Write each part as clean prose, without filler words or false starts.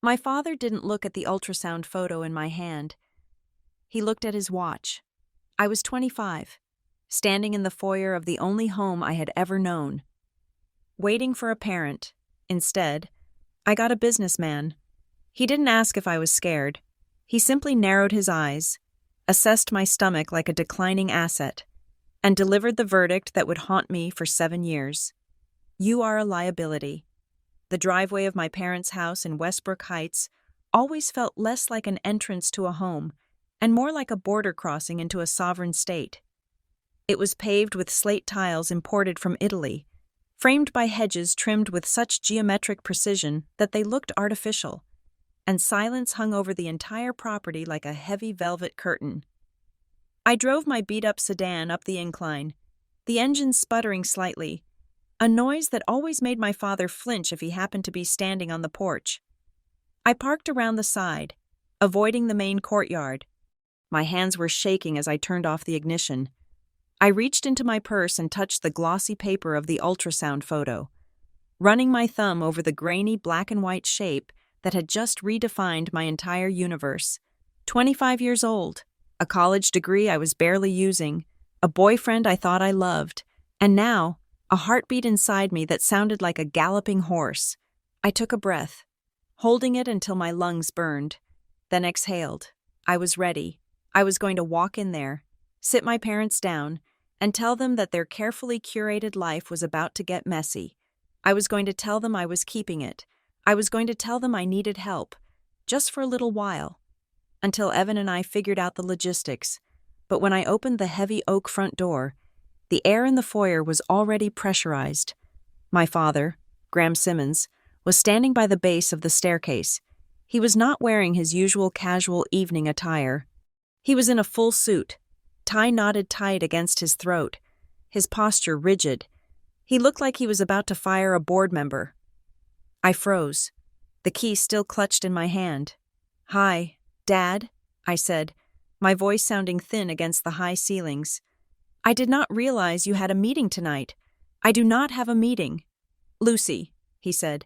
My father didn't look at the ultrasound photo in my hand. He looked at his watch. I was 25, standing in the foyer of the only home I had ever known. Waiting for a parent. Instead, I got a businessman. He didn't ask if I was scared. He simply narrowed his eyes, assessed my stomach like a declining asset, and delivered the verdict that would haunt me for 7 years. You are a liability. The driveway of my parents' house in Westbrook Heights always felt less like an entrance to a home and more like a border crossing into a sovereign state. It was paved with slate tiles imported from Italy, framed by hedges trimmed with such geometric precision that they looked artificial, and silence hung over the entire property like a heavy velvet curtain. I drove my beat-up sedan up the incline, the engine sputtering slightly, a noise that always made my father flinch if he happened to be standing on the porch. I parked around the side, avoiding the main courtyard. My hands were shaking as I turned off the ignition. I reached into my purse and touched the glossy paper of the ultrasound photo, running my thumb over the grainy black and white shape that had just redefined my entire universe. 25 years old, a college degree I was barely using, a boyfriend I thought I loved, and now, a heartbeat inside me that sounded like a galloping horse. I took a breath, holding it until my lungs burned, then exhaled. I was ready. I was going to walk in there, sit my parents down, and tell them that their carefully curated life was about to get messy. I was going to tell them I was keeping it. I was going to tell them I needed help, just for a little while, until Evan and I figured out the logistics. But when I opened the heavy oak front door, the air in the foyer was already pressurized. My father, Graham Simmons, was standing by the base of the staircase. He was not wearing his usual casual evening attire. He was in a full suit, tie knotted tight against his throat, his posture rigid. He looked like he was about to fire a board member. I froze, the key still clutched in my hand. "Hi, Dad," I said, my voice sounding thin against the high ceilings. "I did not realize you had a meeting tonight. I do not have a meeting." "Lucy," he said.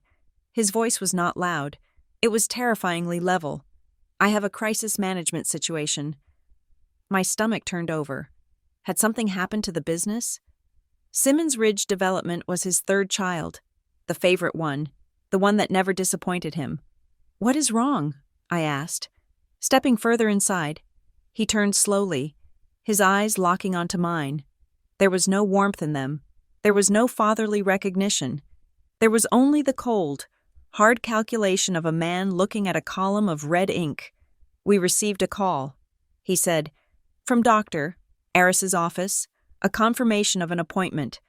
His voice was not loud. It was terrifyingly level. "I have a crisis management situation." My stomach turned over. Had something happened to the business? Simmons Ridge Development was his third child, the favorite one, the one that never disappointed him. "What is wrong?" I asked. Stepping further inside, he turned slowly, his eyes locking onto mine. There was no warmth in them. There was no fatherly recognition. There was only the cold, hard calculation of a man looking at a column of red ink. "We received a call," he said, "from Dr. Eris's office, a confirmation of an appointment."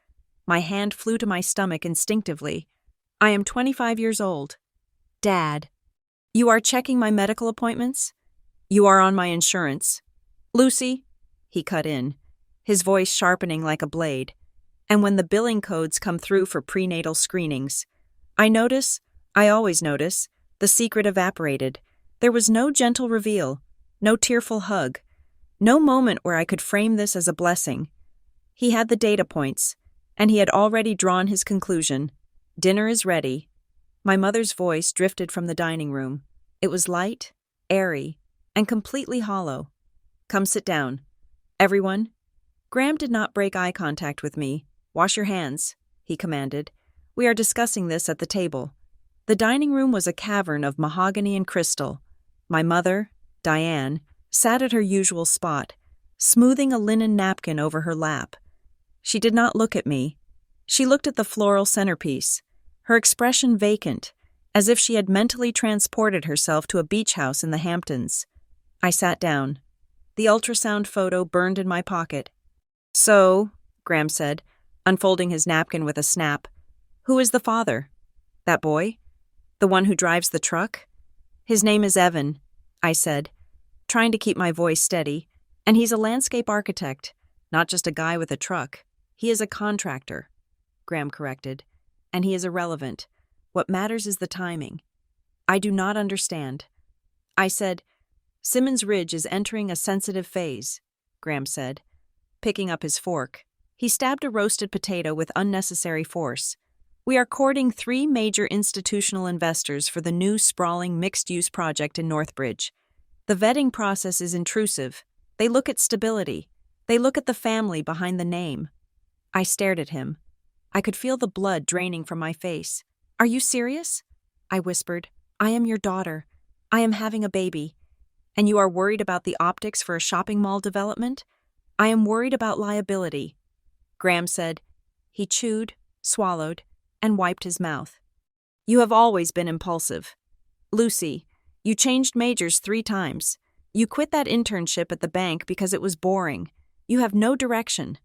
My hand flew to my stomach instinctively. "I am 25 years old. Dad, you are checking my medical appointments? You are on my insurance." "Lucy," he cut in, his voice sharpening like a blade. "And when the billing codes come through for prenatal screenings, I always notice, the secret evaporated. There was no gentle reveal, no tearful hug, no moment where I could frame this as a blessing. He had the data points, and he had already drawn his conclusion. Dinner is ready." My mother's voice drifted from the dining room. It was light, airy, and completely hollow. "Come sit down. Everyone." Graham did not break eye contact with me. "Wash your hands," he commanded. "We are discussing this at the table." The dining room was a cavern of mahogany and crystal. My mother, Diane, sat at her usual spot, smoothing a linen napkin over her lap. She did not look at me. She looked at the floral centerpiece, her expression vacant, as if she had mentally transported herself to a beach house in the Hamptons. I sat down. The ultrasound photo burned in my pocket. "So," Graham said, unfolding his napkin with a snap, "who is the father? That boy? The one who drives the truck?" "His name is Evan," I said, trying to keep my voice steady, "and he's a landscape architect, not just a guy with a truck. He is a contractor," Graham corrected, "and he is irrelevant. What matters is the timing." "I do not understand." I said, "Simmons Ridge is entering a sensitive phase," Graham said, picking up his fork. He stabbed a roasted potato with unnecessary force. We are courting 3 major institutional investors for the new sprawling mixed-use project in Northbridge. The vetting process is intrusive. They look at stability. They look at the family behind the name. I stared at him. I could feel the blood draining from my face. "Are you serious?" I whispered. "I am your daughter. I am having a baby. And you are worried about the optics for a shopping mall development? I am worried about liability." Graham said. He chewed, swallowed, and wiped his mouth. "You have always been impulsive. Lucy, you changed majors 3 times. You quit that internship at the bank because it was boring. You have no direction.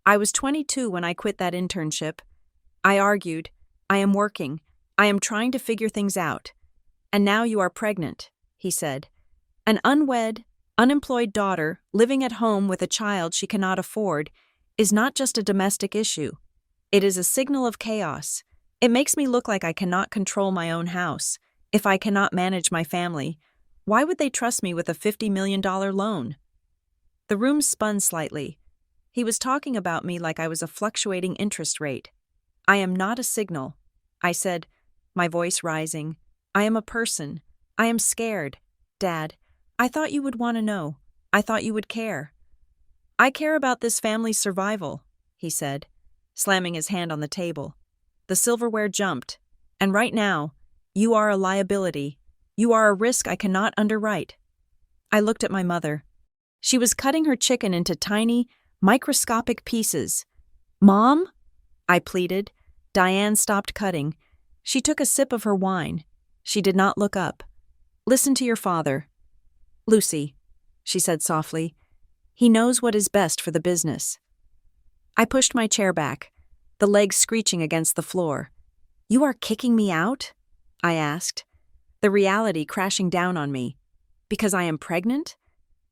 I was 22 when I quit that internship. I argued. I am working. I am trying to figure things out. And now you are pregnant," he said. "An unwed, unemployed daughter living at home with a child she cannot afford is not just a domestic issue. It is a signal of chaos. It makes me look like I cannot control my own house. If I cannot manage my family, why would they trust me with a $50 million loan?" The room spun slightly. He was talking about me like I was a fluctuating interest rate. "I am not a signal," I said, my voice rising. "I am a person. I am scared. Dad, I thought you would want to know. I thought you would care." "I care about this family's survival," he said, slamming his hand on the table. The silverware jumped. "And right now, you are a liability. You are a risk I cannot underwrite." I looked at my mother. She was cutting her chicken into tiny, microscopic pieces. "Mom?" I pleaded. Diane stopped cutting. She took a sip of her wine. She did not look up. "Listen to your father." "Lucy," she said softly, "he knows what is best for the business." I pushed my chair back, the legs screeching against the floor. "You are kicking me out?" I asked, the reality crashing down on me. "Because I am pregnant?"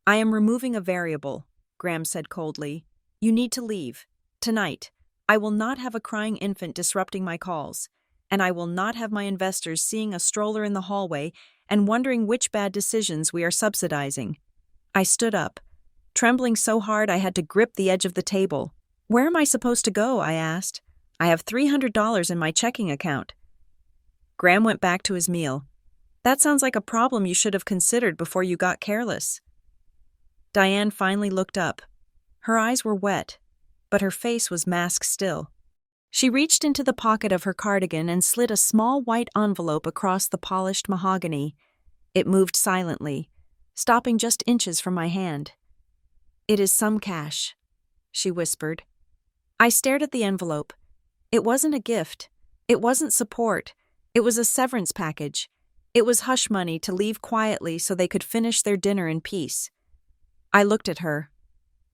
"I am removing a variable," Graham said coldly. "You need to leave. Tonight. I will not have a crying infant disrupting my calls, and I will not have my investors seeing a stroller in the hallway and wondering which bad decisions we are subsidizing." I stood up, trembling so hard I had to grip the edge of the table. "Where am I supposed to go?" I asked. "I have $300 in my checking account." Graham went back to his meal. "That sounds like a problem you should have considered before you got careless." Diane finally looked up. Her eyes were wet, but her face was mask still. She reached into the pocket of her cardigan and slid a small white envelope across the polished mahogany. It moved silently, stopping just inches from my hand. "It is some cash," she whispered. I stared at the envelope. It wasn't a gift. It wasn't support. It was a severance package. It was hush money to leave quietly so they could finish their dinner in peace. I looked at her,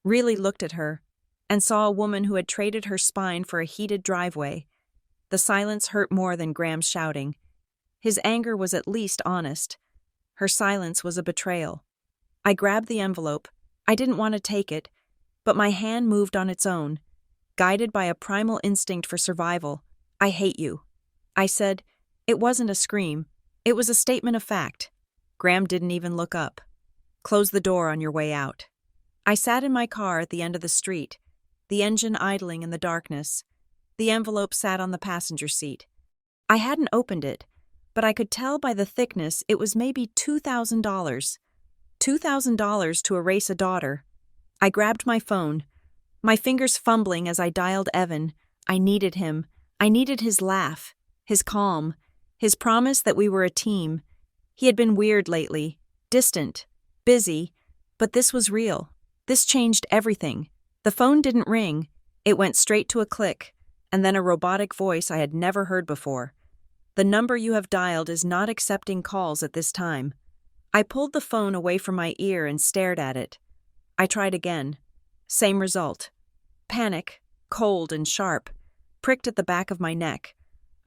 really looked at her, and saw a woman who had traded her spine for a heated driveway. The silence hurt more than Graham's shouting. His anger was at least honest. Her silence was a betrayal. I grabbed the envelope. I didn't want to take it, but my hand moved on its own, guided by a primal instinct for survival. "I hate you," I said. It wasn't a scream. It was a statement of fact. Graham didn't even look up. "Close the door on your way out." I sat in my car at the end of the street, the engine idling in the darkness. The envelope sat on the passenger seat. I hadn't opened it, but I could tell by the thickness it was maybe $2,000. $2,000 to erase a daughter. I grabbed my phone, my fingers fumbling as I dialed Evan. I needed him. I needed his laugh, his calm, his promise that we were a team. He had been weird lately, distant, busy, but this was real. This changed everything. The phone didn't ring. It went straight to a click, and then a robotic voice I had never heard before. "The number you have dialed is not accepting calls at this time." I pulled the phone away from my ear and stared at it. I tried again. Same result. Panic, cold and sharp, pricked at the back of my neck.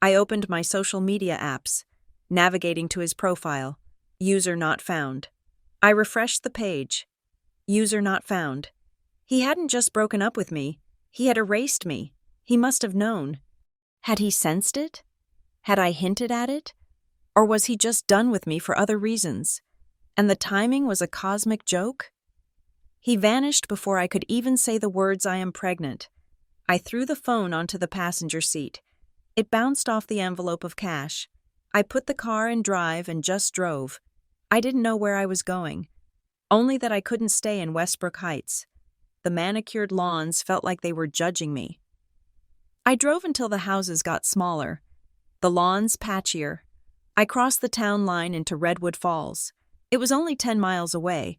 I opened my social media apps, navigating to his profile. User not found. I refreshed the page. User not found. He hadn't just broken up with me. He had erased me. He must have known. Had he sensed it? Had I hinted at it? Or was he just done with me for other reasons? And the timing was a cosmic joke? He vanished before I could even say the words "I am pregnant." I threw the phone onto the passenger seat. It bounced off the envelope of cash. I put the car in drive and just drove. I didn't know where I was going, only that I couldn't stay in Westbrook Heights. The manicured lawns felt like they were judging me. I drove until the houses got smaller, the lawns patchier. I crossed the town line into Redwood Falls. It was only 10 miles away,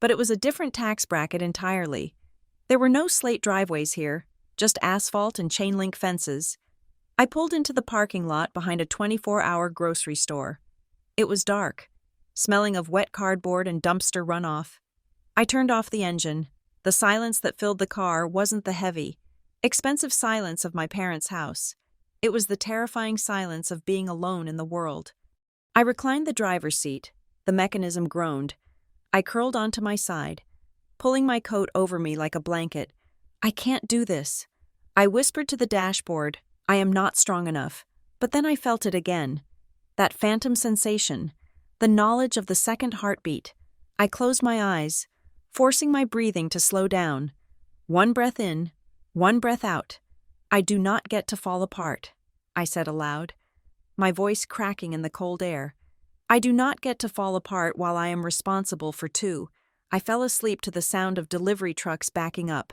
but it was a different tax bracket entirely. There were no slate driveways here, just asphalt and chain-link fences. I pulled into the parking lot behind a 24-hour grocery store. It was dark, smelling of wet cardboard and dumpster runoff. I turned off the engine. The silence that filled the car wasn't the heavy, expensive silence of my parents' house. It was the terrifying silence of being alone in the world. I reclined the driver's seat. The mechanism groaned. I curled onto my side, pulling my coat over me like a blanket. I can't do this. I whispered to the dashboard, I am not strong enough. But then I felt it again. That phantom sensation, the knowledge of the second heartbeat. I closed my eyes, forcing my breathing to slow down. One breath in, one breath out. I do not get to fall apart, I said aloud, my voice cracking in the cold air. I do not get to fall apart while I am responsible for two. I fell asleep to the sound of delivery trucks backing up.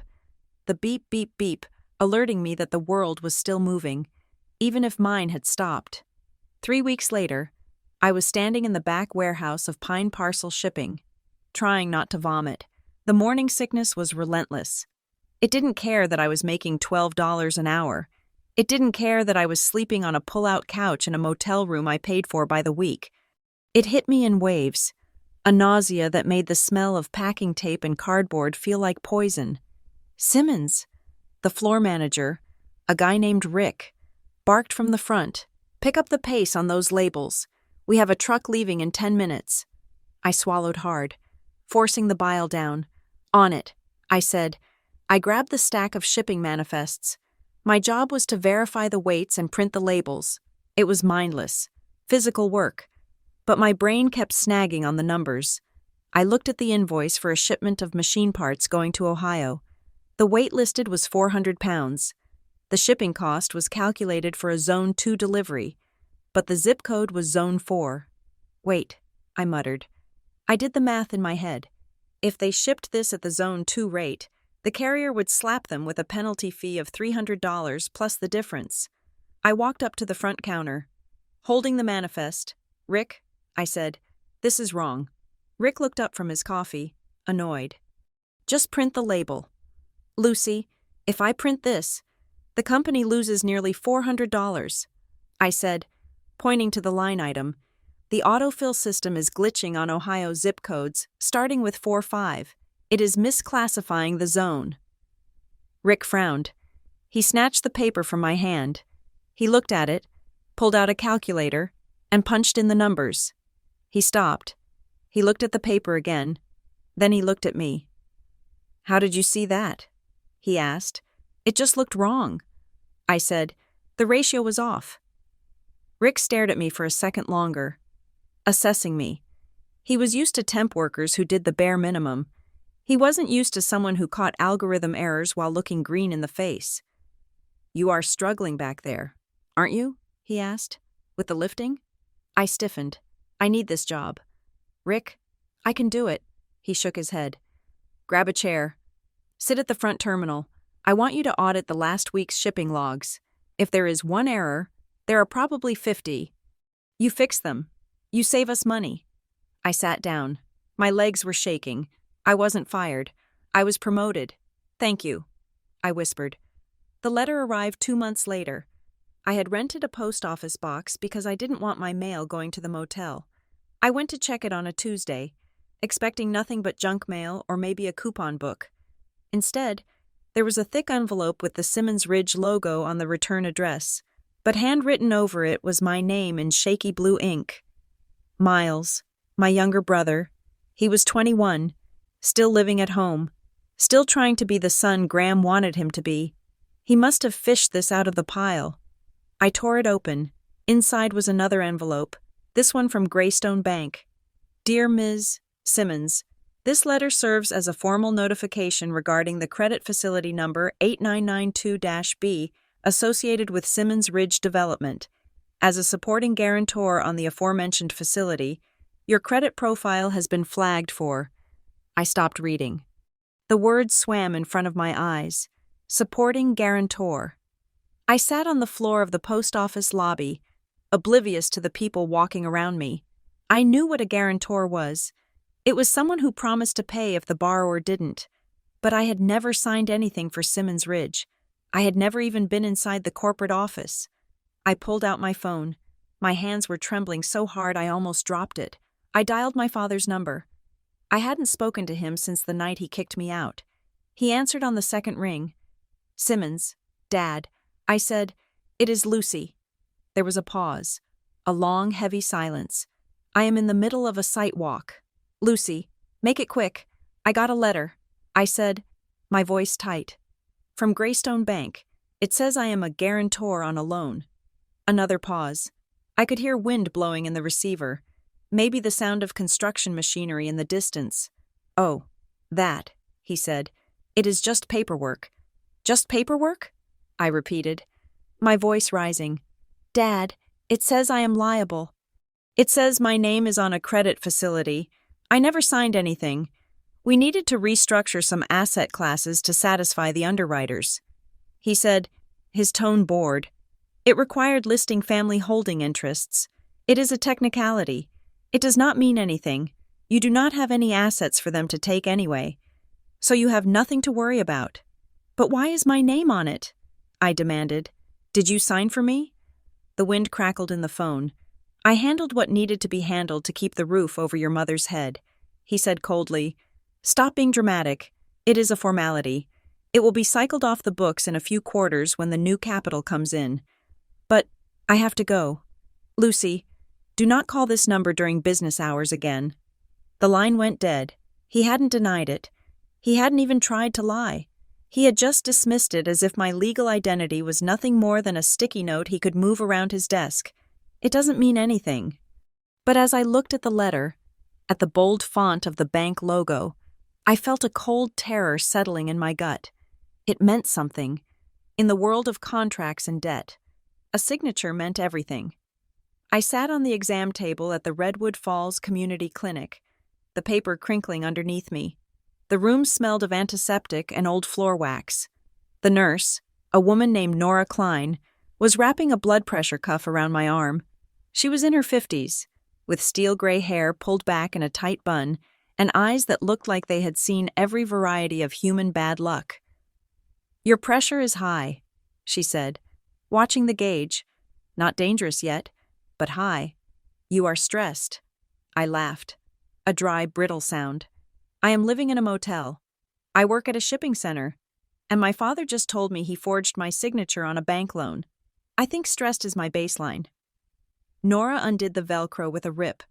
The beep, beep, beep, alerting me that the world was still moving, even if mine had stopped. 3 weeks later, I was standing in the back warehouse of Pine Parcel Shipping, trying not to vomit. The morning sickness was relentless. It didn't care that I was making $12 an hour. It didn't care that I was sleeping on a pull-out couch in a motel room I paid for by the week. It hit me in waves, a nausea that made the smell of packing tape and cardboard feel like poison. Simmons, the floor manager, a guy named Rick, barked from the front, "Pick up the pace on those labels. We have a truck leaving in 10 minutes. I swallowed hard, forcing the bile down. On it, I said. I grabbed the stack of shipping manifests. My job was to verify the weights and print the labels. It was mindless, physical work. But my brain kept snagging on the numbers. I looked at the invoice for a shipment of machine parts going to Ohio. The weight listed was 400 pounds. The shipping cost was calculated for a Zone 2 delivery, but the zip code was Zone 4. Wait, I muttered. I did the math in my head. If they shipped this at the Zone 2 rate, the carrier would slap them with a penalty fee of $300 plus the difference. I walked up to the front counter. Holding the manifest, "Rick," I said, "this is wrong." Rick looked up from his coffee, annoyed. "Just print the label." "Lucy, if I print this, the company loses nearly $400. I said, pointing to the line item. "The autofill system is glitching on Ohio zip codes, starting with 45. It is misclassifying the zone." Rick frowned. He snatched the paper from my hand. He looked at it, pulled out a calculator, and punched in the numbers. He stopped. He looked at the paper again. Then he looked at me. "How did you see that?" he asked. "It just looked wrong." I said, "The ratio was off." Rick stared at me for a second longer, assessing me. He was used to temp workers who did the bare minimum. He wasn't used to someone who caught algorithm errors while looking green in the face. "You are struggling back there, aren't you?" he asked. "With the lifting?" I stiffened. "I need this job." "Rick, I can do it." He shook his head. "Grab a chair. Sit at the front terminal. I want you to audit the last week's shipping logs. If there is one error, there are probably 50. You fix them. You save us money." I sat down. My legs were shaking. I wasn't fired. I was promoted. "Thank you," I whispered. The letter arrived 2 months later. I had rented a post office box because I didn't want my mail going to the motel. I went to check it on a Tuesday, expecting nothing but junk mail or maybe a coupon book. Instead, there was a thick envelope with the Simmons Ridge logo on the return address, but handwritten over it was my name in shaky blue ink. Miles, my younger brother. He was 21, still living at home, still trying to be the son Graham wanted him to be. He must have fished this out of the pile. I tore it open. Inside was another envelope, this one from Greystone Bank. "Dear Ms. Simmons, this letter serves as a formal notification regarding the credit facility number 8992-B associated with Simmons Ridge Development. As a supporting guarantor on the aforementioned facility, your credit profile has been flagged for. I stopped reading. The words swam in front of my eyes. Supporting guarantor. I sat on the floor of the post office lobby, oblivious to the people walking around me. I knew what a guarantor was. It was someone who promised to pay if the borrower didn't. But I had never signed anything for Simmons Ridge. I had never even been inside the corporate office. I pulled out my phone. My hands were trembling so hard I almost dropped it. I dialed my father's number. I hadn't spoken to him since the night he kicked me out. He answered on the second ring. Simmons, Dad. I said, "It is Lucy." There was a pause. A long, heavy silence. I am in the middle of a site walk. "Lucy, make it quick. I got a letter." I said, my voice tight. "From Greystone Bank. It says I am a guarantor on a loan." Another pause. I could hear wind blowing in the receiver. Maybe the sound of construction machinery in the distance. "Oh, that," he said. "It is just paperwork." "Just paperwork?" I repeated, my voice rising. "Dad, it says I am liable. It says my name is on a credit facility. I never signed anything. We needed to restructure some asset classes to satisfy the underwriters." He said, his tone bored. "It required listing family holding interests. It is a technicality. It does not mean anything. You do not have any assets for them to take anyway. So you have nothing to worry about." "But why is my name on it?" I demanded. "Did you sign for me?" The wind crackled in the phone. "I handled what needed to be handled to keep the roof over your mother's head." He said coldly, "Stop being dramatic. It is a formality. It will be cycled off the books in a few quarters when the new capital comes in. But I have to go. Lucy, do not call this number during business hours again." The line went dead. He hadn't denied it. He hadn't even tried to lie. He had just dismissed it as if my legal identity was nothing more than a sticky note he could move around his desk. It doesn't mean anything. But as I looked at the letter, at the bold font of the bank logo, I felt a cold terror settling in my gut. It meant something. In the world of contracts and debt, a signature meant everything. I sat on the exam table at the Redwood Falls Community Clinic, the paper crinkling underneath me. The room smelled of antiseptic and old floor wax. The nurse, a woman named Nora Klein, was wrapping a blood pressure cuff around my arm. She was in her 50s, with steel-gray hair pulled back in a tight bun and eyes that looked like they had seen every variety of human bad luck. "Your pressure is high," she said, watching the gauge. "Not dangerous yet, but high. You are stressed." I laughed. A dry, brittle sound. "I am living in a motel. I work at a shipping center, and my father just told me he forged my signature on a bank loan. I think stressed is my baseline." Nora undid the Velcro with a rip.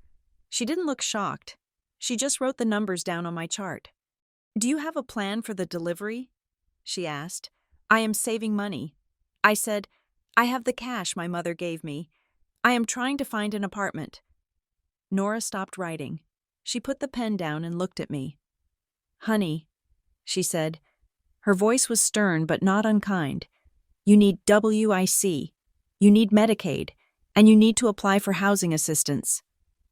She didn't look shocked. She just wrote the numbers down on my chart. "Do you have a plan for the delivery?" she asked. "I am saving money." I said, "I have the cash my mother gave me. I am trying to find an apartment." Nora stopped writing. She put the pen down and looked at me. "Honey," she said. Her voice was stern but not unkind. "You need WIC. You need Medicaid. And you need to apply for housing assistance."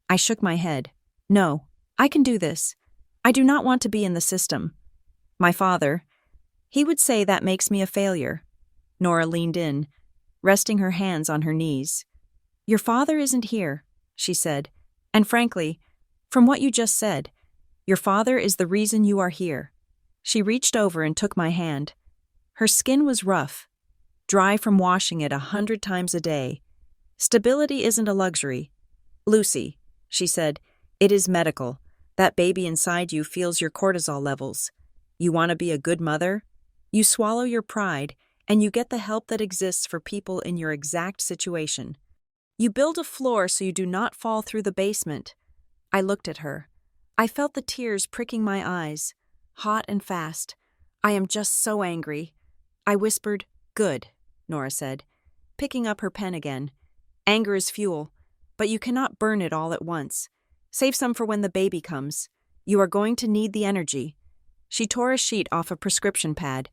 I shook my head. "No, I can do this. I do not want to be in the system." My father, he would say that makes me a failure. Nora leaned in, resting her hands on her knees. "Your father isn't here," she said. "And frankly, from what you just said, your father is the reason you are here." She reached over and took my hand. Her skin was rough, dry from washing it 100 times a day. "Stability isn't a luxury. Lucy," she said, "it is medical. That baby inside you feels your cortisol levels. You want to be a good mother? You swallow your pride, and you get the help that exists for people in your exact situation. You build a floor so you do not fall through the basement." I looked at her. I felt the tears pricking my eyes, hot and fast. "I am just so angry." I whispered, "Good," Nora said, picking up her pen again. "Anger is fuel, but you cannot burn it all at once. Save some for when the baby comes. You are going to need the energy." She tore a sheet off a prescription pad,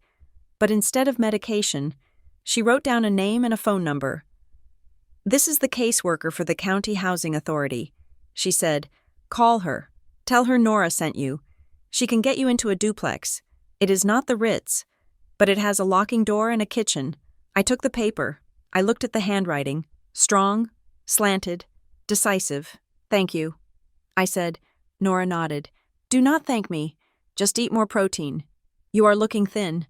but instead of medication, She wrote down a name and a phone number. "This is the caseworker for the County Housing Authority," she said. "Call her. Tell her Nora sent you. She can get you into a duplex. It is not the Ritz, but it has a locking door and a kitchen." I took the paper. I looked at the handwriting. Strong, slanted, decisive. "Thank you," I said. Nora nodded. "Do not thank me. Just eat more protein. You are looking thin."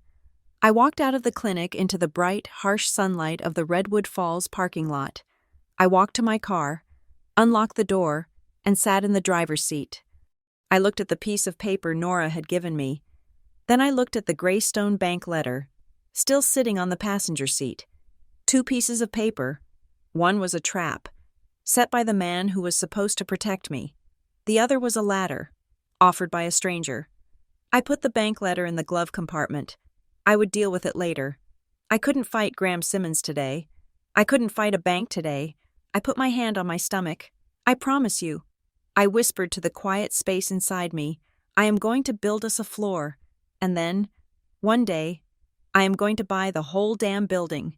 I walked out of the clinic into the bright, harsh sunlight of the Redwood Falls parking lot. I walked to my car, unlocked the door, and sat in the driver's seat. I looked at the piece of paper Nora had given me. Then I looked at the Greystone Bank letter, still sitting on the passenger seat. 2 pieces of paper. One was a trap, set by the man who was supposed to protect me. The other was a ladder, offered by a stranger. I put the bank letter in the glove compartment. I would deal with it later. I couldn't fight Graham Simmons today. I couldn't fight a bank today. I put my hand on my stomach. "I promise you," I whispered to the quiet space inside me, "I am going to build us a floor. And then, one day, I am going to buy the whole damn building."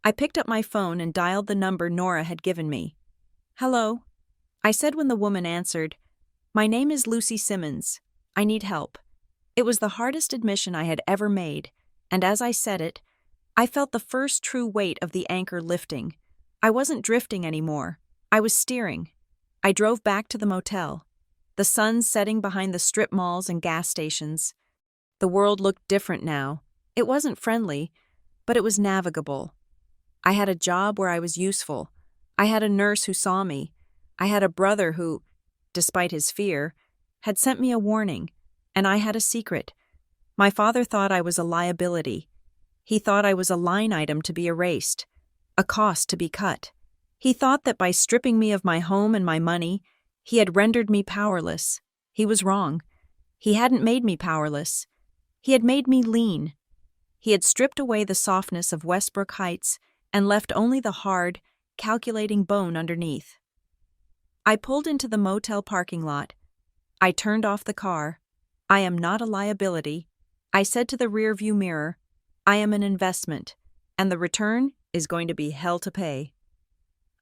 I picked up my phone and dialed the number Nora had given me. "Hello," I said when the woman answered. "My name is Lucy Simmons. I need help." It was the hardest admission I had ever made, and as I said it, I felt the first true weight of the anchor lifting. I wasn't drifting anymore. I was steering. I drove back to the motel. The sun setting behind the strip malls and gas stations. The world looked different now. It wasn't friendly, but it was navigable. I had a job where I was useful. I had a nurse who saw me. I had a brother who, despite his fear, had sent me a warning, and I had a secret. My father thought I was a liability. He thought I was a line item to be erased, a cost to be cut. He thought that by stripping me of my home and my money, he had rendered me powerless. He was wrong. He hadn't made me powerless. He had made me lean. He had stripped away the softness of Westbrook Heights and left only the hard, calculating bone underneath. I pulled into the motel parking lot. I turned off the car. "I am not a liability." I said to the rearview mirror, "I am an investment, and the return is going to be hell to pay."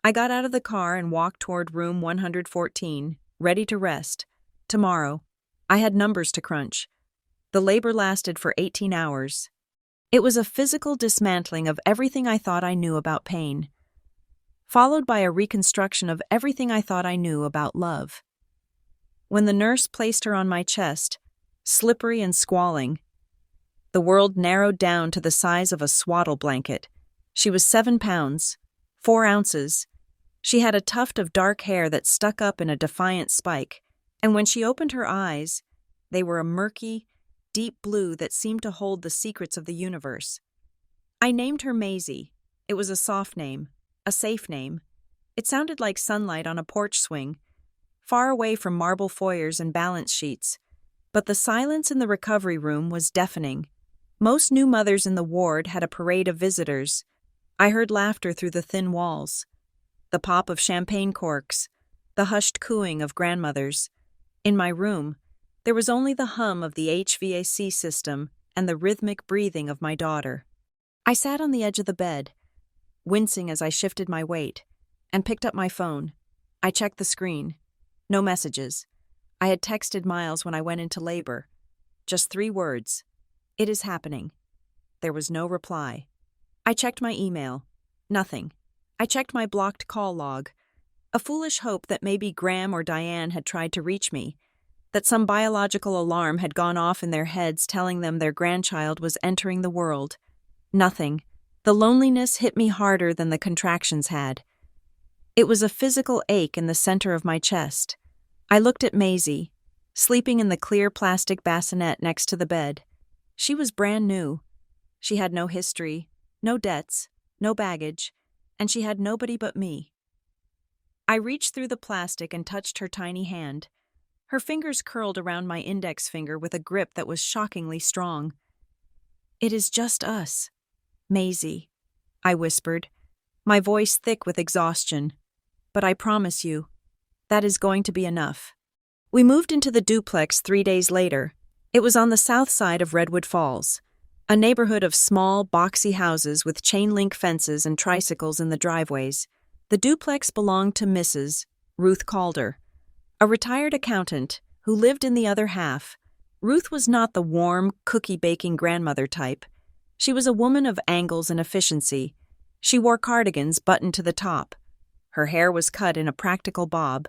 I got out of the car and walked toward room 114, ready to rest. Tomorrow. I had numbers to crunch. The labor lasted for 18 hours. It was a physical dismantling of everything I thought I knew about pain, followed by a reconstruction of everything I thought I knew about love. When the nurse placed her on my chest, slippery and squalling, the world narrowed down to the size of a swaddle blanket. She was 7 pounds, 4 ounces. She had a tuft of dark hair that stuck up in a defiant spike, and when she opened her eyes, they were a murky, deep blue that seemed to hold the secrets of the universe. I named her Maisie. It was a soft name, a safe name. It sounded like sunlight on a porch swing, far away from marble foyers and balance sheets. But the silence in the recovery room was deafening. Most new mothers in the ward had a parade of visitors. I heard laughter through the thin walls, the pop of champagne corks, the hushed cooing of grandmothers. In my room, there was only the hum of the HVAC system and the rhythmic breathing of my daughter. I sat on the edge of the bed, wincing as I shifted my weight, and picked up my phone. I checked the screen. No messages. I had texted Miles when I went into labor. Just 3 words. "It is happening." There was no reply. I checked my email. Nothing. I checked my blocked call log. A foolish hope that maybe Graham or Diane had tried to reach me, that some biological alarm had gone off in their heads telling them their grandchild was entering the world. Nothing. The loneliness hit me harder than the contractions had. It was a physical ache in the center of my chest. I looked at Maisie, sleeping in the clear plastic bassinet next to the bed. She was brand new. She had no history, no debts, no baggage, and she had nobody but me. I reached through the plastic and touched her tiny hand. Her fingers curled around my index finger with a grip that was shockingly strong. "It is just us, Maisie," I whispered, my voice thick with exhaustion. "But I promise you, that is going to be enough." We moved into the duplex 3 days later. It was on the south side of Redwood Falls. A neighborhood of small, boxy houses with chain-link fences and tricycles in the driveways. The duplex belonged to Mrs. Ruth Calder, a retired accountant who lived in the other half. Ruth was not the warm, cookie-baking grandmother type. She was a woman of angles and efficiency. She wore cardigans buttoned to the top. Her hair was cut in a practical bob,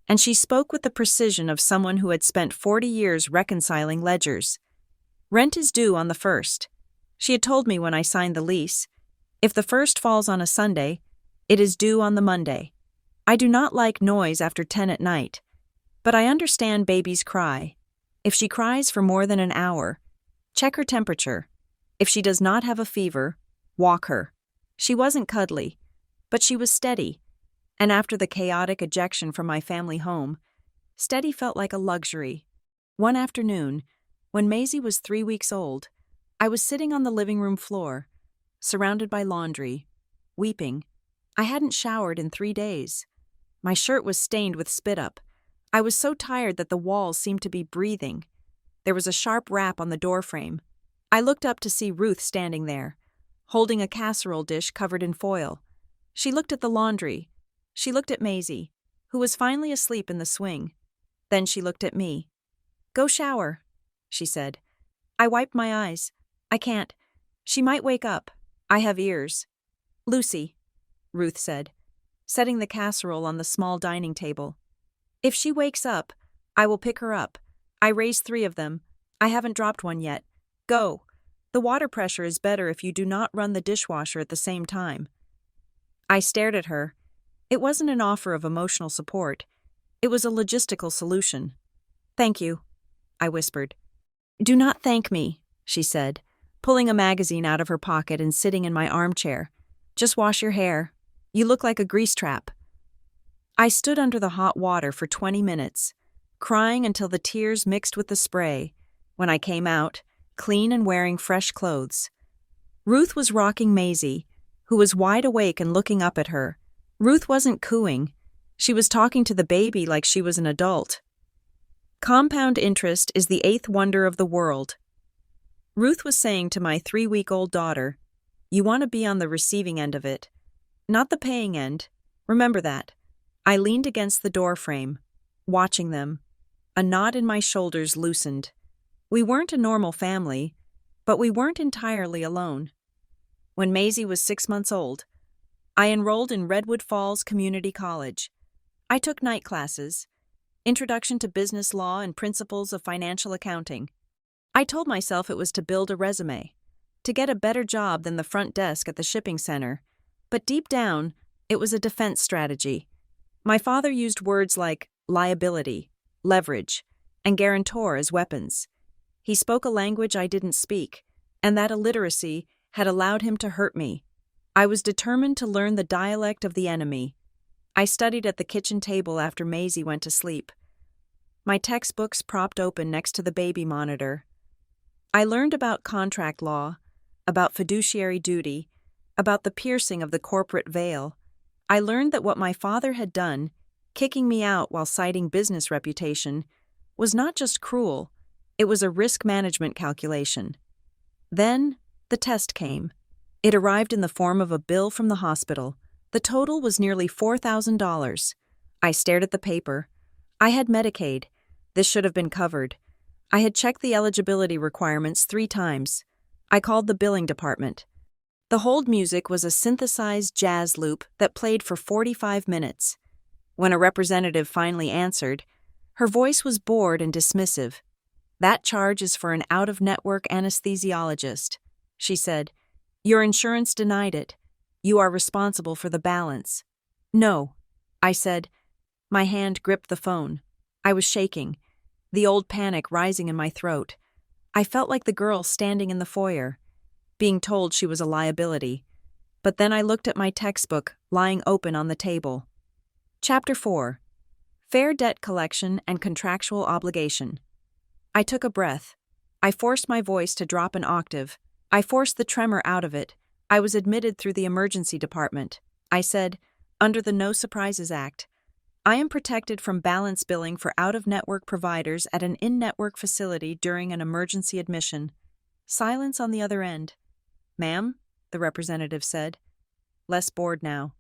and she spoke with the precision of someone who had spent 40 years reconciling ledgers. Rent is due on the 1st. She had told me when I signed the lease. If the 1st falls on a Sunday, it is due on the Monday. I do not like noise after 10 at night, but I understand babies cry. If she cries for more than an hour, check her temperature. If she does not have a fever, walk her. She wasn't cuddly, but she was steady, and after the chaotic ejection from my family home, steady felt like a luxury. One afternoon, when Maisie was 3 weeks old, I was sitting on the living room floor, surrounded by laundry, weeping. I hadn't showered in 3 days. My shirt was stained with spit up. I was so tired that the walls seemed to be breathing. There was a sharp rap on the doorframe. I looked up to see Ruth standing there, holding a casserole dish covered in foil. She looked at the laundry. She looked at Maisie, who was finally asleep in the swing. Then she looked at me. "Go shower," she said. I wiped my eyes. "I can't. She might wake up. I have ears." "Lucy," Ruth said, setting the casserole on the small dining table. "If she wakes up, I will pick her up. I raised 3 of them. I haven't dropped one yet. Go. The water pressure is better if you do not run the dishwasher at the same time." I stared at her. It wasn't an offer of emotional support. It was a logistical solution. "Thank you," I whispered. "Do not thank me," she said, pulling a magazine out of her pocket and sitting in my armchair. "Just wash your hair. You look like a grease trap." I stood under the hot water for 20 minutes, crying until the tears mixed with the spray. When I came out, clean and wearing fresh clothes, Ruth was rocking Maisie, who was wide awake and looking up at her. Ruth wasn't cooing. She was talking to the baby like she was an adult. Compound interest is the 8th wonder of the world. Ruth was saying to my 3-week-old daughter, "You want to be on the receiving end of it, not the paying end. Remember that." I leaned against the doorframe, watching them. A knot in my shoulders loosened. We weren't a normal family, but we weren't entirely alone. When Maisie was 6 months old, I enrolled in Redwood Falls Community College. I took night classes, Introduction to Business Law and Principles of Financial Accounting. I told myself it was to build a resume, to get a better job than the front desk at the shipping center, but deep down, it was a defense strategy. My father used words like liability, leverage, and guarantor as weapons. He spoke a language I didn't speak, and that illiteracy had allowed him to hurt me. I was determined to learn the dialect of the enemy. I studied at the kitchen table after Maisie went to sleep, my textbooks propped open next to the baby monitor. I learned about contract law, about fiduciary duty, about the piercing of the corporate veil. I learned that what my father had done, kicking me out while citing business reputation, was not just cruel, it was a risk management calculation. Then, the test came. It arrived in the form of a bill from the hospital. The total was nearly $4,000. I stared at the paper. I had Medicaid. This should have been covered. I had checked the eligibility requirements 3 times. I called the billing department. The hold music was a synthesized jazz loop that played for 45 minutes. When a representative finally answered, her voice was bored and dismissive. "That charge is for an out-of-network anesthesiologist," she said. "Your insurance denied it. You are responsible for the balance." "No," I said. My hand gripped the phone. I was shaking, the old panic rising in my throat. I felt like the girl standing in the foyer, being told she was a liability. But then I looked at my textbook lying open on the table. Chapter 4. Fair Debt Collection and Contractual Obligation. I took a breath. I forced my voice to drop an octave. I forced the tremor out of it. I was admitted through the emergency department. I said, "Under the No Surprises Act, I am protected from balance billing for out-of-network providers at an in-network facility during an emergency admission." Silence on the other end. "Ma'am," the representative said. Less bored now.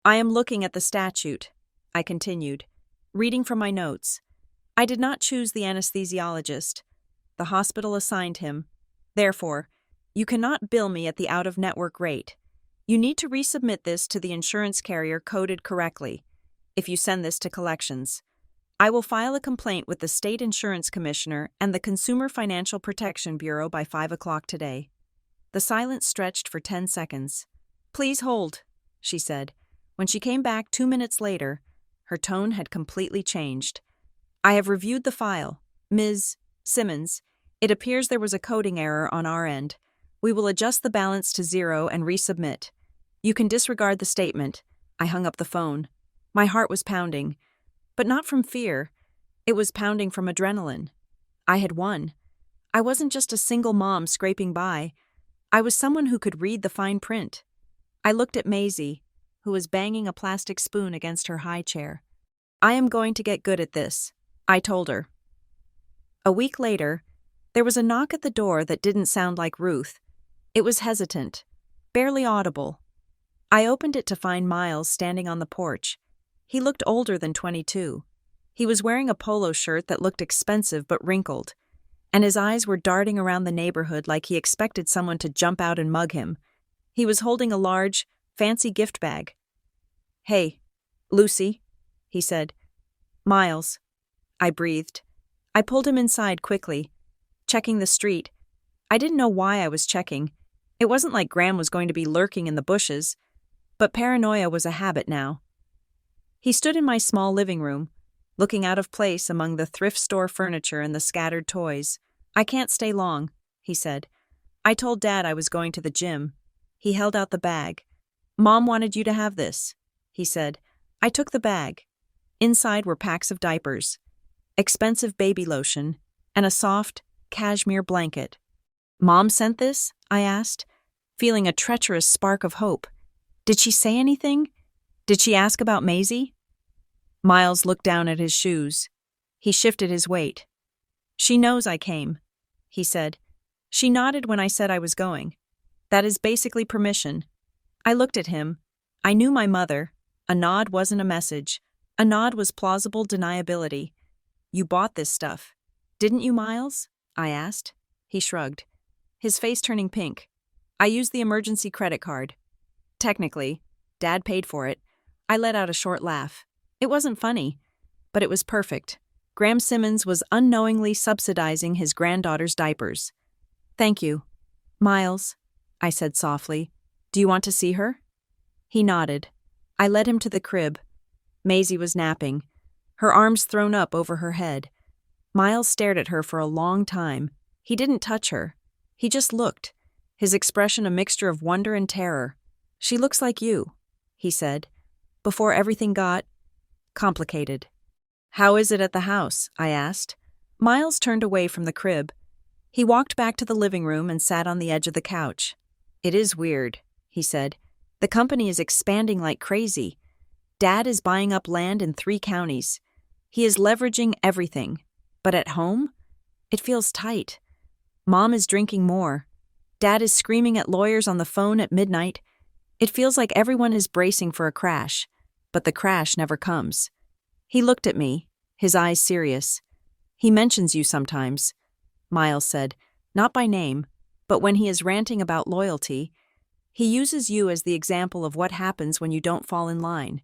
"I am looking at the statute," I continued, reading from my notes. "I did not choose the anesthesiologist. The hospital assigned him. Therefore, you cannot bill me at the out-of-network rate. You need to resubmit this to the insurance carrier coded correctly. If you send this to collections, I will file a complaint with the State Insurance Commissioner and the Consumer Financial Protection Bureau by 5 o'clock today." The silence stretched for 10 seconds. "Please hold," she said. When she came back 2 minutes later, her tone had completely changed. "I have reviewed the file. Ms. Simmons, it appears there was a coding error on our end. We will adjust the balance to 0 and resubmit. You can disregard the statement." I hung up the phone. My heart was pounding. But not from fear. It was pounding from adrenaline. I had won. I wasn't just a single mom scraping by. I was someone who could read the fine print. I looked at Maisie, who was banging a plastic spoon against her high chair. "I am going to get good at this," I told her. A week later, there was a knock at the door that didn't sound like Ruth. It was hesitant, barely audible. I opened it to find Miles standing on the porch. He looked older than 22. He was wearing a polo shirt that looked expensive but wrinkled, and his eyes were darting around the neighborhood like he expected someone to jump out and mug him. He was holding a large, fancy gift bag. "Hey, Lucy," he said. "Miles," I breathed. I pulled him inside quickly, checking the street. I didn't know why I was checking. It wasn't like Graham was going to be lurking in the bushes, but paranoia was a habit now. He stood in my small living room, looking out of place among the thrift store furniture and the scattered toys. "I can't stay long," he said. "I told Dad I was going to the gym." He held out the bag. "Mom wanted you to have this," he said. I took the bag. Inside were packs of diapers, expensive baby lotion, and a soft, cashmere blanket. "Mom sent this?" I asked, feeling a treacherous spark of hope. "Did she say anything? Did she ask about Maisie?" Miles looked down at his shoes. He shifted his weight. "She knows I came," he said. "She nodded when I said I was going. That is basically permission." I looked at him. I knew my mother. A nod wasn't a message. A nod was plausible deniability. "You bought this stuff, didn't you, Miles?" I asked. He shrugged, his face turning pink. "I used the emergency credit card. Technically, Dad paid for it." I let out a short laugh. It wasn't funny, but it was perfect. Graham Simmons was unknowingly subsidizing his granddaughter's diapers. "Thank you. Miles," I said softly. "Do you want to see her?" He nodded. I led him to the crib. Maisie was napping, her arms thrown up over her head. Miles stared at her for a long time. He didn't touch her. He just looked, his expression a mixture of wonder and terror. "She looks like you," he said, before everything got complicated. "How is it at the house?" I asked. Miles turned away from the crib. He walked back to the living room and sat on the edge of the couch. "It is weird," he said. "The company is expanding like crazy. Dad is buying up land in 3 counties. He is leveraging everything. But at home, it feels tight. Mom is drinking more. Dad is screaming at lawyers on the phone at midnight. It feels like everyone is bracing for a crash, but the crash never comes." He looked at me, his eyes serious. "He mentions you sometimes," Miles said, "not by name, but when he is ranting about loyalty, he uses you as the example of what happens when you don't fall in line."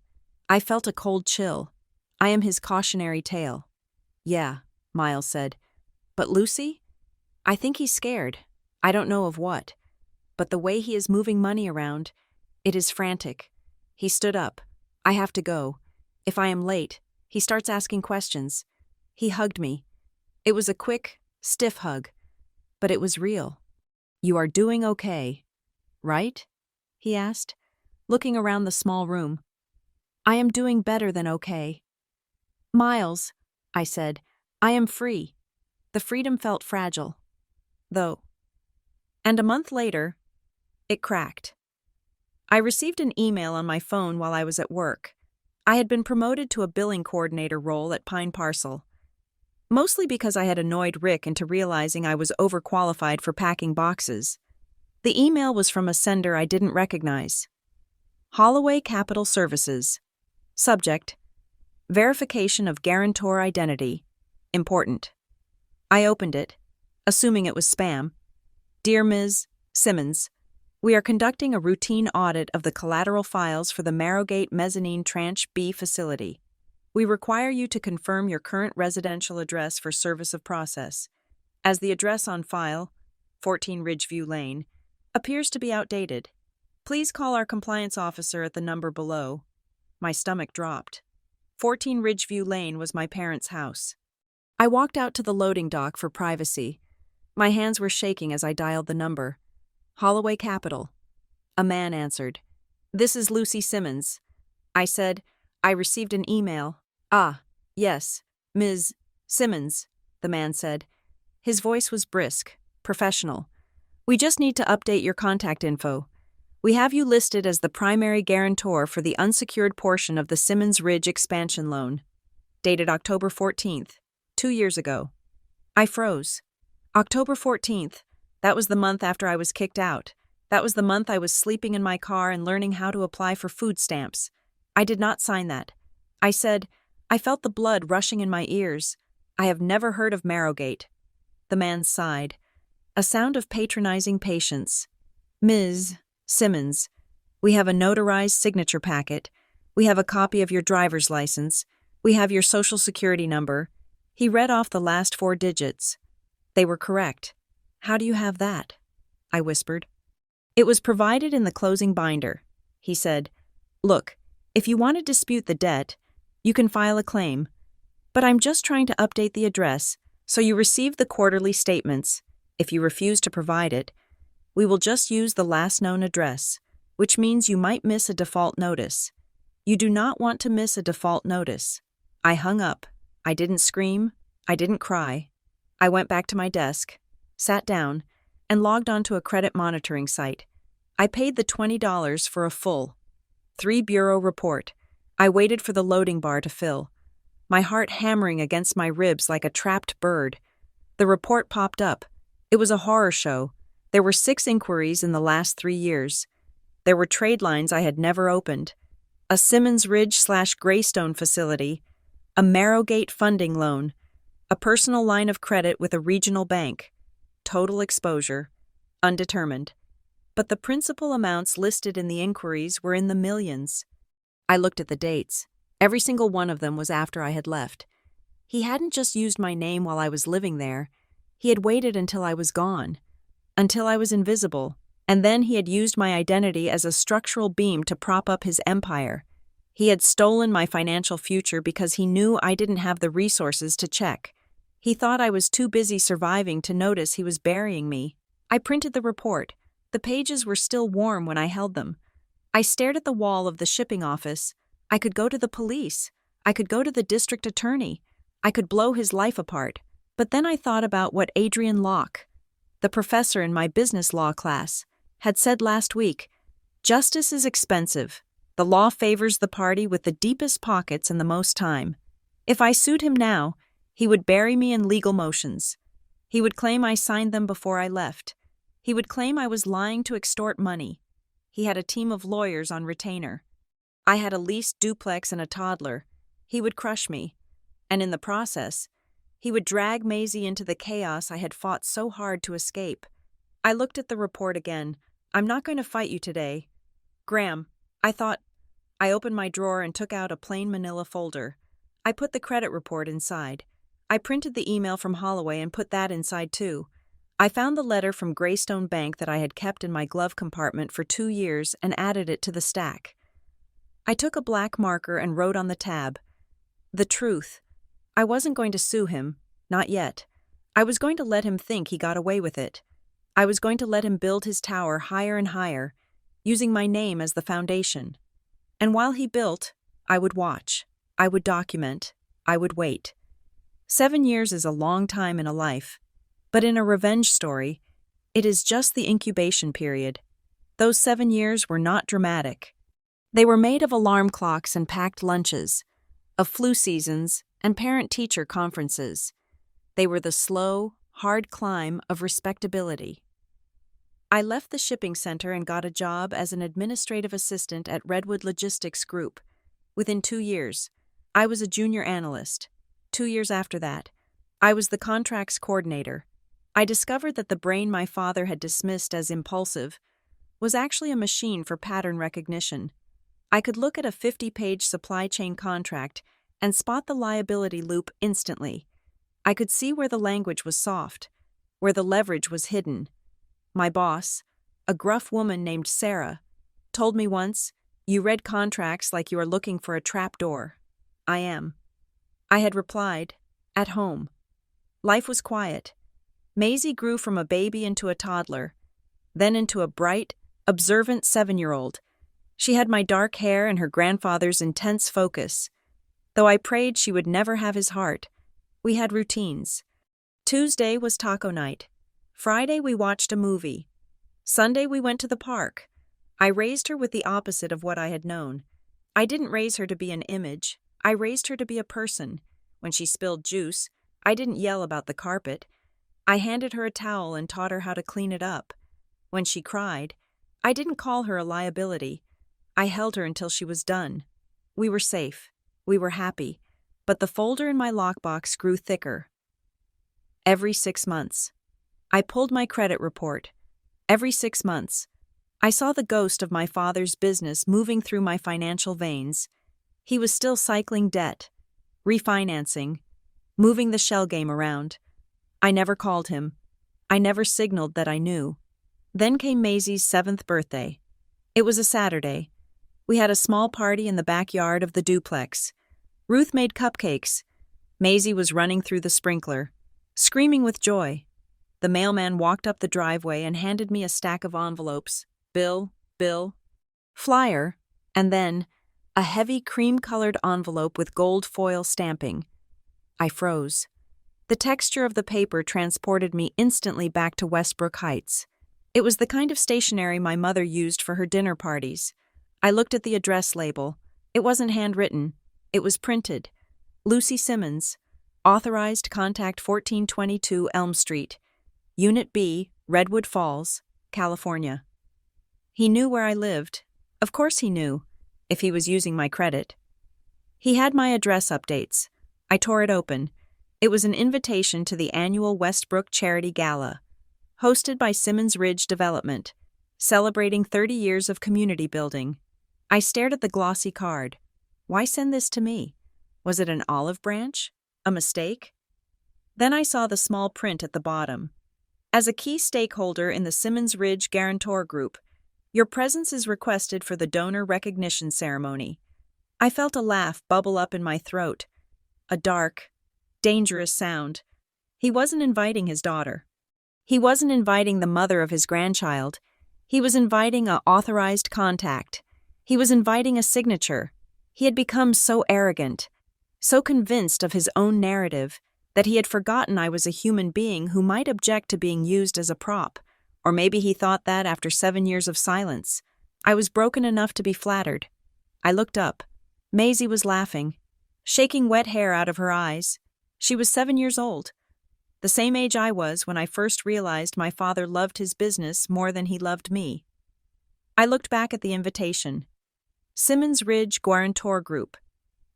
I felt a cold chill. I am his cautionary tale. "Yeah," Miles said. "But Lucy? I think he's scared. I don't know of what. But the way he is moving money around, it is frantic." He stood up. "I have to go. If I am late, he starts asking questions." He hugged me. It was a quick, stiff hug, but it was real. "You are doing okay, right?" he asked, looking around the small room. "I am doing better than okay." "Miles," I said, "I am free." The freedom felt fragile, though. And a month later, it cracked. I received an email on my phone while I was at work. I had been promoted to a billing coordinator role at Pine Parcel. mostly because I had annoyed Rick into realizing I was overqualified for packing boxes. The email was from a sender I didn't recognize. Holloway Capital Services. Subject: Verification of guarantor identity. Important. I opened it, assuming it was spam. Dear Ms. Simmons, we are conducting a routine audit of the collateral files for the Marrowgate Mezzanine Tranche B facility. We require you to confirm your current residential address for service of process, as the address on file, 14 Ridgeview Lane, appears to be outdated. Please call our compliance officer at the number below. My stomach dropped. 14 Ridgeview Lane was my parents' house. I walked out to the loading dock for privacy. My hands were shaking as I dialed the number. Holloway Capital. A man answered. This is Lucy Simmons. I said, I received an email. Ah, yes, Ms. Simmons, the man said. His voice was brisk, professional. We just need to update your contact info. We have you listed as the primary guarantor for the unsecured portion of the Simmons Ridge expansion loan. Dated October 14th, 2 years ago. I froze. October 14th. That was the month after I was kicked out. That was the month I was sleeping in my car and learning how to apply for food stamps. I did not sign that. I said, I felt the blood rushing in my ears. I have never heard of Marrowgate. The man sighed. A sound of patronizing patience. Ms. Simmons, we have a notarized signature packet. We have a copy of your driver's license. We have your social security number. He read off the last 4 digits. They were correct. How do you have that? I whispered. It was provided in the closing binder. He said, Look, if you want to dispute the debt, you can file a claim. But I'm just trying to update the address, so you receive the quarterly statements. If you refuse to provide it, we will just use the last known address, which means you might miss a default notice. You do not want to miss a default notice. I hung up. I didn't scream. I didn't cry. I went back to my desk, sat down, and logged onto a credit monitoring site. I paid the $20 for a full 3-bureau report. I waited for the loading bar to fill, my heart hammering against my ribs like a trapped bird. The report popped up. It was a horror show. There were 6 inquiries in the last 3 years. There were trade lines I had never opened. A Simmons Ridge/Greystone facility, a Marrowgate funding loan, a personal line of credit with a regional bank. Total exposure, undetermined. But the principal amounts listed in the inquiries were in the millions. I looked at the dates. Every single one of them was after I had left. He hadn't just used my name while I was living there. He had waited until I was gone, until I was invisible, and then he had used my identity as a structural beam to prop up his empire. He had stolen my financial future because he knew I didn't have the resources to check. He thought I was too busy surviving to notice he was burying me. I printed the report. The pages were still warm when I held them. I stared at the wall of the shipping office. I could go to the police. I could go to the district attorney. I could blow his life apart. But then I thought about what Adrian Locke, the professor in my business law class, had said last week. Justice is expensive. The law favors the party with the deepest pockets and the most time. If I sued him now, he would bury me in legal motions. He would claim I signed them before I left. He would claim I was lying to extort money. He had a team of lawyers on retainer. I had a leased duplex and a toddler. He would crush me. And in the process, he would drag Maisie into the chaos I had fought so hard to escape. I looked at the report again. I'm not going to fight you today. Graham, I thought. I opened my drawer and took out a plain manila folder. I put the credit report inside. I printed the email from Holloway and put that inside too. I found the letter from Greystone Bank that I had kept in my glove compartment for 2 years and added it to the stack. I took a black marker and wrote on the tab, "The truth." I wasn't going to sue him, not yet. I was going to let him think he got away with it. I was going to let him build his tower higher and higher, using my name as the foundation. And while he built, I would watch. I would document. I would wait. 7 years is a long time in a life. But in a revenge story, it is just the incubation period. Those 7 years were not dramatic. They were made of alarm clocks and packed lunches, of flu seasons and parent-teacher conferences. They were the slow, hard climb of respectability. I left the shipping center and got a job as an administrative assistant at Redwood Logistics Group. Within 2 years, I was a junior analyst. 2 years after that, I was the contracts coordinator. I discovered that the brain my father had dismissed as impulsive was actually a machine for pattern recognition. I could look at a 50-page supply chain contract and spot the liability loop instantly. I could see where the language was soft, where the leverage was hidden. My boss, a gruff woman named Sarah, told me once, "You read contracts like you are looking for a trapdoor." I am. I had replied, "At home." Life was quiet. Maisie grew from a baby into a toddler, then into a bright, observant 7-year-old. She had my dark hair and her grandfather's intense focus. Though I prayed she would never have his heart, we had routines. Tuesday was taco night. Friday we watched a movie. Sunday we went to the park. I raised her with the opposite of what I had known. I didn't raise her to be an image. I raised her to be a person. When she spilled juice, I didn't yell about the carpet. I handed her a towel and taught her how to clean it up. When she cried, I didn't call her a liability. I held her until she was done. We were safe. We were happy. But the folder in my lockbox grew thicker. Every 6 months. I pulled my credit report. Every 6 months. I saw the ghost of my father's business moving through my financial veins. He was still cycling debt, refinancing, moving the shell game around. I never called him. I never signaled that I knew. Then came Maisie's 7th birthday. It was a Saturday. We had a small party in the backyard of the duplex. Ruth made cupcakes. Maisie was running through the sprinkler, screaming with joy. The mailman walked up the driveway and handed me a stack of envelopes. Bill, flyer, and then a heavy cream-colored envelope with gold foil stamping. I froze. The texture of the paper transported me instantly back to Westbrook Heights. It was the kind of stationery my mother used for her dinner parties. I looked at the address label. It wasn't handwritten. It was printed. Lucy Simmons, authorized contact 1422 Elm Street, Unit B, Redwood Falls, California. He knew where I lived. Of course he knew, if he was using my credit. He had my address updates. I tore it open. It was an invitation to the annual Westbrook Charity Gala, hosted by Simmons Ridge Development, celebrating 30 years of community building. I stared at the glossy card. Why send this to me? Was it an olive branch? A mistake? Then I saw the small print at the bottom. As a key stakeholder in the Simmons Ridge Guarantor Group, your presence is requested for the donor recognition ceremony. I felt a laugh bubble up in my throat. A dark, dangerous sound. He wasn't inviting his daughter. He wasn't inviting the mother of his grandchild. He was inviting an authorized contact. He was inviting a signature. He had become so arrogant, so convinced of his own narrative, that he had forgotten I was a human being who might object to being used as a prop. Or maybe he thought that after 7 years of silence. I was broken enough to be flattered. I looked up. Maisie was laughing, shaking wet hair out of her eyes. She was 7 years old, the same age I was when I first realized my father loved his business more than he loved me. I looked back at the invitation. Simmons Ridge Guarantor Group.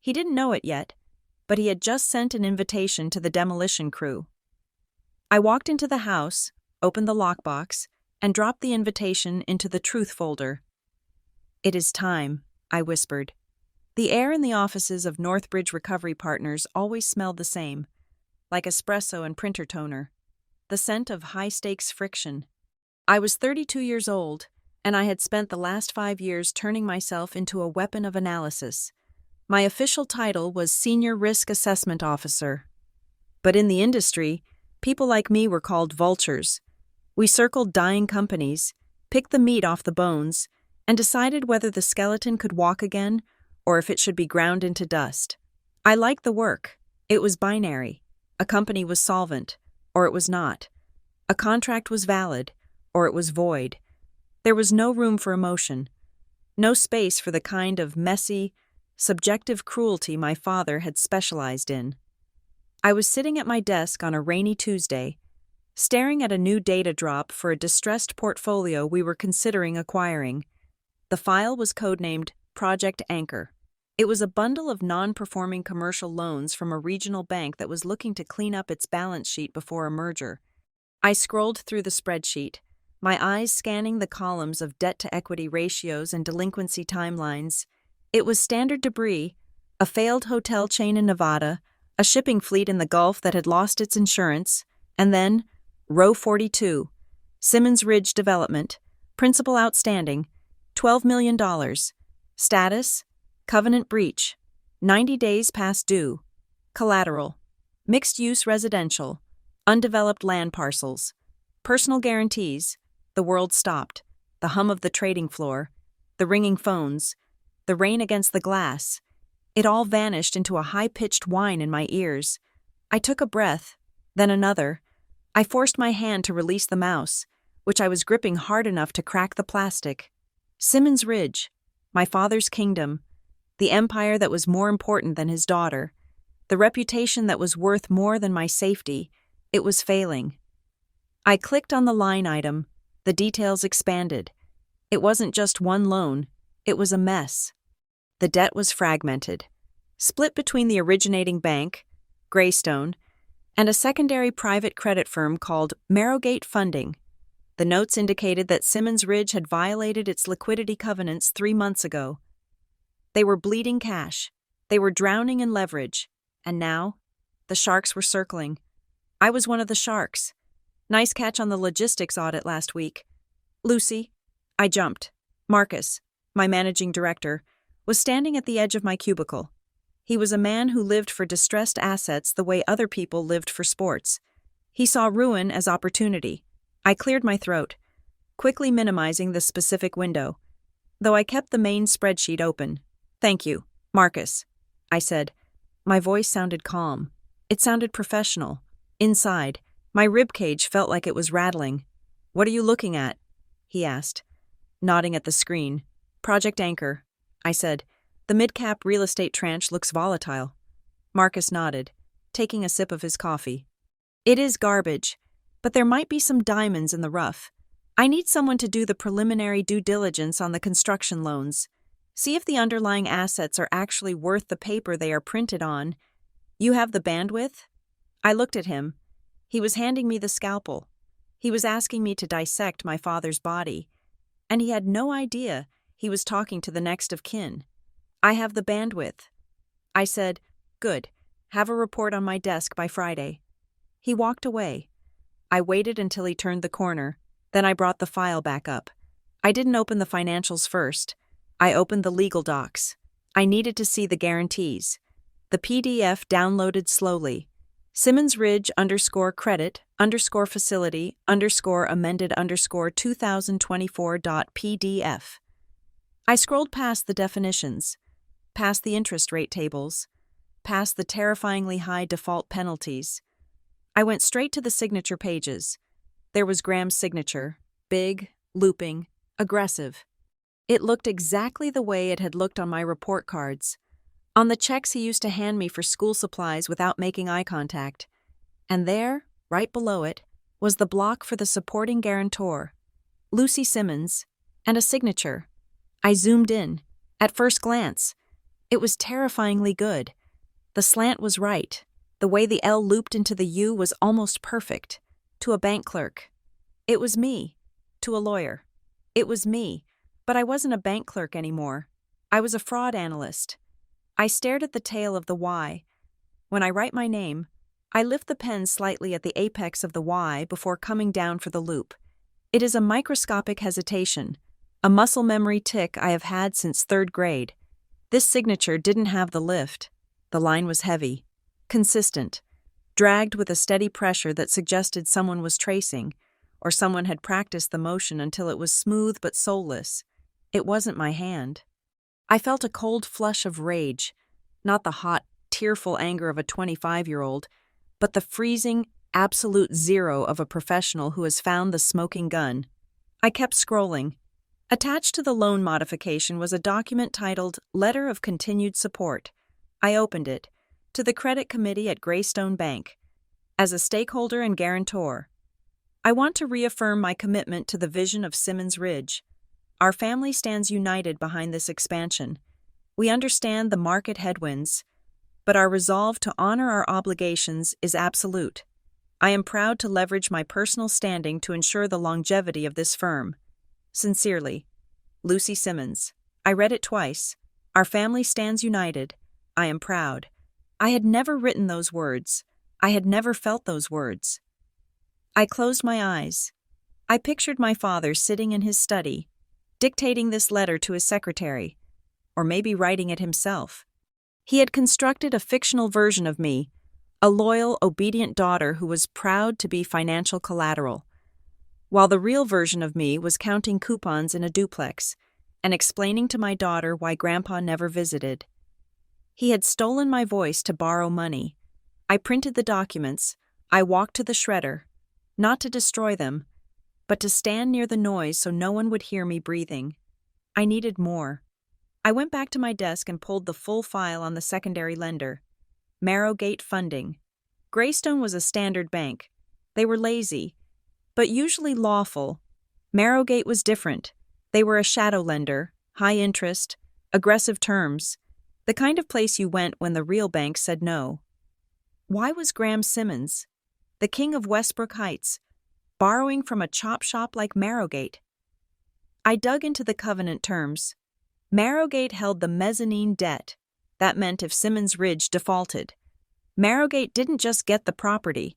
He didn't know it yet, but he had just sent an invitation to the demolition crew. I walked into the house, opened the lockbox, and dropped the invitation into the truth folder. "It is time," I whispered. The air in the offices of Northbridge Recovery Partners always smelled the same, like espresso and printer toner, the scent of high-stakes friction. I was 32 years old, and I had spent the last 5 years turning myself into a weapon of analysis. My official title was Senior Risk Assessment Officer. But in the industry, people like me were called vultures. We circled dying companies, picked the meat off the bones, and decided whether the skeleton could walk again or if it should be ground into dust. I liked the work. It was binary. A company was solvent, or it was not. A contract was valid, or it was void. There was no room for emotion, no space for the kind of messy, subjective cruelty my father had specialized in. I was sitting at my desk on a rainy Tuesday, staring at a new data drop for a distressed portfolio we were considering acquiring. The file was codenamed Project Anchor. It was a bundle of non-performing commercial loans from a regional bank that was looking to clean up its balance sheet before a merger. I scrolled through the spreadsheet, my eyes scanning the columns of debt-to-equity ratios and delinquency timelines. It was Standard Debris, a failed hotel chain in Nevada, a shipping fleet in the Gulf that had lost its insurance, and then Row 42, Simmons Ridge Development, principal outstanding, $12 million. Status, covenant breach, 90 days past due. Collateral, mixed-use residential, undeveloped land parcels. Personal guarantees, the world stopped, the hum of the trading floor, the ringing phones, the rain against the glass. It all vanished into a high-pitched whine in my ears. I took a breath, then another. I forced my hand to release the mouse, which I was gripping hard enough to crack the plastic. Simmons Ridge, my father's kingdom, the empire that was more important than his daughter, the reputation that was worth more than my safety. It was failing. I clicked on the line item. The details expanded. It wasn't just one loan, it was a mess. The debt was fragmented, split between the originating bank, Greystone, and a secondary private credit firm called Marrowgate Funding. The notes indicated that Simmons Ridge had violated its liquidity covenants 3 months ago. They were bleeding cash. They were drowning in leverage. And now, the sharks were circling. I was one of the sharks. Nice catch on the logistics audit last week. Lucy, I jumped. Marcus, my managing director, was standing at the edge of my cubicle. He was a man who lived for distressed assets the way other people lived for sports. He saw ruin as opportunity. I cleared my throat, quickly minimizing the specific window, though I kept the main spreadsheet open. Thank you, Marcus, I said. My voice sounded calm. It sounded professional. Inside, my ribcage felt like it was rattling. What are you looking at? He asked, nodding at the screen. Project Anchor, I said. The mid-cap real estate tranche looks volatile. Marcus nodded, taking a sip of his coffee. It is garbage, but there might be some diamonds in the rough. I need someone to do the preliminary due diligence on the construction loans. See if the underlying assets are actually worth the paper they are printed on. You have the bandwidth? I looked at him. He was handing me the scalpel. He was asking me to dissect my father's body. And he had no idea he was talking to the next of kin. I have the bandwidth. I said, good. Have a report on my desk by Friday. He walked away. I waited until he turned the corner. Then I brought the file back up. I didn't open the financials first. I opened the legal docs. I needed to see the guarantees. The PDF downloaded slowly. Simmons Ridge _credit _facility _amended _2024.pdf. I scrolled past the definitions, past the interest rate tables, past the terrifyingly high default penalties. I went straight to the signature pages. There was Graham's signature, big, looping, aggressive. It looked exactly the way it had looked on my report cards, on the checks he used to hand me for school supplies without making eye contact. And there, right below it, was the block for the supporting guarantor, Lucy Simmons, and a signature. I zoomed in. At first glance, it was terrifyingly good. The slant was right. The way the L looped into the U was almost perfect. To a bank clerk. It was me. To a lawyer. It was me. But I wasn't a bank clerk anymore. I was a fraud analyst. I stared at the tail of the Y. When I write my name, I lift the pen slightly at the apex of the Y before coming down for the loop. It is a microscopic hesitation, a muscle memory tic I have had since 3rd grade. This signature didn't have the lift. The line was heavy, consistent, dragged with a steady pressure that suggested someone was tracing, or someone had practiced the motion until it was smooth but soulless. It wasn't my hand. I felt a cold flush of rage, not the hot, tearful anger of a 25-year-old, but the freezing, absolute zero of a professional who has found the smoking gun. I kept scrolling. Attached to the loan modification was a document titled Letter of Continued Support. I opened it. To the credit committee at Greystone Bank. As a stakeholder and guarantor, I want to reaffirm my commitment to the vision of Simmons Ridge. Our family stands united behind this expansion. We understand the market headwinds, but our resolve to honor our obligations is absolute. I am proud to leverage my personal standing to ensure the longevity of this firm. Sincerely, Lucy Simmons. I read it twice. Our family stands united. I am proud. I had never written those words. I had never felt those words. I closed my eyes. I pictured my father sitting in his study, dictating this letter to his secretary, or maybe writing it himself. He had constructed a fictional version of me, a loyal, obedient daughter who was proud to be financial collateral, while the real version of me was counting coupons in a duplex and explaining to my daughter why Grandpa never visited. He had stolen my voice to borrow money. I printed the documents. I walked to the shredder, not to destroy them, but to stand near the noise so no one would hear me breathing. I needed more. I went back to my desk and pulled the full file on the secondary lender. Marrowgate Funding. Greystone was a standard bank. They were lazy, but usually lawful. Marrowgate was different. They were a shadow lender, high interest, aggressive terms, the kind of place you went when the real bank said no. Why was Graham Simmons, the king of Westbrook Heights, borrowing from a chop shop like Marrowgate? I dug into the covenant terms. Marrowgate held the mezzanine debt. That meant if Simmons Ridge defaulted, Marrowgate didn't just get the property.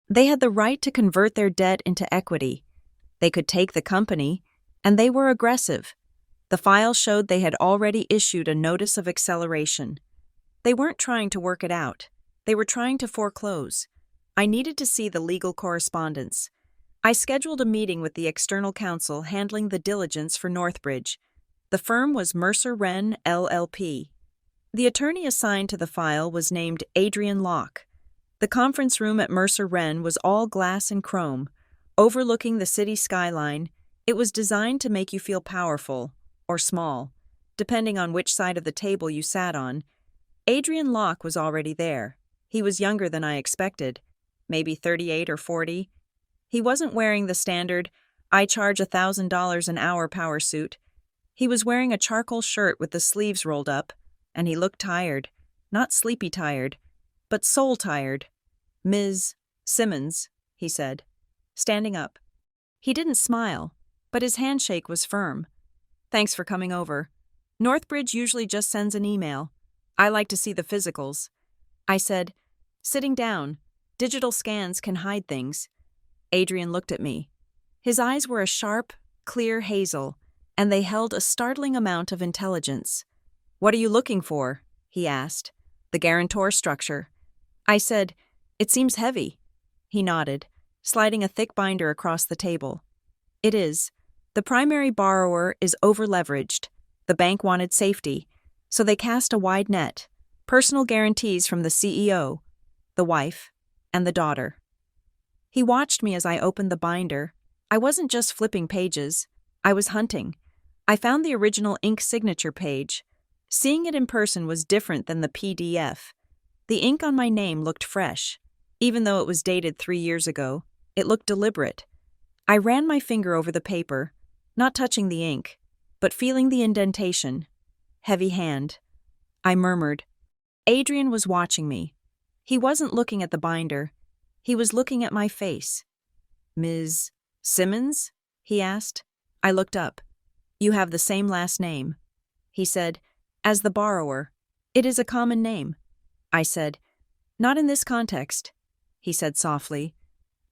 They had the right to convert their debt into equity. They could take the company, and they were aggressive. The file showed they had already issued a notice of acceleration. They weren't trying to work it out. They were trying to foreclose. I needed to see the legal correspondence. I scheduled a meeting with the external counsel handling the diligence for Northbridge. The firm was Mercer Wren, LLP. The attorney assigned to the file was named Adrian Locke. The conference room at Mercer Wren was all glass and chrome, overlooking the city skyline. It was designed to make you feel powerful, or small, depending on which side of the table you sat on. Adrian Locke was already there. He was younger than I expected, maybe 38 or 40. He wasn't wearing the standard, I charge $1,000 an hour power suit. He was wearing a charcoal shirt with the sleeves rolled up, and he looked tired, not sleepy tired, but soul tired. "Ms. Simmons," he said, standing up. He didn't smile, but his handshake was firm. "Thanks for coming over. Northbridge usually just sends an email. I like to see the physicals." I said, sitting down. "Digital scans can hide things." Adrian looked at me. His eyes were a sharp, clear hazel, and they held a startling amount of intelligence. "What are you looking for?" he asked. "The guarantor structure." I said, "It seems heavy." He nodded, sliding a thick binder across the table. "It is. The primary borrower is over-leveraged. The bank wanted safety, so they cast a wide net. Personal guarantees from the CEO, the wife, and the daughter." He watched me as I opened the binder. I wasn't just flipping pages. I was hunting. I found the original ink signature page. Seeing it in person was different than the PDF. The ink on my name looked fresh. Even though it was dated 3 years ago, it looked deliberate. I ran my finger over the paper, not touching the ink, but feeling the indentation. Heavy hand. I murmured. Adrian was watching me. He wasn't looking at the binder. He was looking at my face. "Ms. Simmons?" he asked. I looked up. "You have the same last name," he said, "as the borrower. It is a common name." I said, "Not in this context," he said softly.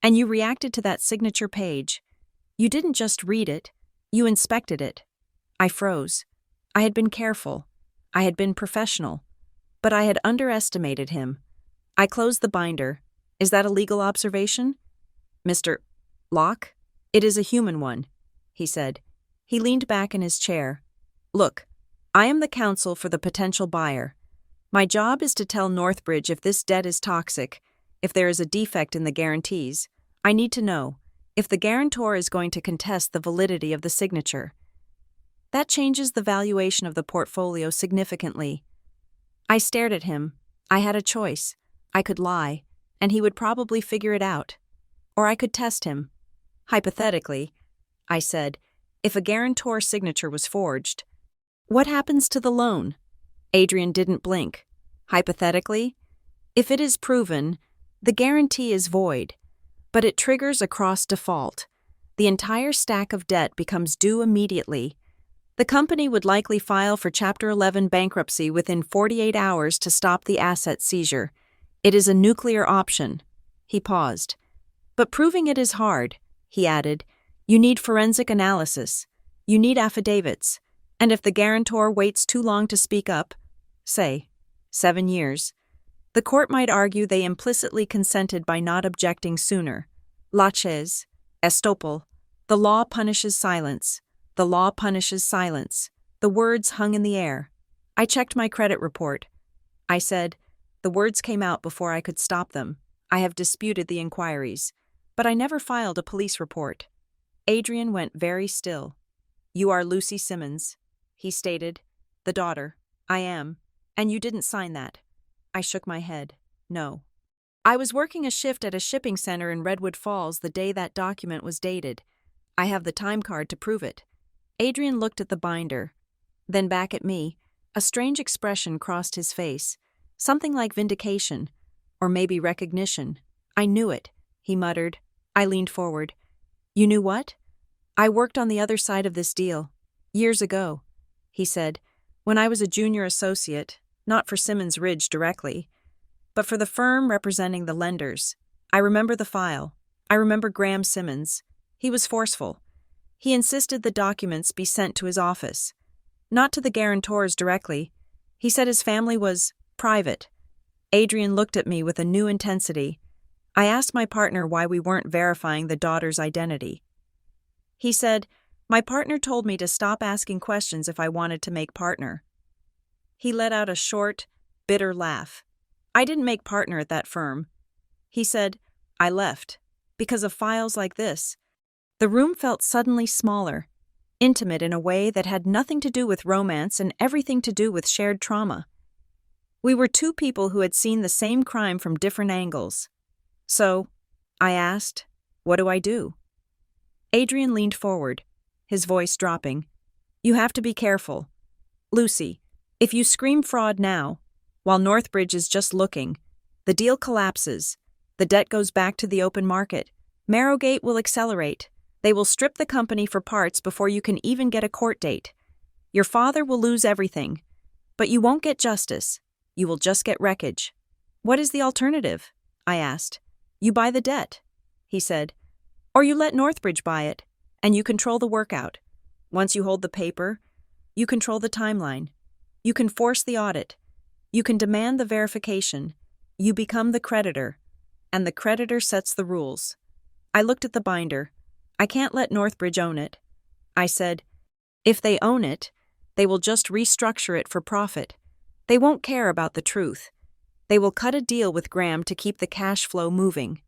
"And you reacted to that signature page. You didn't just read it, you inspected it." I froze. I had been careful. I had been professional. But I had underestimated him. I closed the binder. "Is that a legal observation?" "Mr. Locke? It is a human one," he said. He leaned back in his chair. "Look, I am the counsel for the potential buyer. My job is to tell Northbridge if this debt is toxic, if there is a defect in the guarantees. I need to know if the guarantor is going to contest the validity of the signature. That changes the valuation of the portfolio significantly." I stared at him. I had a choice. I could lie, and he would probably figure it out. Or I could test him. Hypothetically, I said, if a guarantor's signature was forged, what happens to the loan? Adrian didn't blink. Hypothetically, if it is proven, the guarantee is void, but it triggers a cross default. The entire stack of debt becomes due immediately. The company would likely file for Chapter 11 bankruptcy within 48 hours to stop the asset seizure. It is a nuclear option. He paused. But proving it is hard, he added. You need forensic analysis. You need affidavits. And if the guarantor waits too long to speak up, say, 7 years, the court might argue they implicitly consented by not objecting sooner. Laches, estoppel. The law punishes silence. The law punishes silence. The words hung in the air. I checked my credit report. I said, the words came out before I could stop them. I have disputed the inquiries, but I never filed a police report. Adrian went very still. You are Lucy Simmons, he stated. The daughter. I am. And you didn't sign that. I shook my head. No. I was working a shift at a shipping center in Redwood Falls the day that document was dated. I have the time card to prove it. Adrian looked at the binder, then back at me. A strange expression crossed his face, something like vindication, or maybe recognition. I knew it, he muttered. I leaned forward. You knew what? I worked on the other side of this deal. Years ago, he said, when I was a junior associate, not for Simmons Ridge directly, but for the firm representing the lenders. I remember the file. I remember Graham Simmons. He was forceful. He insisted the documents be sent to his office. Not to the guarantors directly. He said his family was private. Adrian looked at me with a new intensity. I asked my partner why we weren't verifying the daughter's identity. He said, my partner told me to stop asking questions if I wanted to make partner. He let out a short, bitter laugh. I didn't make partner at that firm. He said, I left. Because of files like this. The room felt suddenly smaller, intimate in a way that had nothing to do with romance and everything to do with shared trauma. We were two people who had seen the same crime from different angles. So, I asked, what do I do? Adrian leaned forward, his voice dropping. You have to be careful. Lucy, if you scream fraud now, while Northbridge is just looking, the deal collapses. The debt goes back to the open market. Marrowgate will accelerate. They will strip the company for parts before you can even get a court date. Your father will lose everything. But you won't get justice. You will just get wreckage. What is the alternative? I asked. You buy the debt, he said. Or you let Northbridge buy it, and you control the workout. Once you hold the paper, you control the timeline. You can force the audit. You can demand the verification. You become the creditor, and the creditor sets the rules. I looked at the binder. I can't let Northbridge own it. I said, if they own it, they will just restructure it for profit. They won't care about the truth. They will cut a deal with Graham to keep the cash flow moving.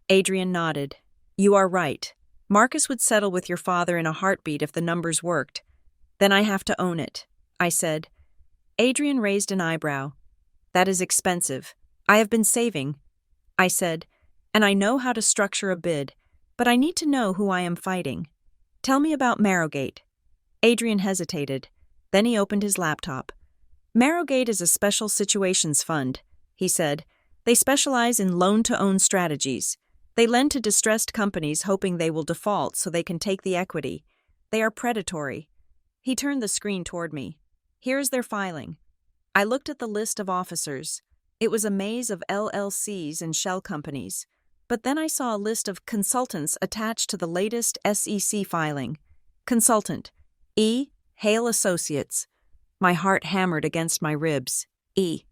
Adrian nodded. You are right. Marcus would settle with your father in a heartbeat if the numbers worked. Then I have to own it, I said. Adrian raised an eyebrow. That is expensive. I have been saving, I said, and I know how to structure a bid, but I need to know who I am fighting. Tell me about Marrowgate. Adrian hesitated. Then he opened his laptop. Marrowgate is a special situations fund, he said. They specialize in loan-to-own strategies. They lend to distressed companies hoping they will default so they can take the equity. They are predatory. He turned the screen toward me. Here is their filing. I looked at the list of officers. It was a maze of LLCs and shell companies. But then I saw a list of consultants attached to the latest SEC filing. Consultant. E. Hale Associates. My heart hammered against my ribs. E.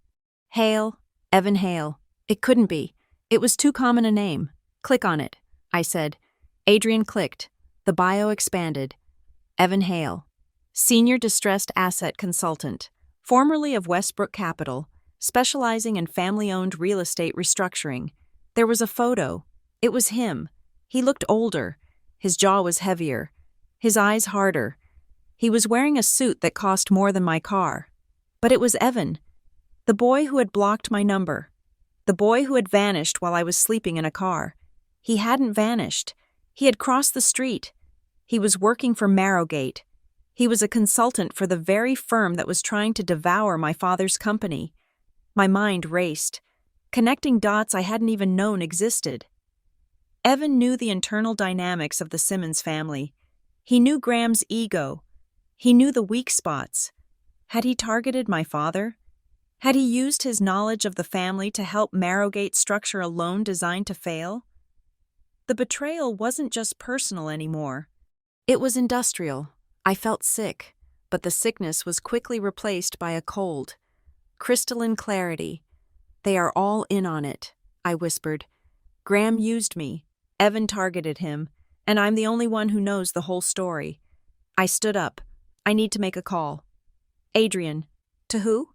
Hale. Evan Hale. It couldn't be. It was too common a name. Click on it, I said. Adrian clicked. The bio expanded. Evan Hale. Senior Distressed Asset Consultant. Formerly of Westbrook Capital. Specializing in family-owned real estate restructuring. There was a photo. It was him. He looked older. His jaw was heavier. His eyes harder. He was wearing a suit that cost more than my car. But it was Evan. The boy who had blocked my number. The boy who had vanished while I was sleeping in a car. He hadn't vanished. He had crossed the street. He was working for Marrowgate. He was a consultant for the very firm that was trying to devour my father's company. My mind raced, connecting dots I hadn't even known existed. Evan knew the internal dynamics of the Simmons family. He knew Graham's ego. He knew the weak spots. Had he targeted my father? Had he used his knowledge of the family to help Marrowgate structure a loan designed to fail? The betrayal wasn't just personal anymore. It was industrial. I felt sick, but the sickness was quickly replaced by a cold. Crystalline clarity. They are all in on it, I whispered. Graham used me. Evan targeted him, and I'm the only one who knows the whole story. I stood up. I need to make a call. Adrian. To who?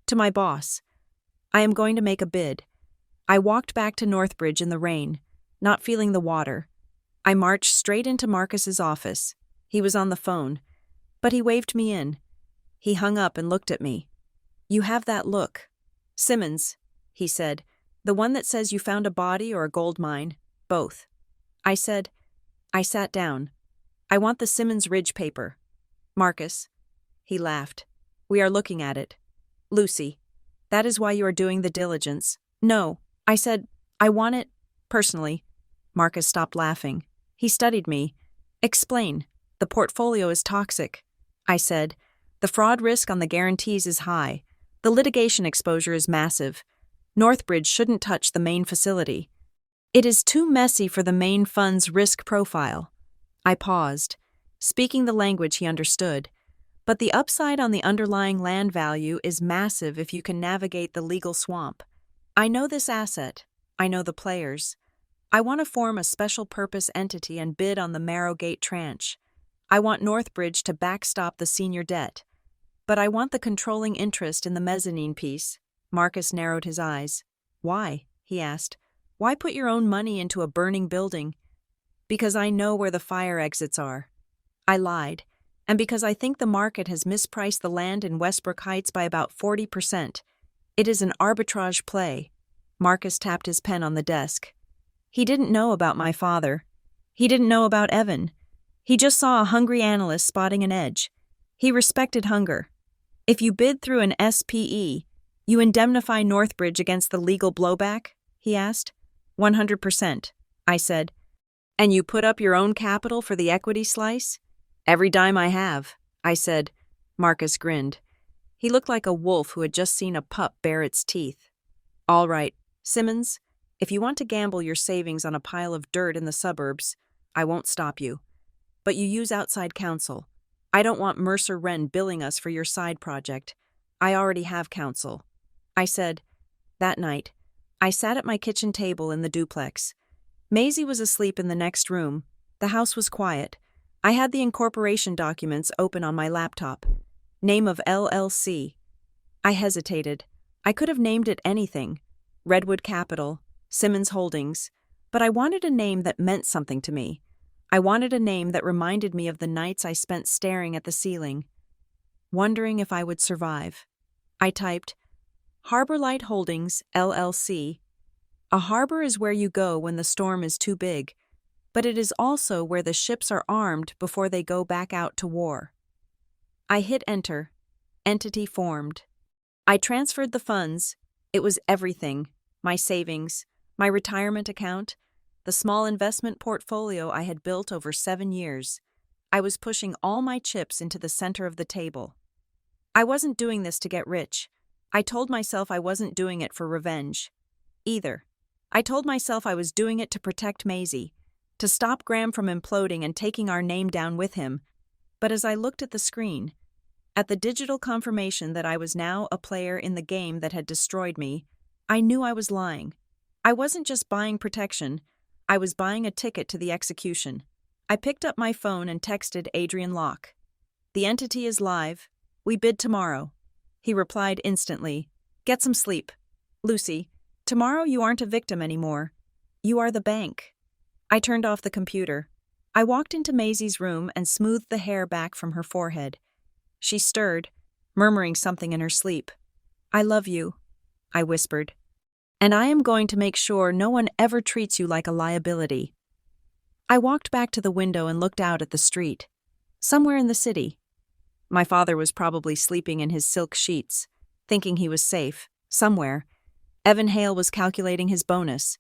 To my boss. I am going to make a bid. I walked back to Northbridge in the rain, not feeling the water. I marched straight into Marcus's office. He was on the phone, but he waved me in. He hung up and looked at me. You have that look. Simmons, he said, the one that says you found a body or a gold mine, both. I said, I sat down. I want the Simmons Ridge paper. Marcus. He laughed. We are looking at it. Lucy. That is why you are doing the diligence. No, I said, I want it, personally. Marcus stopped laughing. He studied me. Explain. The portfolio is toxic. I said, the fraud risk on the guarantees is high. The litigation exposure is massive. Northbridge shouldn't touch the main facility. It is too messy for the main fund's risk profile. I paused, speaking the language he understood. But the upside on the underlying land value is massive if you can navigate the legal swamp. I know this asset. I know the players. I want to form a special purpose entity and bid on the Marrowgate tranche. I want Northbridge to backstop the senior debt. But I want the controlling interest in the mezzanine piece. Marcus narrowed his eyes. Why? He asked. Why put your own money into a burning building? Because I know where the fire exits are. I lied. And because I think the market has mispriced the land in Westbrook Heights by about 40%. It is an arbitrage play. Marcus tapped his pen on the desk. He didn't know about my father. He didn't know about Evan. He just saw a hungry analyst spotting an edge. He respected hunger. If you bid through an SPE, you indemnify Northbridge against the legal blowback? He asked. 100%, I said. And you put up your own capital for the equity slice? Every dime I have, I said. Marcus grinned. He looked like a wolf who had just seen a pup bare its teeth. All right, Simmons, if you want to gamble your savings on a pile of dirt in the suburbs, I won't stop you. But you use outside counsel. I don't want Mercer Wren billing us for your side project. I already have counsel. I said. That night, I sat at my kitchen table in the duplex. Maisie was asleep in the next room. The house was quiet. I had the incorporation documents open on my laptop. Name of LLC. I hesitated. I could have named it anything. Redwood Capital, Simmons Holdings. But I wanted a name that meant something to me. I wanted a name that reminded me of the nights I spent staring at the ceiling, wondering if I would survive. I typed, Harbor Light Holdings, LLC. A harbor is where you go when the storm is too big, but it is also where the ships are armed before they go back out to war. I hit enter. Entity formed. I transferred the funds. It was everything. My savings, my retirement account, the small investment portfolio I had built over 7 years. I was pushing all my chips into the center of the table. I wasn't doing this to get rich. I told myself I wasn't doing it for revenge. Either. I told myself I was doing it to protect Maisie, to stop Graham from imploding and taking our name down with him. But as I looked at the screen, at the digital confirmation that I was now a player in the game that had destroyed me, I knew I was lying. I wasn't just buying protection, I was buying a ticket to the execution. I picked up my phone and texted Adrian Locke. The entity is live. We bid tomorrow. He replied instantly. Get some sleep. Lucy, tomorrow you aren't a victim anymore. You are the bank. I turned off the computer. I walked into Maisie's room and smoothed the hair back from her forehead. She stirred, murmuring something in her sleep. I love you, I whispered. And I am going to make sure no one ever treats you like a liability. I walked back to the window and looked out at the street. Somewhere in the city. My father was probably sleeping in his silk sheets, thinking he was safe. Somewhere. Evan Hale was calculating his bonus.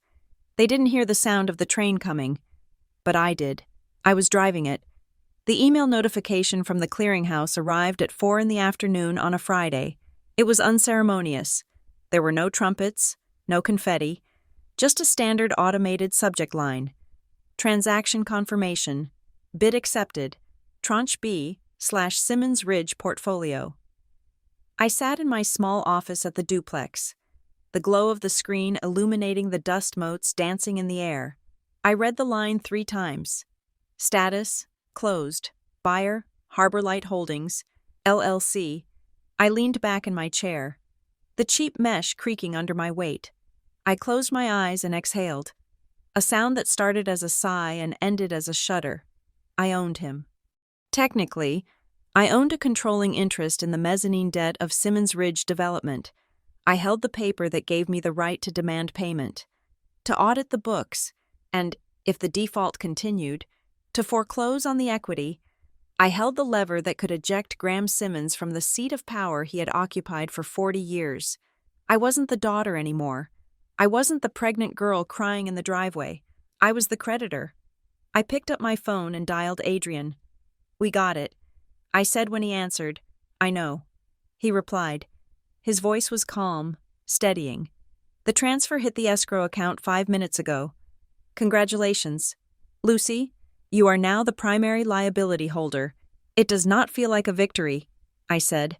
They didn't hear the sound of the train coming. But I did. I was driving it. The email notification from the clearinghouse arrived at 4 p.m. on a Friday. It was unceremonious. There were no trumpets, no confetti, just a standard automated subject line. Transaction confirmation. Bid accepted. Tranche B/Simmons Ridge portfolio. I sat in my small office at the duplex, the glow of the screen illuminating the dust motes dancing in the air. I read the line 3 times. Status, closed. Buyer, Harbor Light Holdings, LLC. I leaned back in my chair, the cheap mesh creaking under my weight. I closed my eyes and exhaled. A sound that started as a sigh and ended as a shudder. I owned him. Technically, I owned a controlling interest in the mezzanine debt of Simmons Ridge Development. I held the paper that gave me the right to demand payment, to audit the books, and, if the default continued, to foreclose on the equity. I held the lever that could eject Graham Simmons from the seat of power he had occupied for 40 years. I wasn't the daughter anymore. I wasn't the pregnant girl crying in the driveway. I was the creditor. I picked up my phone and dialed Adrian. "We got it," I said when he answered. "I know." He replied. His voice was calm, steadying. "The transfer hit the escrow account 5 minutes ago. Congratulations. Lucy, you are now the primary liability holder. It does not feel like a victory," I said,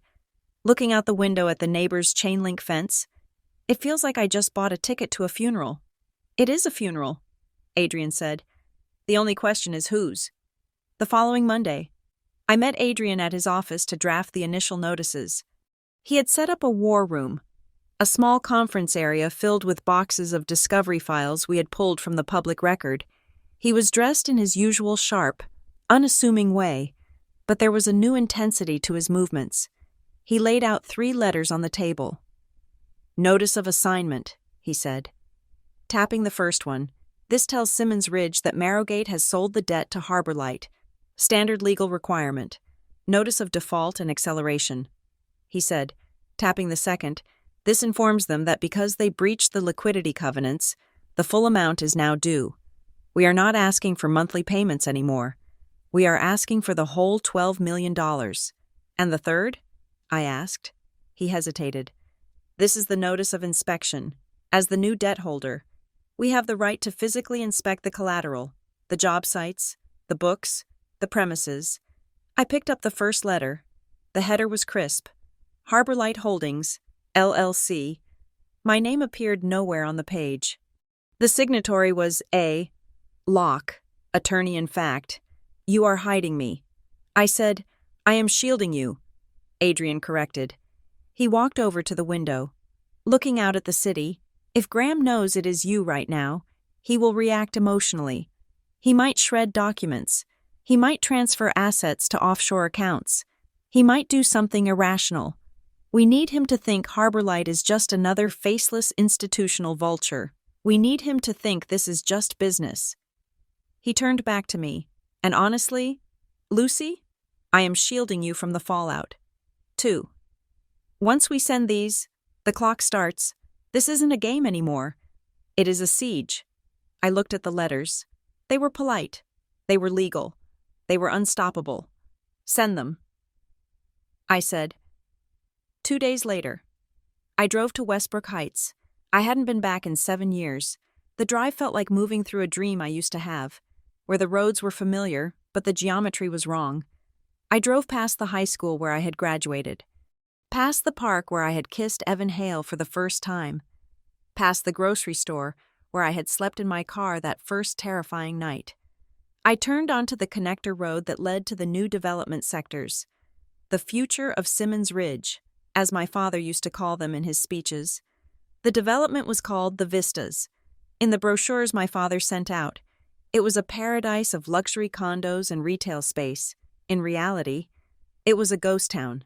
looking out the window at the neighbor's chain-link fence. "It feels like I just bought a ticket to a funeral." "It is a funeral," Adrian said. "The only question is whose." The following Monday, I met Adrian at his office to draft the initial notices. He had set up a war room, a small conference area filled with boxes of discovery files we had pulled from the public record. He was dressed in his usual sharp, unassuming way, but there was a new intensity to his movements. He laid out 3 letters on the table. "Notice of assignment," he said. Tapping the first one, "This tells Simmons Ridge that Marrowgate has sold the debt to Harbor Light. Standard legal requirement. Notice of default and acceleration." He said, tapping the second, "This informs them that because they breached the liquidity covenants, the full amount is now due. We are not asking for monthly payments anymore. We are asking for the whole $12 million. "And the third?" I asked. He hesitated. "This is the notice of inspection. As the new debt holder, we have the right to physically inspect the collateral, the job sites, the books, the premises." I picked up the first letter. The header was crisp. Harbor Light Holdings, LLC. My name appeared nowhere on the page. The signatory was A. Locke, attorney in fact. "You are hiding me." I said, "I am shielding you," Adrian corrected. He walked over to the window. Looking out at the city, "If Graham knows it is you right now, he will react emotionally. He might shred documents. He might transfer assets to offshore accounts. He might do something irrational. We need him to think Harbor Light is just another faceless institutional vulture. We need him to think this is just business." He turned back to me, and honestly, "Lucy, I am shielding you from the fallout. 2. Once we send these, the clock starts. This isn't a game anymore. It is a siege." I looked at the letters. They were polite. They were legal. They were unstoppable. "Send them," I said. 2 days later, I drove to Westbrook Heights. I hadn't been back in 7 years. The drive felt like moving through a dream I used to have, where the roads were familiar, but the geometry was wrong. I drove past the high school where I had graduated, past the park where I had kissed Evan Hale for the first time, past the grocery store where I had slept in my car that first terrifying night. I turned onto the connector road that led to the new development sectors, the future of Simmons Ridge, as my father used to call them in his speeches. The development was called the Vistas. In the brochures my father sent out, it was a paradise of luxury condos and retail space. In reality, it was a ghost town.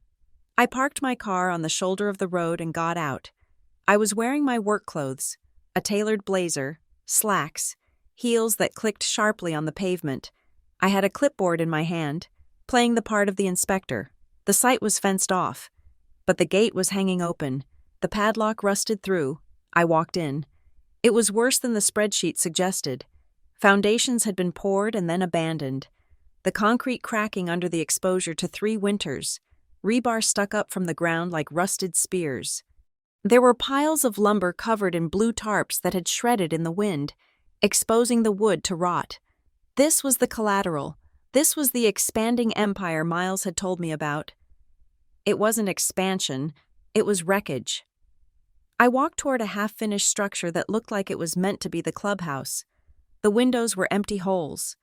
I parked my car on the shoulder of the road and got out. I was wearing my work clothes, a tailored blazer, slacks, heels that clicked sharply on the pavement. I had a clipboard in my hand, playing the part of the inspector. The site was fenced off, but the gate was hanging open. The padlock rusted through. I walked in. It was worse than the spreadsheet suggested. Foundations had been poured and then abandoned. The concrete cracking under the exposure to 3 winters. Rebar stuck up from the ground like rusted spears. There were piles of lumber covered in blue tarps that had shredded in the wind, exposing the wood to rot. This was the collateral. This was the expanding empire Miles had told me about. It wasn't expansion, it was wreckage. I walked toward a half-finished structure that looked like it was meant to be the clubhouse. The windows were empty holes.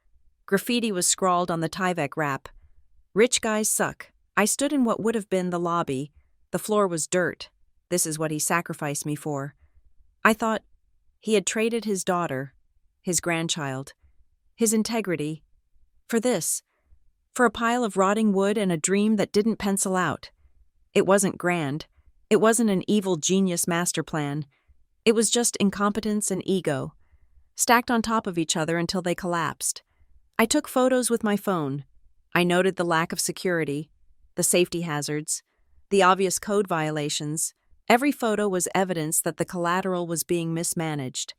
Graffiti was scrawled on the Tyvek wrap. "Rich guys suck." I stood in what would have been the lobby. The floor was dirt. This is what he sacrificed me for. I thought he had traded his daughter, his grandchild, his integrity, for this, for a pile of rotting wood and a dream that didn't pencil out. It wasn't grand. It wasn't an evil genius master plan. It was just incompetence and ego, stacked on top of each other until they collapsed. I took photos with my phone. I noted the lack of security, the safety hazards, the obvious code violations. Every photo was evidence that the collateral was being mismanaged.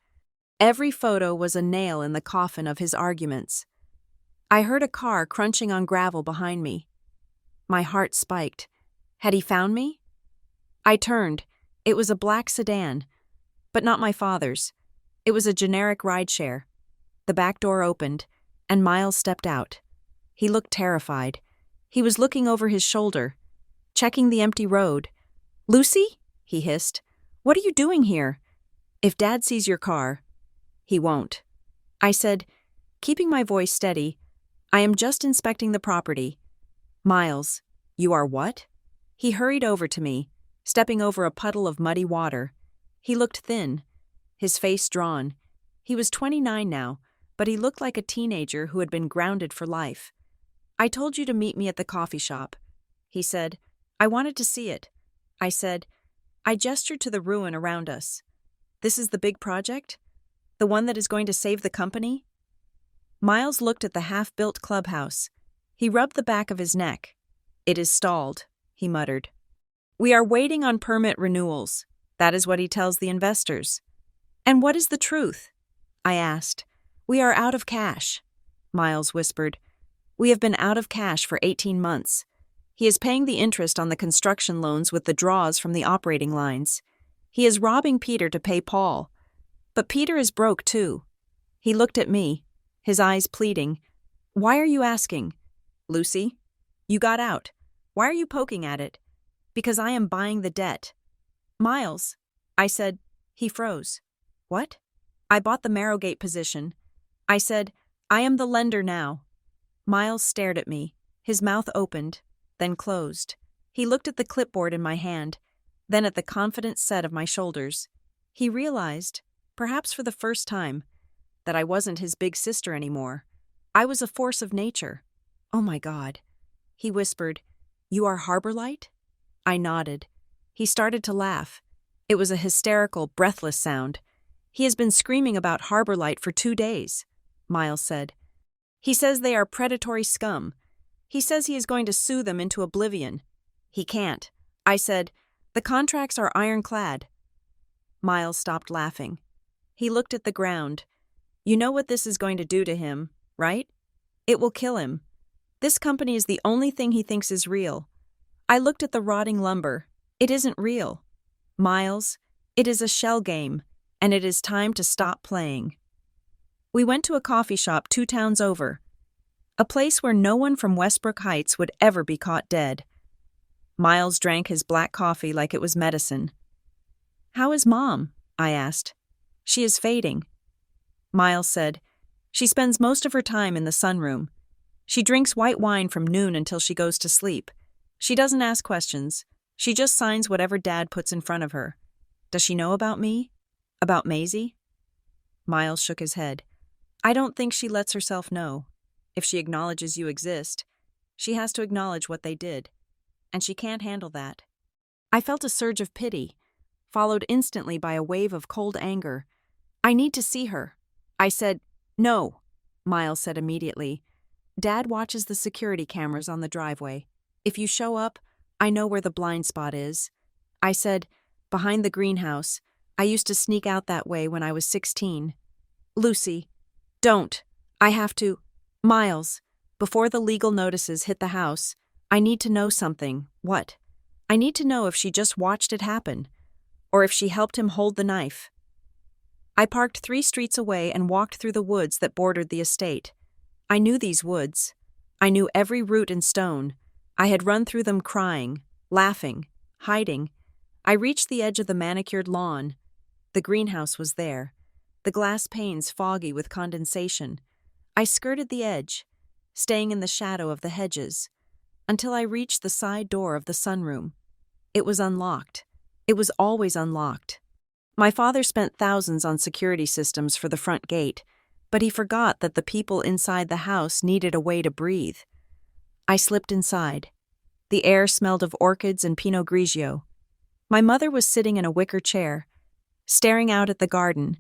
Every photo was a nail in the coffin of his arguments. I heard a car crunching on gravel behind me. My heart spiked. Had he found me? I turned. It was a black sedan, but not my father's. It was a generic rideshare. The back door opened, and Miles stepped out. He looked terrified. He was looking over his shoulder, checking the empty road. "Lucy?" he hissed. "What are you doing here? If Dad sees your car..." "He won't." I said, keeping my voice steady, "I am just inspecting the property." "Miles, you are what?" He hurried over to me, stepping over a puddle of muddy water. He looked thin, his face drawn. He was 29 now, but he looked like a teenager who had been grounded for life. "I told you to meet me at the coffee shop," he said. "I wanted to see it." I said, I gestured to the ruin around us. "This is the big project? The one that is going to save the company?" Miles looked at the half-built clubhouse. He rubbed the back of his neck. "It is stalled," he muttered. "We are waiting on permit renewals." That is what he tells the investors. "And what is the truth?" I asked. "We are out of cash," Miles whispered. "We have been out of cash for 18 months. He is paying the interest on the construction loans with the draws from the operating lines. He is robbing Peter to pay Paul. But Peter is broke too." He looked at me, his eyes pleading. "Why are you asking? Lucy, you got out. Why are you poking at it?" "Because I am buying the debt." "Miles," I said. He froze. "What?" "I bought the Marrowgate position." I said, "I am the lender now." Miles stared at me, his mouth opened, then closed. He looked at the clipboard in my hand, then at the confident set of my shoulders. He realized, perhaps for the first time, that I wasn't his big sister anymore. I was a force of nature. "Oh my God," he whispered. "You are Harbor Light?" I nodded. He started to laugh. It was a hysterical, breathless sound. "He has been screaming about Harbor Light for 2 days," Miles said. "He says they are predatory scum. He says he is going to sue them into oblivion." "He can't." I said, "The contracts are ironclad." Miles stopped laughing. He looked at the ground. "You know what this is going to do to him, right? It will kill him. This company is the only thing he thinks is real." I looked at the rotting lumber. "It isn't real. Miles, it is a shell game, and it is time to stop playing." We went to a coffee shop 2 towns over, a place where no one from Westbrook Heights would ever be caught dead. Miles drank his black coffee like it was medicine. "How is Mom?" I asked. "She is fading." Miles said, "She spends most of her time in the sunroom. She drinks white wine from noon until she goes to sleep. She doesn't ask questions. She just signs whatever Dad puts in front of her. Does she know about me? About Maisie?" Miles shook his head. "I don't think she lets herself know. If she acknowledges you exist, she has to acknowledge what they did. And she can't handle that." I felt a surge of pity. followed instantly by a wave of cold anger. "I need to see her." I said, "No," Miles said immediately. "Dad watches the security cameras on the driveway. If you show up, I know where the blind spot is." I said, "Behind the greenhouse. I used to sneak out that way when I was 16. "Lucy, don't. I have to." "Miles, before the legal notices hit the house, I need to know something." "What?" "I need to know if she just watched it happen, or if she helped him hold the knife." I parked 3 streets away and walked through the woods that bordered the estate. I knew these woods. I knew every root and stone. I had run through them crying, laughing, hiding. I reached the edge of the manicured lawn. The greenhouse was there, the glass panes foggy with condensation. I skirted the edge, staying in the shadow of the hedges, until I reached the side door of the sunroom. It was unlocked. It was always unlocked. My father spent thousands on security systems for the front gate, but he forgot that the people inside the house needed a way to breathe. I slipped inside. The air smelled of orchids and Pinot Grigio. My mother was sitting in a wicker chair, staring out at the garden.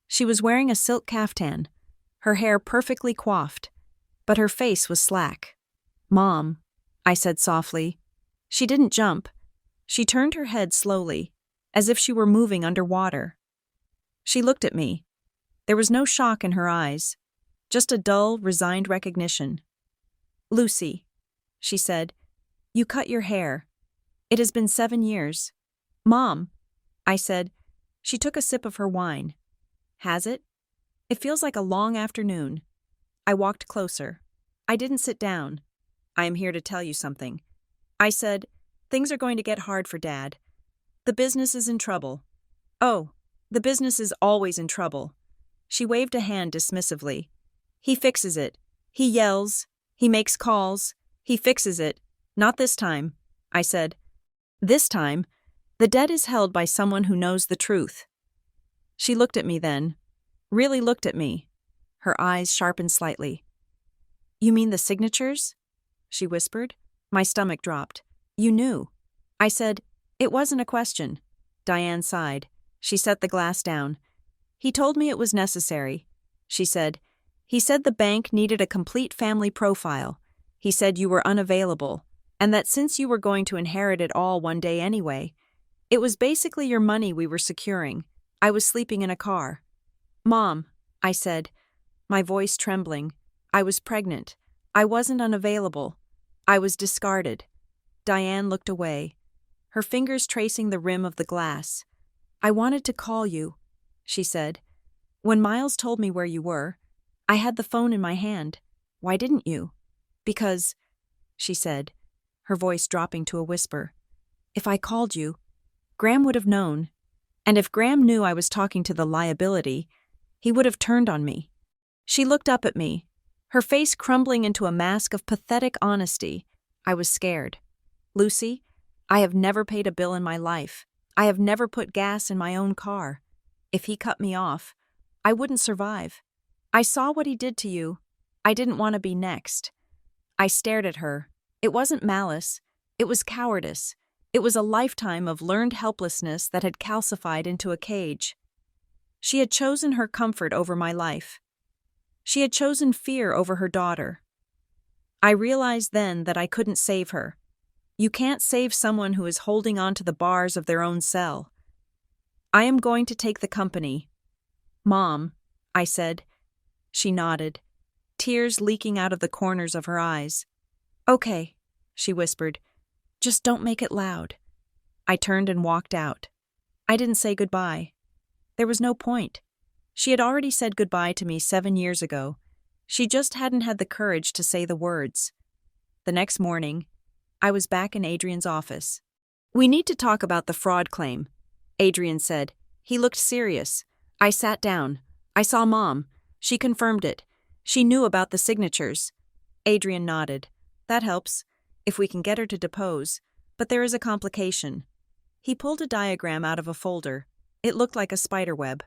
She was wearing a silk caftan, her hair perfectly coiffed, but her face was slack. "Mom," I said softly. She didn't jump. She turned her head slowly, as if she were moving underwater. She looked at me. There was no shock in her eyes, just a dull, resigned recognition. "Lucy," she said, "you cut your hair. It has been 7 years." "Mom," I said. She took a sip of her wine. "Has it? It feels like a long afternoon." I walked closer. I didn't sit down. "I am here to tell you something." I said, "Things are going to get hard for Dad. The business is in trouble." "Oh, the business is always in trouble." She waved a hand dismissively. "He fixes it. He yells. He makes calls. He fixes it. Not this time," I said. "This time, the debt is held by someone who knows the truth." She looked at me then, really looked at me. Her eyes sharpened slightly. "You mean the signatures?" she whispered. My stomach dropped. "You knew." I said, "It wasn't a question." Diane sighed. She set the glass down. "He told me it was necessary," she said. "He said the bank needed a complete family profile. He said you were unavailable, and that since you were going to inherit it all one day anyway, it was basically your money we were securing. I was sleeping in a car." "Mom," I said, my voice trembling. "I was pregnant. I wasn't unavailable. I was discarded." Diane looked away, her fingers tracing the rim of the glass. "I wanted to call you," she said. "When Miles told me where you were, I had the phone in my hand. Why didn't you?" "Because," she said, her voice dropping to a whisper, "if I called you, Graham would have known. And if Graham knew I was talking to the Liability, he would have turned on me." She looked up at me, her face crumbling into a mask of pathetic honesty. I was scared. "Lucy, I have never paid a bill in my life. I have never put gas in my own car. If he cut me off, I wouldn't survive. I saw what he did to you. I didn't want to be next." I stared at her. It wasn't malice. It was cowardice. It was a lifetime of learned helplessness that had calcified into a cage. She had chosen her comfort over my life. She had chosen fear over her daughter. I realized then that I couldn't save her. You can't save someone who is holding on to the bars of their own cell. "I am going to take the company." "Mom," I said. She nodded, tears leaking out of the corners of her eyes. "Okay," she whispered. "Just don't make it loud." I turned and walked out. I didn't say goodbye. There was no point. She had already said goodbye to me 7 years ago. She just hadn't had the courage to say the words. The next morning, I was back in Adrian's office. "We need to talk about the fraud claim," Adrian said. He looked serious. I sat down. I saw Mom. She confirmed it. She knew about the signatures. Adrian nodded. "That helps, if we can get her to depose. But there is a complication." He pulled a diagram out of a folder. It looked like a spiderweb.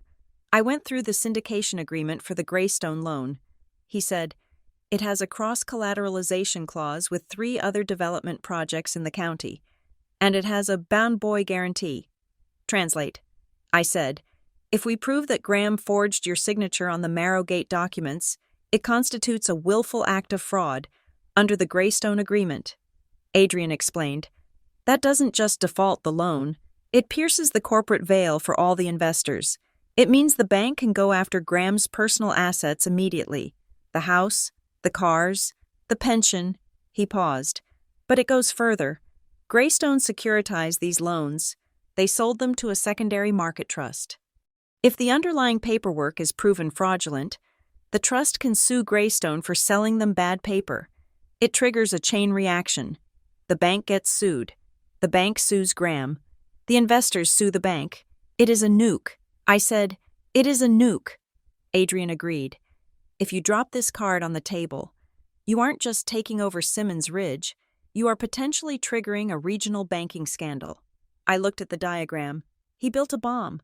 I went through the syndication agreement for the Greystone loan. He said, "It has a cross-collateralization clause with 3 other development projects in the county, and it has a bound boy guarantee." Translate. I said, if we prove that Graham forged your signature on the Marrowgate documents, it constitutes a willful act of fraud under the Greystone Agreement. Adrian explained. That doesn't just default the loan. It pierces the corporate veil for all the investors. It means the bank can go after Graham's personal assets immediately. The house, the cars, the pension. He paused. But it goes further. Greystone securitized these loans. They sold them to a secondary market trust. If the underlying paperwork is proven fraudulent, the trust can sue Greystone for selling them bad paper. It triggers a chain reaction. The bank gets sued. The bank sues Graham. The investors sue the bank. It is a nuke. I said, it is a nuke. Adrian agreed. If you drop this card on the table, you aren't just taking over Simmons Ridge, you are potentially triggering a regional banking scandal. I looked at the diagram. He built a bomb.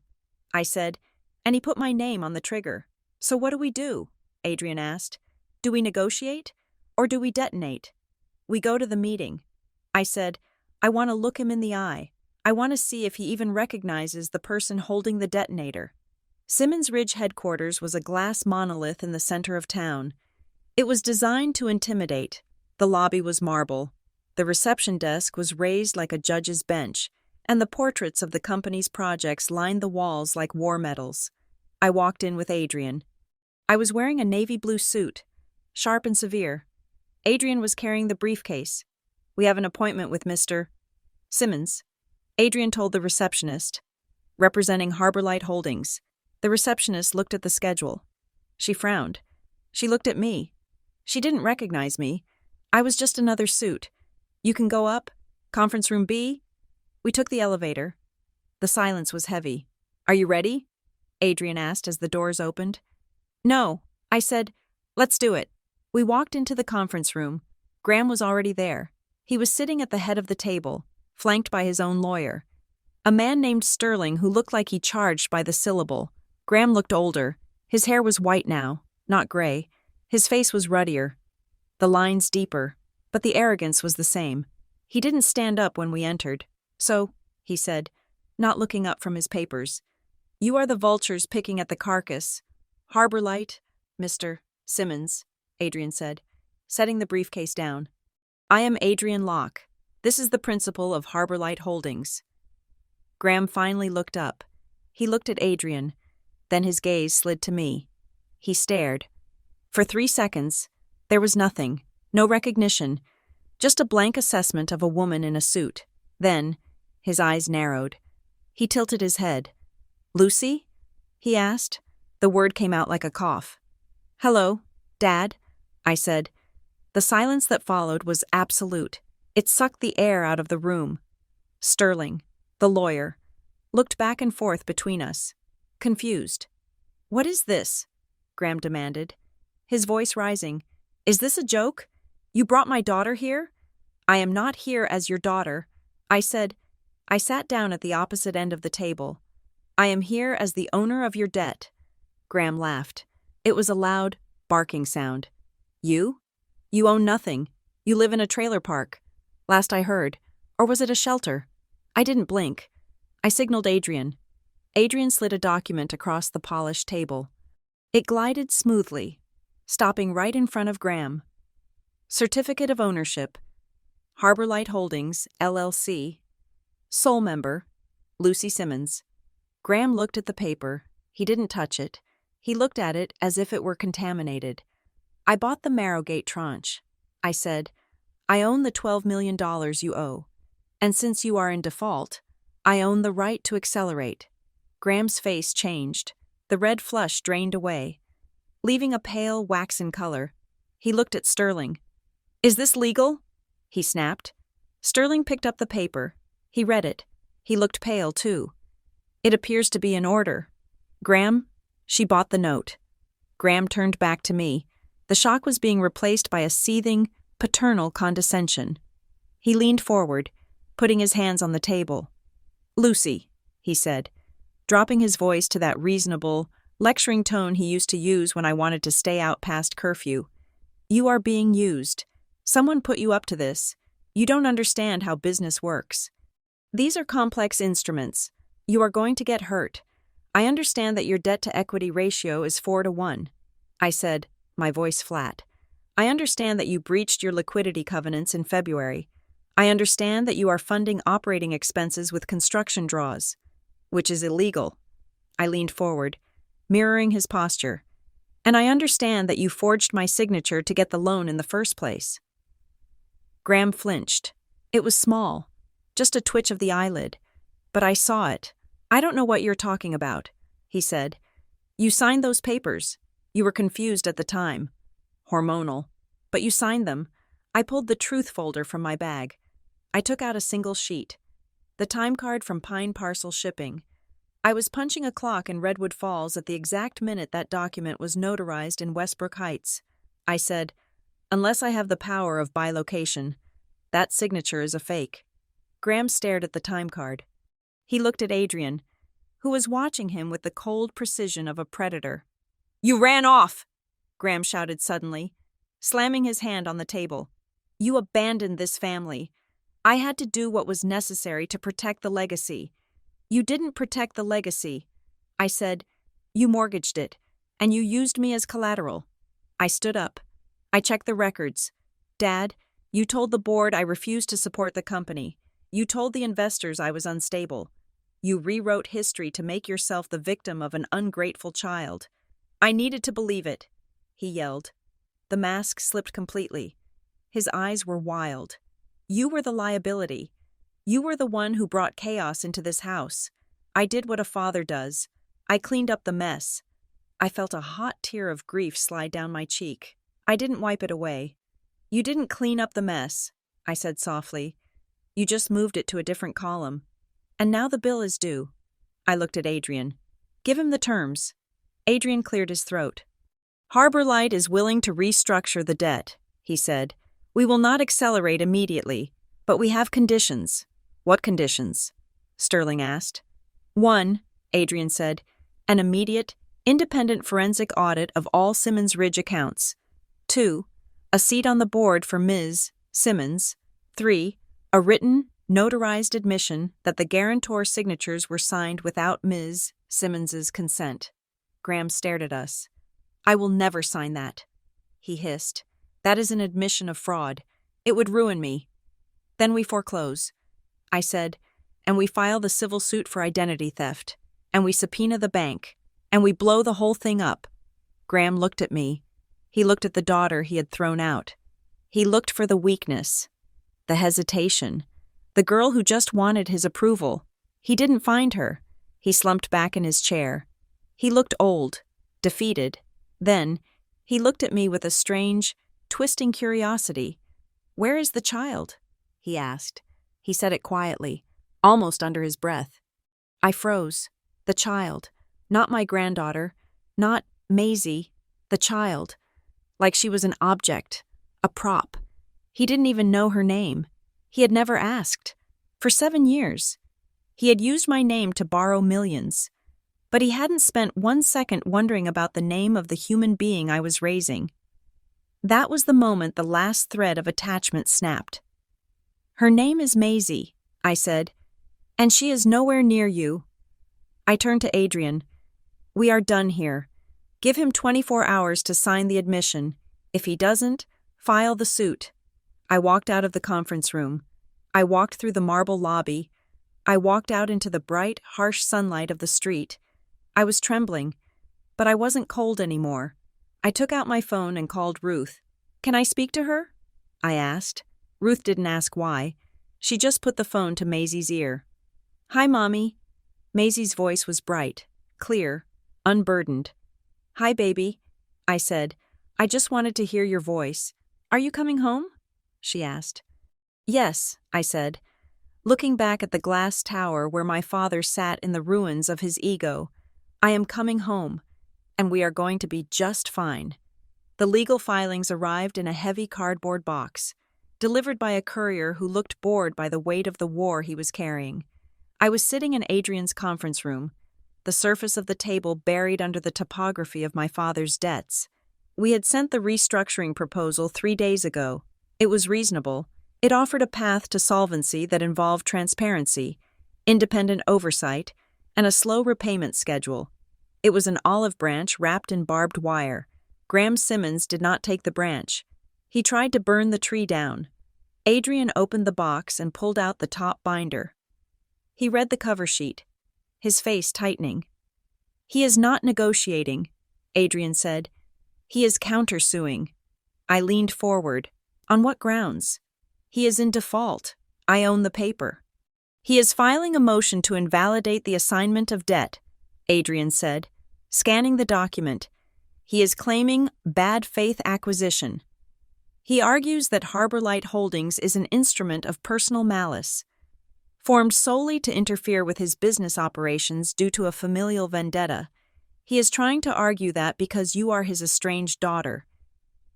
I said, and he put my name on the trigger. So what do we do? Adrian asked. Do we negotiate? Or do we detonate? We go to the meeting. I said, I want to look him in the eye. I want to see if he even recognizes the person holding the detonator. Simmons Ridge headquarters was a glass monolith in the center of town. It was designed to intimidate. The lobby was marble. The reception desk was raised like a judge's bench, and the portraits of the company's projects lined the walls like war medals. I walked in with Adrian. I was wearing a navy blue suit, sharp and severe. Adrian was carrying the briefcase. We have an appointment with Mr. Simmons. Adrian told the receptionist, representing Harborlight Holdings. The receptionist looked at the schedule. She frowned. She looked at me. She didn't recognize me. I was just another suit. You can go up. Conference room B. We took the elevator. The silence was heavy. Are you ready? Adrian asked as the doors opened. No, I said, let's do it. We walked into the conference room. Graham was already there. He was sitting at the head of the table, flanked by his own lawyer. A man named Sterling who looked like he charged by the syllable. Graham looked older. His hair was white now, not gray. His face was ruddier. The lines deeper, but the arrogance was the same. He didn't stand up when we entered. So, he said, not looking up from his papers, you are the vultures picking at the carcass. Harborlight, Mr. Simmons, Adrian said, setting the briefcase down. I am Adrian Locke. This is the principal of Harborlight Holdings. Graham finally looked up. He looked at Adrian. Then his gaze slid to me. He stared. For 3 seconds, there was nothing, no recognition, just a blank assessment of a woman in a suit. Then, his eyes narrowed. He tilted his head. Lucy? He asked. The word came out like a cough. Hello, Dad, I said. The silence that followed was absolute. It sucked the air out of the room. Sterling, the lawyer, looked back and forth between us, confused. What is this? Graham demanded, his voice rising. Is this a joke? You brought my daughter here? I am not here as your daughter. I said. I sat down at the opposite end of the table. I am here as the owner of your debt. Graham laughed. It was a loud, barking sound. You? You own nothing. You live in a trailer park. Last I heard. Or was it a shelter? I didn't blink. I signaled Adrian. Adrian slid a document across the polished table. It glided smoothly, stopping right in front of Graham. Certificate of Ownership. Harborlight Holdings, LLC. Sole member, Lucy Simmons. Graham looked at the paper. He didn't touch it. He looked at it as if it were contaminated. I bought the Marrowgate tranche. I said, I own the $12 million you owe. And since you are in default, I own the right to accelerate. Graham's face changed. The red flush drained away, leaving a pale, waxen color. He looked at Sterling. Is this legal? He snapped. Sterling picked up the paper. He read it. He looked pale, too. It appears to be in order. Graham, she bought the note. Graham turned back to me. The shock was being replaced by a seething, paternal condescension. He leaned forward, putting his hands on the table. Lucy, he said, dropping his voice to that reasonable, lecturing tone he used to use when I wanted to stay out past curfew. You are being used. Someone put you up to this. You don't understand how business works. These are complex instruments. You are going to get hurt. I understand that your debt-to-equity ratio is 4-1. I said, my voice flat. I understand that you breached your liquidity covenants in February. I understand that you are funding operating expenses with construction draws, which is illegal. I leaned forward, mirroring his posture. And I understand that you forged my signature to get the loan in the first place. Graham flinched. It was small, just a twitch of the eyelid. But I saw it. I don't know what you're talking about, he said. You signed those papers. You were confused at the time. Hormonal. But you signed them. I pulled the truth folder from my bag. I took out a single sheet. The time card from Pine Parcel Shipping. I was punching a clock in Redwood Falls at the exact minute that document was notarized in Westbrook Heights. I said, unless I have the power of bilocation, that signature is a fake. Graham stared at the time card. He looked at Adrian, who was watching him with the cold precision of a predator. You ran off! Graham shouted suddenly, slamming his hand on the table. You abandoned this family. I had to do what was necessary to protect the legacy. You didn't protect the legacy. I said, you mortgaged it, and you used me as collateral. I stood up. I checked the records. Dad, you told the board I refused to support the company. You told the investors I was unstable. You rewrote history to make yourself the victim of an ungrateful child. I needed to believe it, he yelled. The mask slipped completely. His eyes were wild. You were the liability. You were the one who brought chaos into this house. I did what a father does. I cleaned up the mess. I felt a hot tear of grief slide down my cheek. I didn't wipe it away. You didn't clean up the mess, I said softly. You just moved it to a different column. And now the bill is due. I looked at Adrian. Give him the terms. Adrian cleared his throat. Harbor Light is willing to restructure the debt, he said. We will not accelerate immediately, but we have conditions. What conditions? Sterling asked. 1, Adrian said, an immediate, independent forensic audit of all Simmons Ridge accounts. 2, a seat on the board for Ms. Simmons. 3, a written, notarized admission that the guarantor signatures were signed without Ms. Simmons's consent. Graham stared at us. I will never sign that, he hissed. That is an admission of fraud. It would ruin me. Then we foreclose, I said, and we file the civil suit for identity theft, and we subpoena the bank, and we blow the whole thing up. Graham looked at me. He looked at the daughter he had thrown out. He looked for the weakness, the hesitation, the girl who just wanted his approval. He didn't find her. He slumped back in his chair. He looked old, defeated. Then, he looked at me with a strange, twisting curiosity. Where is the child? He asked. He said it quietly, almost under his breath. I froze. The child. Not my granddaughter. Not Maisie. The child. Like she was an object. A prop. He didn't even know her name. He had never asked. For 7 years. He had used my name to borrow millions. But he hadn't spent 1 second wondering about the name of the human being I was raising. That was the moment the last thread of attachment snapped. Her name is Maisie, I said, and she is nowhere near you. I turned to Adrian. We are done here. Give him 24 hours to sign the admission. If he doesn't, file the suit. I walked out of the conference room. I walked through the marble lobby. I walked out into the bright, harsh sunlight of the street. I was trembling, but I wasn't cold anymore. I took out my phone and called Ruth. Can I speak to her? I asked. Ruth didn't ask why. She just put the phone to Maisie's ear. Hi, Mommy. Maisie's voice was bright, clear, unburdened. Hi, baby, I said. I just wanted to hear your voice. Are you coming home? She asked. Yes, I said, looking back at the glass tower where my father sat in the ruins of his ego. I am coming home, and we are going to be just fine. The legal filings arrived in a heavy cardboard box, delivered by a courier who looked bored by the weight of the war he was carrying. I was sitting in Adrian's conference room, the surface of the table buried under the topography of my father's debts. We had sent the restructuring proposal 3 days ago. It was reasonable. It offered a path to solvency that involved transparency, independent oversight, and a slow repayment schedule. It was an olive branch wrapped in barbed wire. Graham Simmons did not take the branch. He tried to burn the tree down. Adrian opened the box and pulled out the top binder. He read the cover sheet, his face tightening. "He is not negotiating," Adrian said. "He is countersuing." I leaned forward. "On what grounds?" "He is in default. I own the paper." "He is filing a motion to invalidate the assignment of debt," Adrian said, scanning the document. "He is claiming bad faith acquisition. He argues that Harbor Light Holdings is an instrument of personal malice, formed solely to interfere with his business operations due to a familial vendetta. He is trying to argue that because you are his estranged daughter,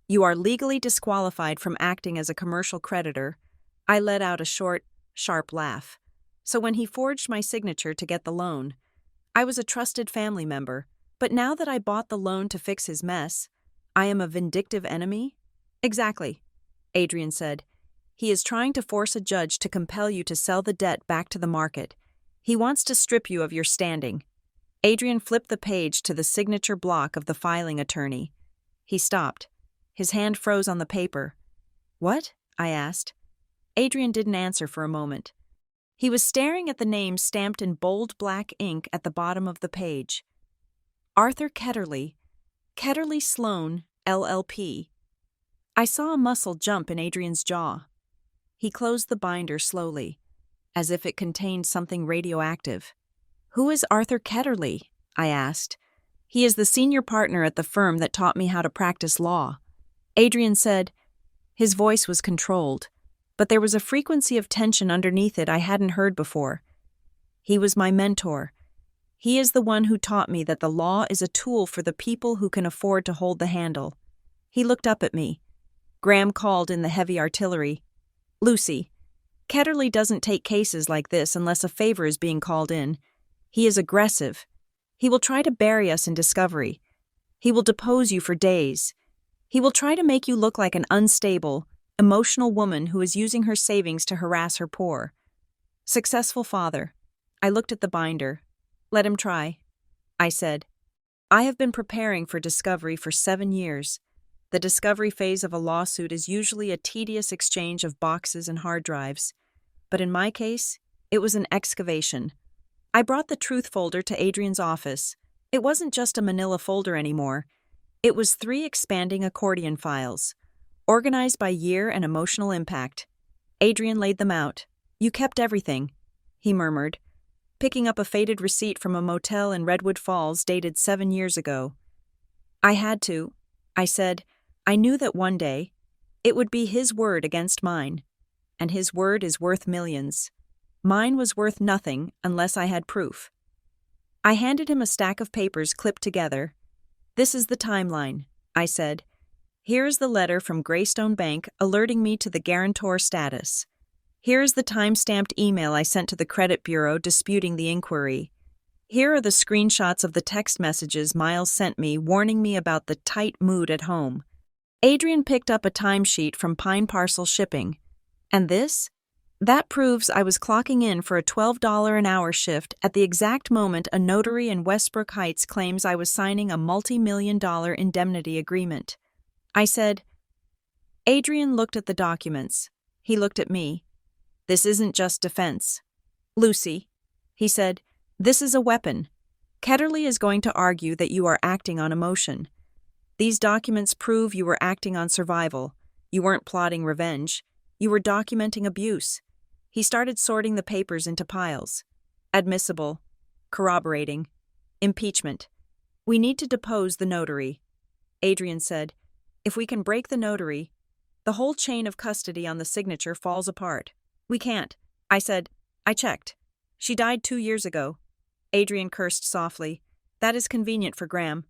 you are legally disqualified from acting as a commercial creditor." I let out a short, sharp laugh. "So when he forged my signature to get the loan, I was a trusted family member, but now that I bought the loan to fix his mess, I am a vindictive enemy?" "Exactly," Adrian said. "He is trying to force a judge to compel you to sell the debt back to the market. He wants to strip you of your standing." Adrian flipped the page to the signature block of the filing attorney. He stopped. His hand froze on the paper. "What?" I asked. Adrian didn't answer for a moment. He was staring at the name stamped in bold black ink at the bottom of the page. Arthur Ketterly, Ketterly Sloan, LLP. I saw a muscle jump in Adrian's jaw. He closed the binder slowly, as if it contained something radioactive. "Who is Arthur Ketterly?" I asked. "He is the senior partner at the firm that taught me how to practice law." Adrian said. His voice was controlled, but there was a frequency of tension underneath it I hadn't heard before. "He was my mentor. He is the one who taught me that the law is a tool for the people who can afford to hold the handle." He looked up at me. Graham called in the heavy artillery. "Lucy, Ketterly doesn't take cases like this unless a favor is being called in. He is aggressive. He will try to bury us in discovery. He will depose you for days. He will try to make you look like an unstable, emotional woman who is using her savings to harass her poor. Successful father." I looked at the binder. "Let him try," I said. "I have been preparing for discovery for 7 years. The discovery phase of a lawsuit is usually a tedious exchange of boxes and hard drives. But in my case, it was an excavation. I brought the truth folder to Adrian's office. It wasn't just a manila folder anymore. It was 3 expanding accordion files, organized by year and emotional impact. Adrian laid them out. "You kept everything," he murmured, picking up a faded receipt from a motel in Redwood Falls dated 7 years ago. "I had to," I said. "I knew that one day it would be his word against mine, and his word is worth millions. Mine was worth nothing unless I had proof." I handed him a stack of papers clipped together. "This is the timeline," I said. "Here is the letter from Greystone Bank alerting me to the guarantor status. Here is the time-stamped email I sent to the credit bureau disputing the inquiry. Here are the screenshots of the text messages Miles sent me warning me about the tight mood at home." Adrian picked up a timesheet from Pine Parcel Shipping. "And this? That proves I was clocking in for a $12 an hour shift at the exact moment a notary in Westbrook Heights claims I was signing a multi-million-dollar indemnity agreement." I said. Adrian looked at the documents. He looked at me. "This isn't just defense. Lucy," he said, "this is a weapon. Ketterly is going to argue that you are acting on emotion. These documents prove you were acting on survival. You weren't plotting revenge. You were documenting abuse." He started sorting the papers into piles. "Admissible, corroborating, impeachment. We need to depose the notary." Adrian said, "If we can break the notary, the whole chain of custody on the signature falls apart." "We can't," I said. "I checked. She died 2 years ago." Adrian cursed softly. "That is convenient for Graham.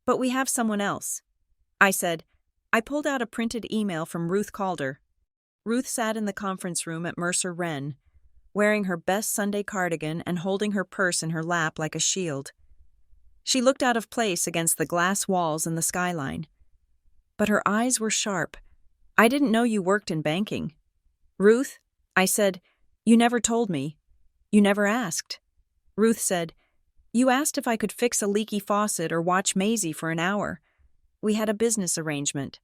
But we have someone else." I said. I pulled out a printed email from Ruth Calder. Ruth sat in the conference room at Mercer Wren, wearing her best Sunday cardigan and holding her purse in her lap like a shield. She looked out of place against the glass walls and the skyline. But her eyes were sharp. "I didn't know you worked in banking." "Ruth," I said, "you never told me. You never asked." Ruth said, You asked if I could fix a leaky faucet or watch Maisie for an hour. We had a business arrangement.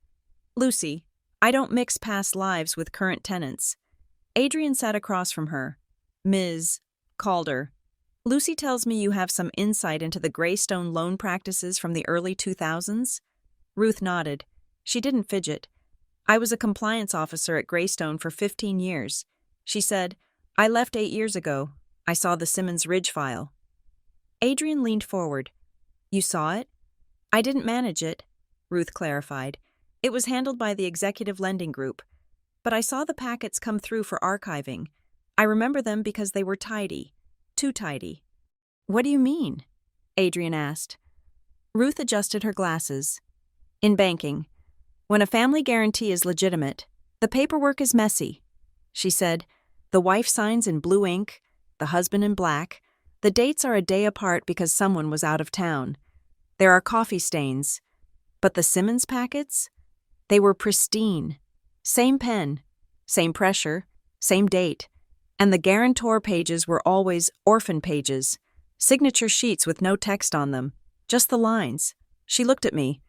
Lucy, I don't mix past lives with current tenants. Adrian sat across from her. Ms. Calder. Lucy tells me you have some insight into the Greystone loan practices from the early 2000s? Ruth nodded. She didn't fidget. I was a compliance officer at Greystone for 15 years. She said, I left 8 years ago. I saw the Simmons Ridge file. Adrian leaned forward. You saw it? I didn't manage it, Ruth clarified. It was handled by the Executive Lending Group. But I saw the packets come through for archiving. I remember them because they were tidy. Too tidy. What do you mean? Adrian asked. Ruth adjusted her glasses. In banking, when a family guarantee is legitimate, the paperwork is messy. She said, the wife signs in blue ink, the husband in black. The dates are a day apart because someone was out of town. There are coffee stains. But the Simmons packets? They were pristine. Same pen, same pressure, same date. And the guarantor pages were always orphan pages, signature sheets with no text on them, just the lines. She looked at me.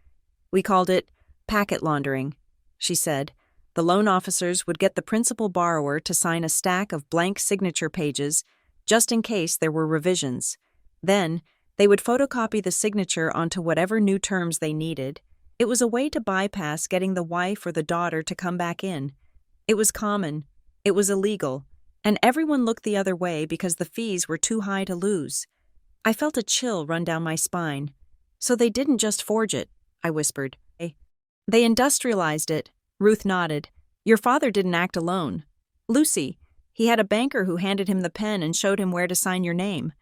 We called it packet laundering, she said. The loan officers would get the principal borrower to sign a stack of blank signature pages just in case there were revisions. Then, they would photocopy the signature onto whatever new terms they needed. It was a way to bypass getting the wife or the daughter to come back in. It was common. It was illegal. And everyone looked the other way because the fees were too high to lose. I felt a chill run down my spine. So they didn't just forge it, I whispered. They industrialized it, Ruth nodded. Your father didn't act alone. Lucy, he had a banker who handed him the pen and showed him where to sign your name.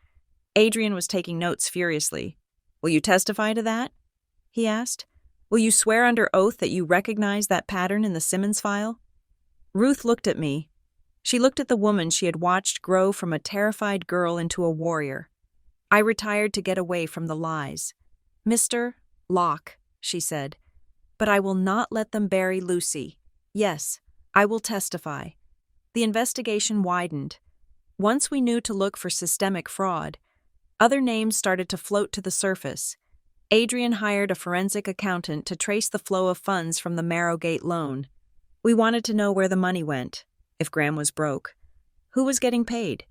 Adrian was taking notes furiously. Will you testify to that? He asked. Will you swear under oath that you recognize that pattern in the Simmons file? Ruth looked at me. She looked at the woman she had watched grow from a terrified girl into a warrior. I retired to get away from the lies. Mr. Locke, she said, but I will not let them bury Lucy. Yes, I will testify. The investigation widened. Once we knew to look for systemic fraud, other names started to float to the surface. Adrian hired a forensic accountant to trace the flow of funds from the Marrowgate loan. We wanted to know where the money went, if Graham was broke. Who was getting paid?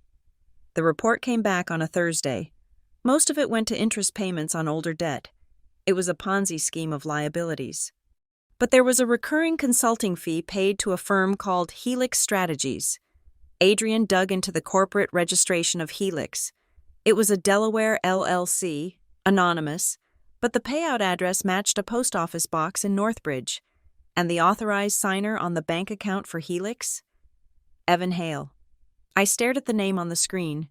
The report came back on a Thursday. Most of it went to interest payments on older debt. It was a Ponzi scheme of liabilities. But there was a recurring consulting fee paid to a firm called Helix Strategies. Adrian dug into the corporate registration of Helix. It was a Delaware LLC, anonymous, but the payout address matched a post office box in Northbridge. And the authorized signer on the bank account for Helix? Evan Hale. I stared at the name on the screen.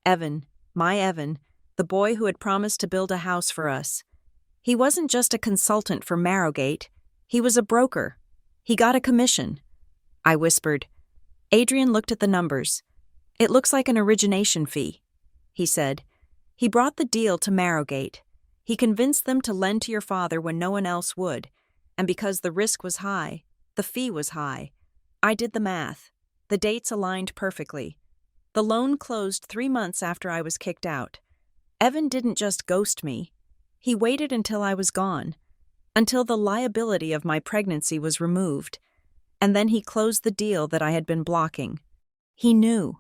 Evan, my Evan, the boy who had promised to build a house for us. He wasn't just a consultant for Marrowgate. He was a broker. He got a commission. I whispered. Adrian looked at the numbers. It looks like an origination fee, he said. He brought the deal to Marrowgate. He convinced them to lend to your father when no one else would. And because the risk was high, the fee was high. I did the math. The dates aligned perfectly. The loan closed 3 months after I was kicked out. Evan didn't just ghost me. He waited until I was gone, until the liability of my pregnancy was removed, and then he closed the deal that I had been blocking. He knew.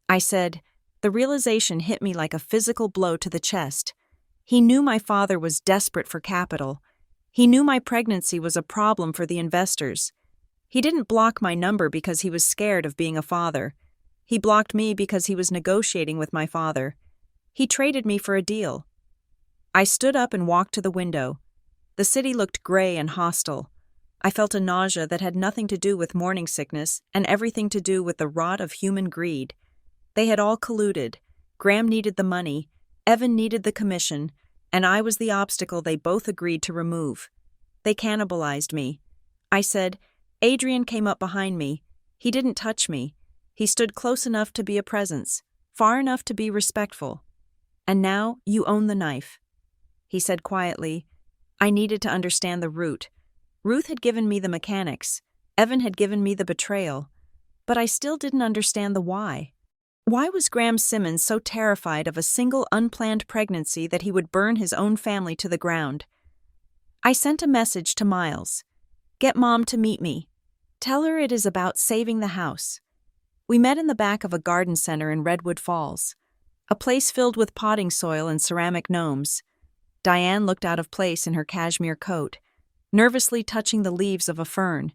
I said, the realization hit me like a physical blow to the chest. He knew my father was desperate for capital. He knew my pregnancy was a problem for the investors. He didn't block my number because he was scared of being a father. He blocked me because he was negotiating with my father. He traded me for a deal. I stood up and walked to the window. The city looked gray and hostile. I felt a nausea that had nothing to do with morning sickness and everything to do with the rot of human greed. They had all colluded. Graham needed the money, Evan needed the commission, and I was the obstacle they both agreed to remove. They cannibalized me. I said, Adrian came up behind me. He didn't touch me. He stood close enough to be a presence, far enough to be respectful. And now you own the knife. He said quietly. I needed to understand the root. Ruth had given me the mechanics. Evan had given me the betrayal. But I still didn't understand the why. Why was Graham Simmons so terrified of a single unplanned pregnancy that he would burn his own family to the ground? I sent a message to Miles. Get Mom to meet me. Tell her it is about saving the house. We met in the back of a garden center in Redwood Falls, a place filled with potting soil and ceramic gnomes. Diane looked out of place in her cashmere coat, nervously touching the leaves of a fern.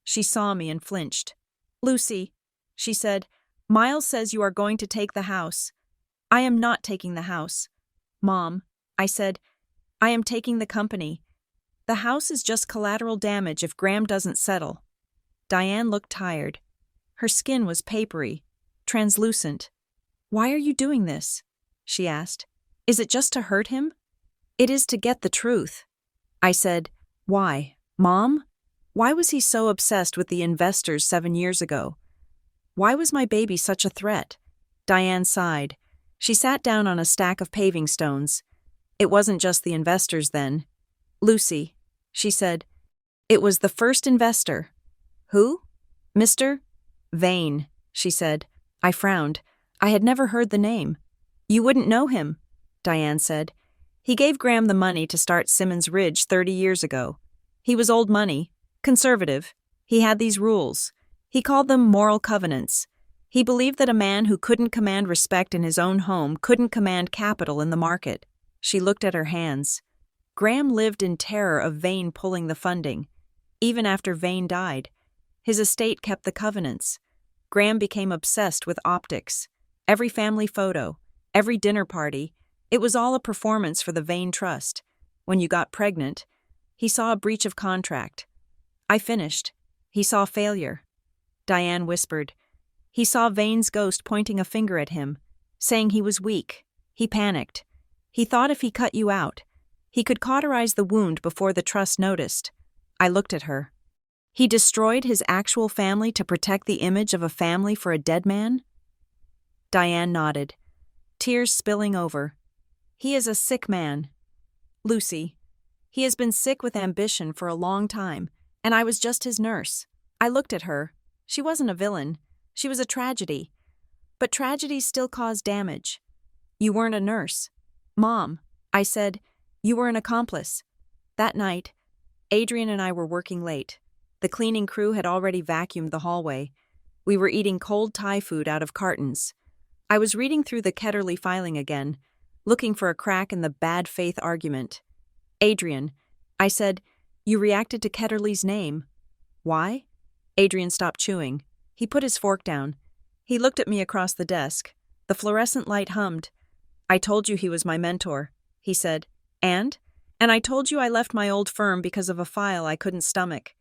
She saw me and flinched. Lucy, she said, Miles says you are going to take the house. I am not taking the house. Mom, I said, I am taking the company. The house is just collateral damage if Graham doesn't settle. Diane looked tired. Her skin was papery, translucent. Why are you doing this? She asked. Is it just to hurt him? It is to get the truth. I said, why, Mom? Why was he so obsessed with the investors 7 years ago? Why was my baby such a threat? Diane sighed. She sat down on a stack of paving stones. It wasn't just the investors then. Lucy, she said. It was the first investor. Who? Mr. Vane, she said. I frowned. I had never heard the name. You wouldn't know him, Diane said. He gave Graham the money to start Simmons Ridge 30 years ago. He was old money, conservative. He had these rules. He called them moral covenants. He believed that a man who couldn't command respect in his own home couldn't command capital in the market. She looked at her hands. Graham lived in terror of Vane pulling the funding. Even after Vane died, his estate kept the covenants. Graham became obsessed with optics. Every family photo, every dinner party, it was all a performance for the Vane Trust. When you got pregnant, he saw a breach of contract. I finished. He saw failure. Diane whispered. He saw Vane's ghost pointing a finger at him, saying he was weak. He panicked. He thought if he cut you out, he could cauterize the wound before the trust noticed. I looked at her. He destroyed his actual family to protect the image of a family for a dead man? Diane nodded, tears spilling over. He is a sick man. Lucy, he has been sick with ambition for a long time, and I was just his nurse. I looked at her. She wasn't a villain. She was a tragedy. But tragedies still cause damage. You weren't a nurse. Mom, I said, you were an accomplice. That night, Adrian and I were working late. The cleaning crew had already vacuumed the hallway. We were eating cold Thai food out of cartons. I was reading through the Ketterly filing again, looking for a crack in the bad faith argument. Adrian, I said, you reacted to Ketterly's name. Why? Adrian stopped chewing. He put his fork down. He looked at me across the desk. The fluorescent light hummed. I told you he was my mentor, he said. And I told you I left my old firm because of a file I couldn't stomach.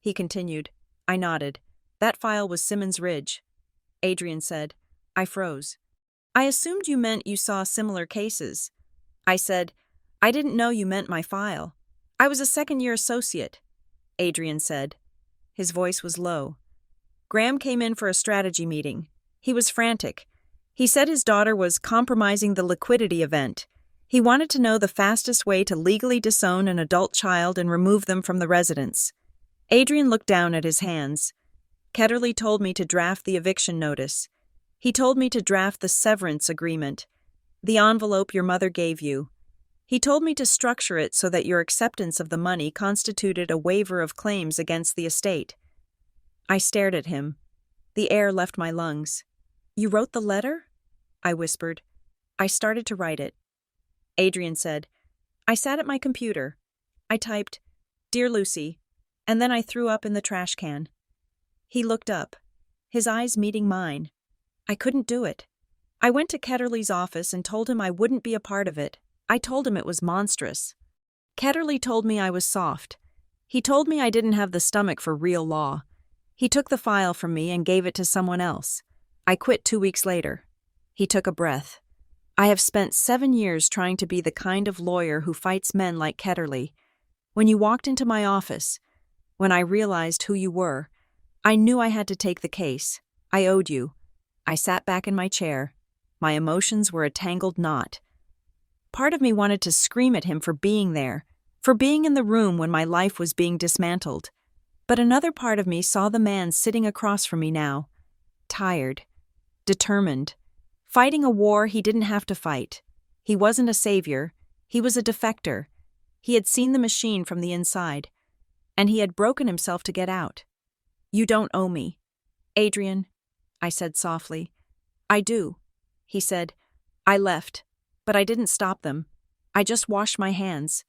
He continued. I nodded. That file was Simmons Ridge. Adrian said. I froze. I assumed you meant you saw similar cases. I said, I didn't know you meant my file. I was a second-year associate. Adrian said. His voice was low. Graham came in for a strategy meeting. He was frantic. He said his daughter was compromising the liquidity event. He wanted to know the fastest way to legally disown an adult child and remove them from the residence. Adrian looked down at his hands. Ketterly told me to draft the eviction notice. He told me to draft the severance agreement, the envelope your mother gave you. He told me to structure it so that your acceptance of the money constituted a waiver of claims against the estate. I stared at him. The air left my lungs. You wrote the letter? I whispered. I started to write it. Adrian said, I sat at my computer. I typed, Dear Lucy, and then I threw up in the trash can. He looked up, his eyes meeting mine. I couldn't do it. I went to Ketterly's office and told him I wouldn't be a part of it. I told him it was monstrous. Ketterly told me I was soft. He told me I didn't have the stomach for real law. He took the file from me and gave it to someone else. I quit 2 weeks later. He took a breath. I have spent 7 years trying to be the kind of lawyer who fights men like Ketterly. When you walked into my office, when I realized who you were, I knew I had to take the case. I owed you. I sat back in my chair. My emotions were a tangled knot. Part of me wanted to scream at him for being there, for being in the room when my life was being dismantled. But another part of me saw the man sitting across from me now, tired, determined, Fighting a war he didn't have to fight. He wasn't a savior, he was a defector. He had seen the machine from the inside, and he had broken himself to get out. "You don't owe me." "Adrian," I said softly. "I do," he said. "I left, but I didn't stop them. I just washed my hands.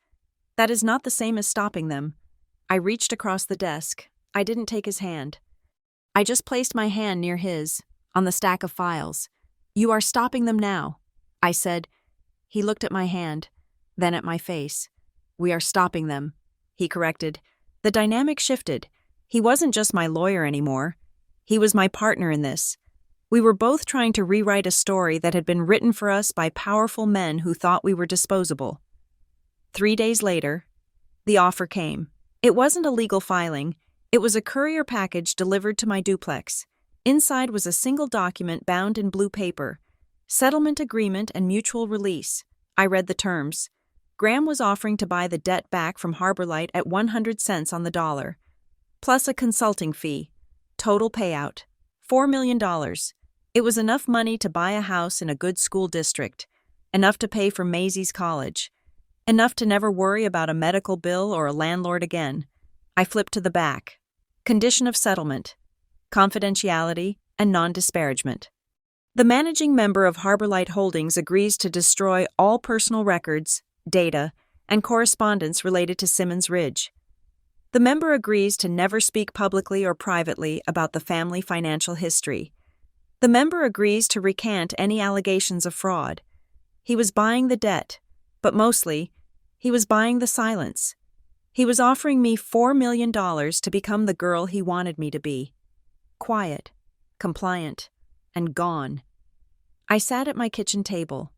That is not the same as stopping them." I reached across the desk. I didn't take his hand. I just placed my hand near his, on the stack of files. "You are stopping them now," I said. He looked at my hand, then at my face. "We are stopping them," he corrected. The dynamic shifted. He wasn't just my lawyer anymore. He was my partner in this. We were both trying to rewrite a story that had been written for us by powerful men who thought we were disposable. 3 days later, the offer came. It wasn't a legal filing. It was a courier package delivered to my duplex. Inside was a single document bound in blue paper. Settlement agreement and mutual release. I read the terms. Graham was offering to buy the debt back from Harborlight at 100 cents on the dollar, plus a consulting fee. Total payout, $4 million. It was enough money to buy a house in a good school district, enough to pay for Maisie's college, enough to never worry about a medical bill or a landlord again. I flipped to the back. Condition of settlement, confidentiality, and non-disparagement. The managing member of Harborlight Holdings agrees to destroy all personal records, data, and correspondence related to Simmons Ridge. The member agrees to never speak publicly or privately about the family financial history. The member agrees to recant any allegations of fraud. He was buying the debt, but mostly, he was buying the silence. He was offering me $4 million to become the girl he wanted me to be. Quiet, compliant, and gone. I sat at my kitchen table.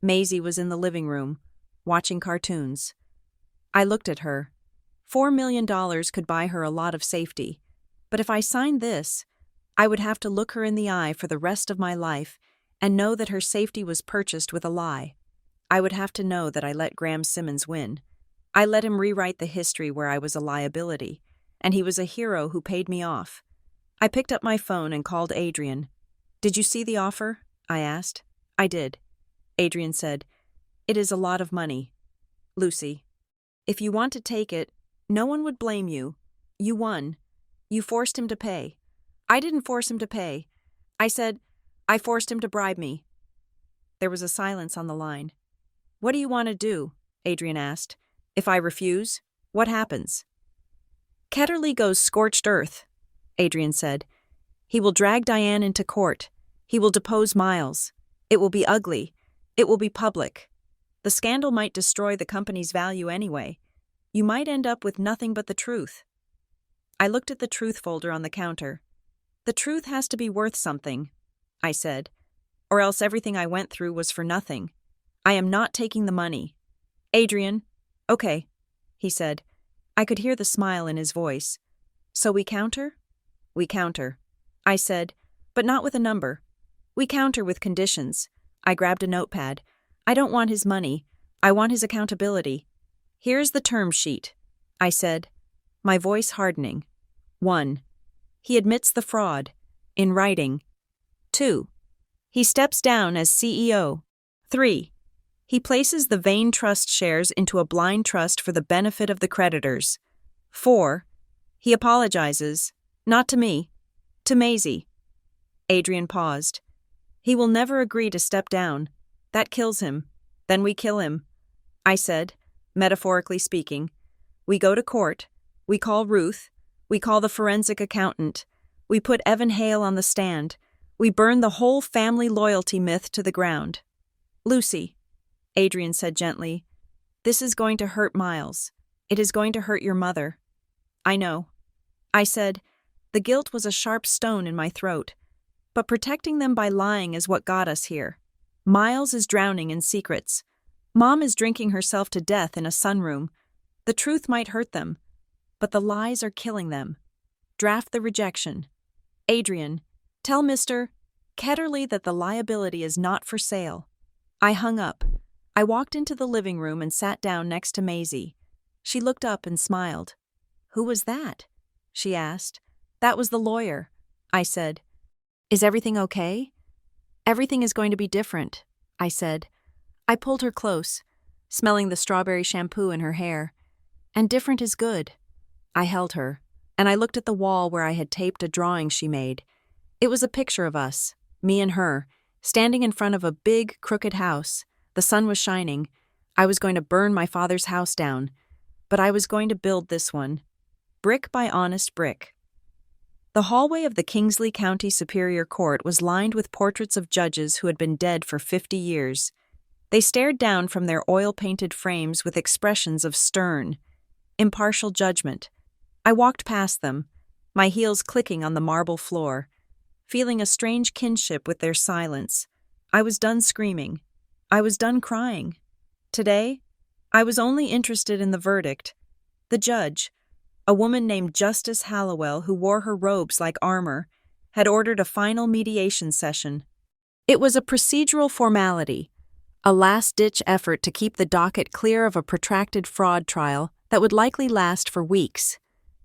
Maisie was in the living room, watching cartoons. I looked at her. $4 million could buy her a lot of safety, but if I signed this, I would have to look her in the eye for the rest of my life and know that her safety was purchased with a lie. I would have to know that I let Graham Simmons win. I let him rewrite the history where I was a liability, and he was a hero who paid me off. I picked up my phone and called Adrian. "Did you see the offer?" I asked. "I did." Adrian said, "It is a lot of money. Lucy, if you want to take it, no one would blame you. You won. You forced him to pay." "I didn't force him to pay." I said, "I forced him to bribe me." There was a silence on the line. "What do you want to do?" Adrian asked. "If I refuse, what happens?" "Ketterly goes scorched earth," Adrian said. "He will drag Diane into court. He will depose Miles. It will be ugly. It will be public. The scandal might destroy the company's value anyway. You might end up with nothing but the truth." I looked at the truth folder on the counter. "The truth has to be worth something," I said, "or else everything I went through was for nothing. I am not taking the money." "Adrian." "Okay," he said. I could hear the smile in his voice. "So we counter?" "We counter," I said, "but not with a number. We counter with conditions." I grabbed a notepad. "I don't want his money. I want his accountability. Here's the term sheet," I said, my voice hardening. 1. He admits the fraud, in writing. 2. He steps down as CEO. 3. He places the Vane Trust shares into a blind trust for the benefit of the creditors. 4. He apologizes, not to me, to Maisie. Adrian paused. "He will never agree to step down. That kills him. Then we kill him," I said, metaphorically speaking. "We go to court. We call Ruth. We call the forensic accountant. We put Evan Hale on the stand. We burn the whole family loyalty myth to the ground." "Lucy," Adrian said gently, "this is going to hurt Miles. It is going to hurt your mother." "I know," I said. The guilt was a sharp stone in my throat. But protecting them by lying is what got us here. Miles is drowning in secrets. Mom is drinking herself to death in a sunroom. The truth might hurt them, but the lies are killing them. Draft the rejection. Adrian, tell Mr. Ketterly that the liability is not for sale. I hung up. I walked into the living room and sat down next to Maisie. She looked up and smiled. "Who was that?" she asked. "That was the lawyer," I said. "Is everything okay?" Everything is going to be different, I said. I pulled her close, smelling the strawberry shampoo in her hair. And different is good. I held her, and I looked at the wall where I had taped a drawing she made. It was a picture of us, me and her, standing in front of a big, crooked house. The sun was shining. I was going to burn my father's house down, but I was going to build this one, brick by honest brick. The hallway of the Kingsley County Superior Court was lined with portraits of judges who had been dead for 50 years. They stared down from their oil-painted frames with expressions of stern, impartial judgment. I walked past them, my heels clicking on the marble floor, feeling a strange kinship with their silence. I was done screaming. I was done crying. Today, I was only interested in the verdict. The judge, a woman named Justice Hallowell who wore her robes like armor, had ordered a final mediation session. It was a procedural formality, a last-ditch effort to keep the docket clear of a protracted fraud trial that would likely last for weeks.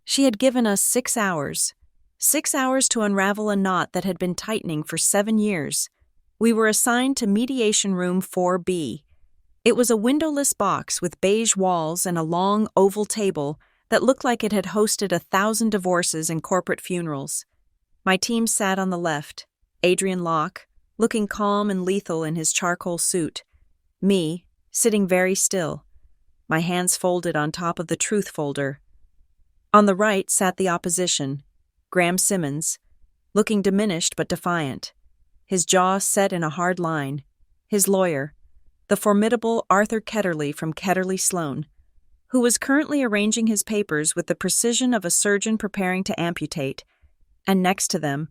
She had given us 6 hours. 6 hours to unravel a knot that had been tightening for 7 years. We were assigned to Mediation Room 4B. It was a windowless box with beige walls and a long, oval table that looked like it had hosted 1,000 divorces and corporate funerals. My team sat on the left, Adrian Locke, looking calm and lethal in his charcoal suit. Me, sitting very still, my hands folded on top of the truth folder. On the right sat the opposition, Graham Simmons, looking diminished but defiant, his jaw set in a hard line. His lawyer, the formidable Arthur Ketterly from Ketterly Sloan, who was currently arranging his papers with the precision of a surgeon preparing to amputate, and next to them,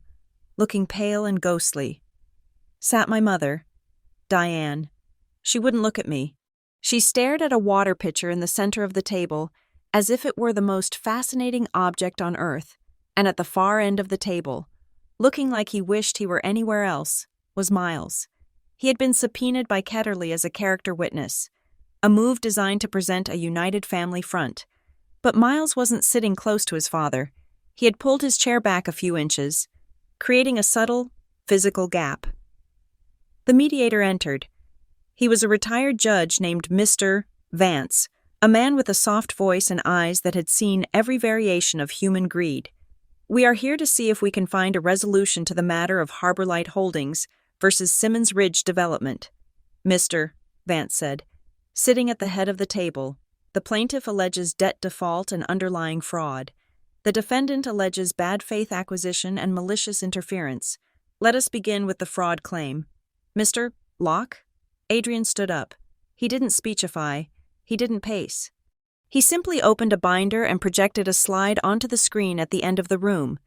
looking pale and ghostly, sat my mother, Diane. She wouldn't look at me. She stared at a water pitcher in the center of the table as if it were the most fascinating object on earth, and at the far end of the table, looking like he wished he were anywhere else, was Miles. He had been subpoenaed by Ketterly as a character witness, a move designed to present a united family front. But Miles wasn't sitting close to his father. He had pulled his chair back a few inches, creating a subtle, physical gap. The mediator entered. He was a retired judge named Mr. Vance, a man with a soft voice and eyes that had seen every variation of human greed. We are here to see if we can find a resolution to the matter of Harborlight Holdings versus Simmons Ridge Development, Mr. Vance said. Sitting at the head of the table, the plaintiff alleges debt default and underlying fraud. The defendant alleges bad faith acquisition and malicious interference. Let us begin with the fraud claim. Mr. Locke? Adrian stood up. He didn't speechify. He didn't pace. He simply opened a binder and projected a slide onto the screen at the end of the room.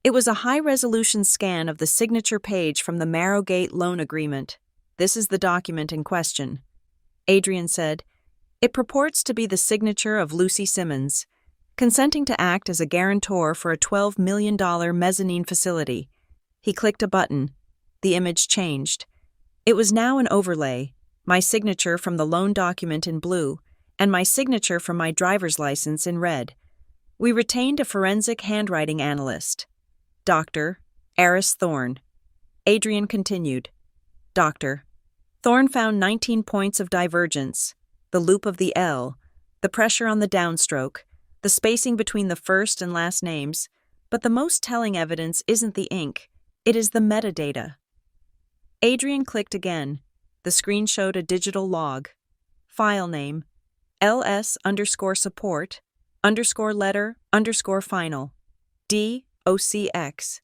It was a high-resolution scan of the signature page from the Marrowgate loan agreement. This is the document in question. Adrian said, "It purports to be the signature of Lucy Simmons, consenting to act as a guarantor for a $12 million mezzanine facility." He clicked a button. The image changed. It was now an overlay, my signature from the loan document in blue, and my signature from my driver's license in red. We retained a forensic handwriting analyst, Dr. Eris Thorne. Adrian continued, "Dr. Thorne found 19 points of divergence, the loop of the L, the pressure on the downstroke, the spacing between the first and last names, but the most telling evidence isn't the ink, it is the metadata." Adrian clicked again. The screen showed a digital log. File name, ls_support_letter_final, DOCX.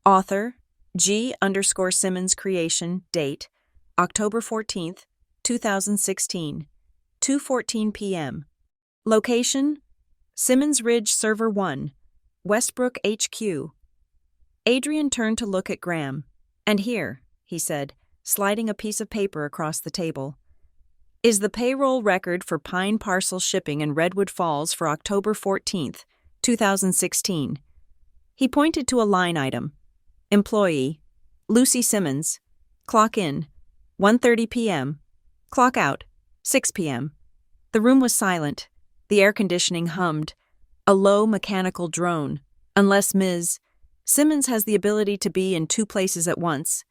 Author, G_Simmons creation, date, October 14th, 2016, 2:14 p.m. Location, Simmons Ridge Server 1, Westbrook HQ. Adrian turned to look at Graham. "And here," he said, sliding a piece of paper across the table, "is the payroll record for Pine Parcel Shipping in Redwood Falls for October 14th, 2016. He pointed to a line item. Employee, Lucy Simmons. Clock in, 1:30 p.m. Clock out, 6 p.m. The room was silent. The air conditioning hummed. A low mechanical drone. Unless Ms. Simmons has the ability to be in 2 places at once.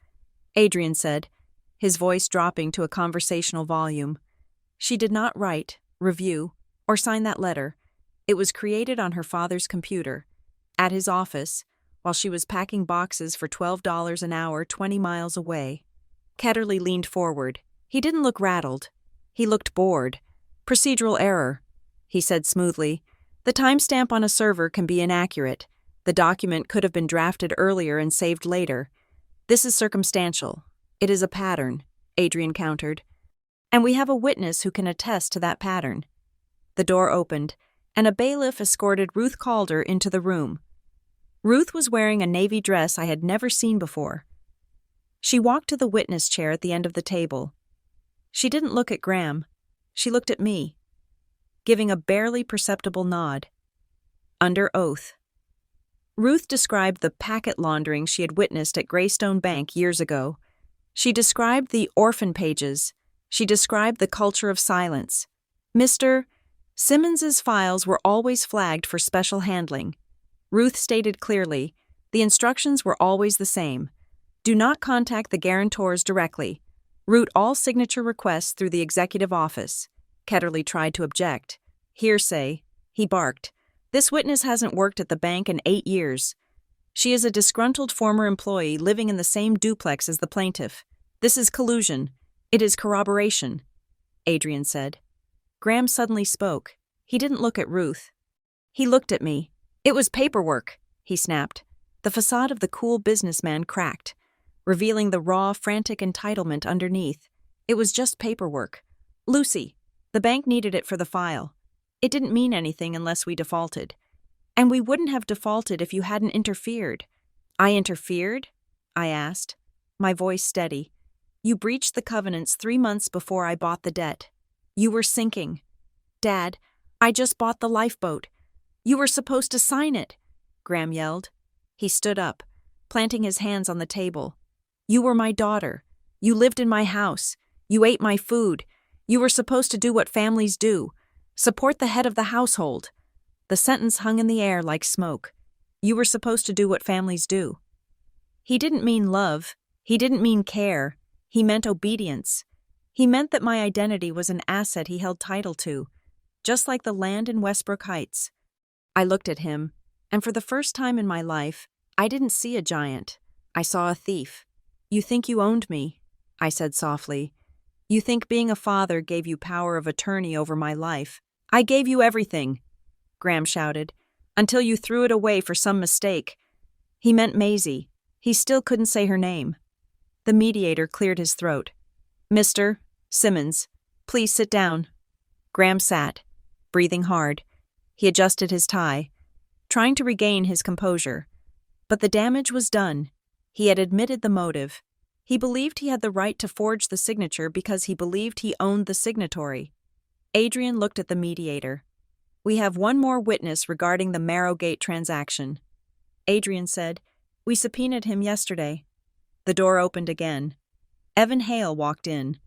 Adrian said, his voice dropping to a conversational volume. She did not write, review, or sign that letter. It was created on her father's computer, at his office, while she was packing boxes for $12 an hour 20 miles away. Ketterly leaned forward. He didn't look rattled. He looked bored. Procedural error, he said smoothly. The timestamp on a server can be inaccurate. The document could have been drafted earlier and saved later. This is circumstantial. It is a pattern, Adrian countered. And we have a witness who can attest to that pattern. The door opened, and a bailiff escorted Ruth Calder into the room. Ruth was wearing a navy dress I had never seen before. She walked to the witness chair at the end of the table. She didn't look at Graham. She looked at me, giving a barely perceptible nod. Under oath. Ruth described the packet laundering she had witnessed at Greystone Bank years ago. She described the orphan pages. She described the culture of silence. Mr. Simmons's files were always flagged for special handling. Ruth stated clearly, the instructions were always the same. Do not contact the guarantors directly. Route all signature requests through the executive office. Ketterly tried to object. Hearsay, he barked. This witness hasn't worked at the bank in 8 years. She is a disgruntled former employee living in the same duplex as the plaintiff. This is collusion. It is corroboration, Adrian said. Graham suddenly spoke. He didn't look at Ruth. He looked at me. It was paperwork, he snapped. The facade of the cool businessman cracked, revealing the raw, frantic entitlement underneath. It was just paperwork. Lucy, the bank needed it for the file. It didn't mean anything unless we defaulted. And we wouldn't have defaulted if you hadn't interfered. I interfered? I asked, my voice steady. You breached the covenants 3 months before I bought the debt. You were sinking. Dad, I just bought the lifeboat. You were supposed to sign it, Graham yelled. He stood up, planting his hands on the table. You were my daughter. You lived in my house. You ate my food. You were supposed to do what families do, support the head of the household. The sentence hung in the air like smoke. You were supposed to do what families do. He didn't mean love. He didn't mean care. He meant obedience. He meant that my identity was an asset he held title to, just like the land in Westbrook Heights. I looked at him, and for the first time in my life, I didn't see a giant. I saw a thief. You think you owned me, I said softly. You think being a father gave you power of attorney over my life. I gave you everything, Graham shouted, until you threw it away for some mistake. He meant Maisie. He still couldn't say her name. The mediator cleared his throat. Mr. Simmons, please sit down. Graham sat, breathing hard. He adjusted his tie, trying to regain his composure. But the damage was done. He had admitted the motive. He believed he had the right to forge the signature because he believed he owned the signatory. Adrian looked at the mediator. We have one more witness regarding the Marrowgate transaction. Adrian said, We subpoenaed him yesterday. The door opened again. Evan Hale walked in.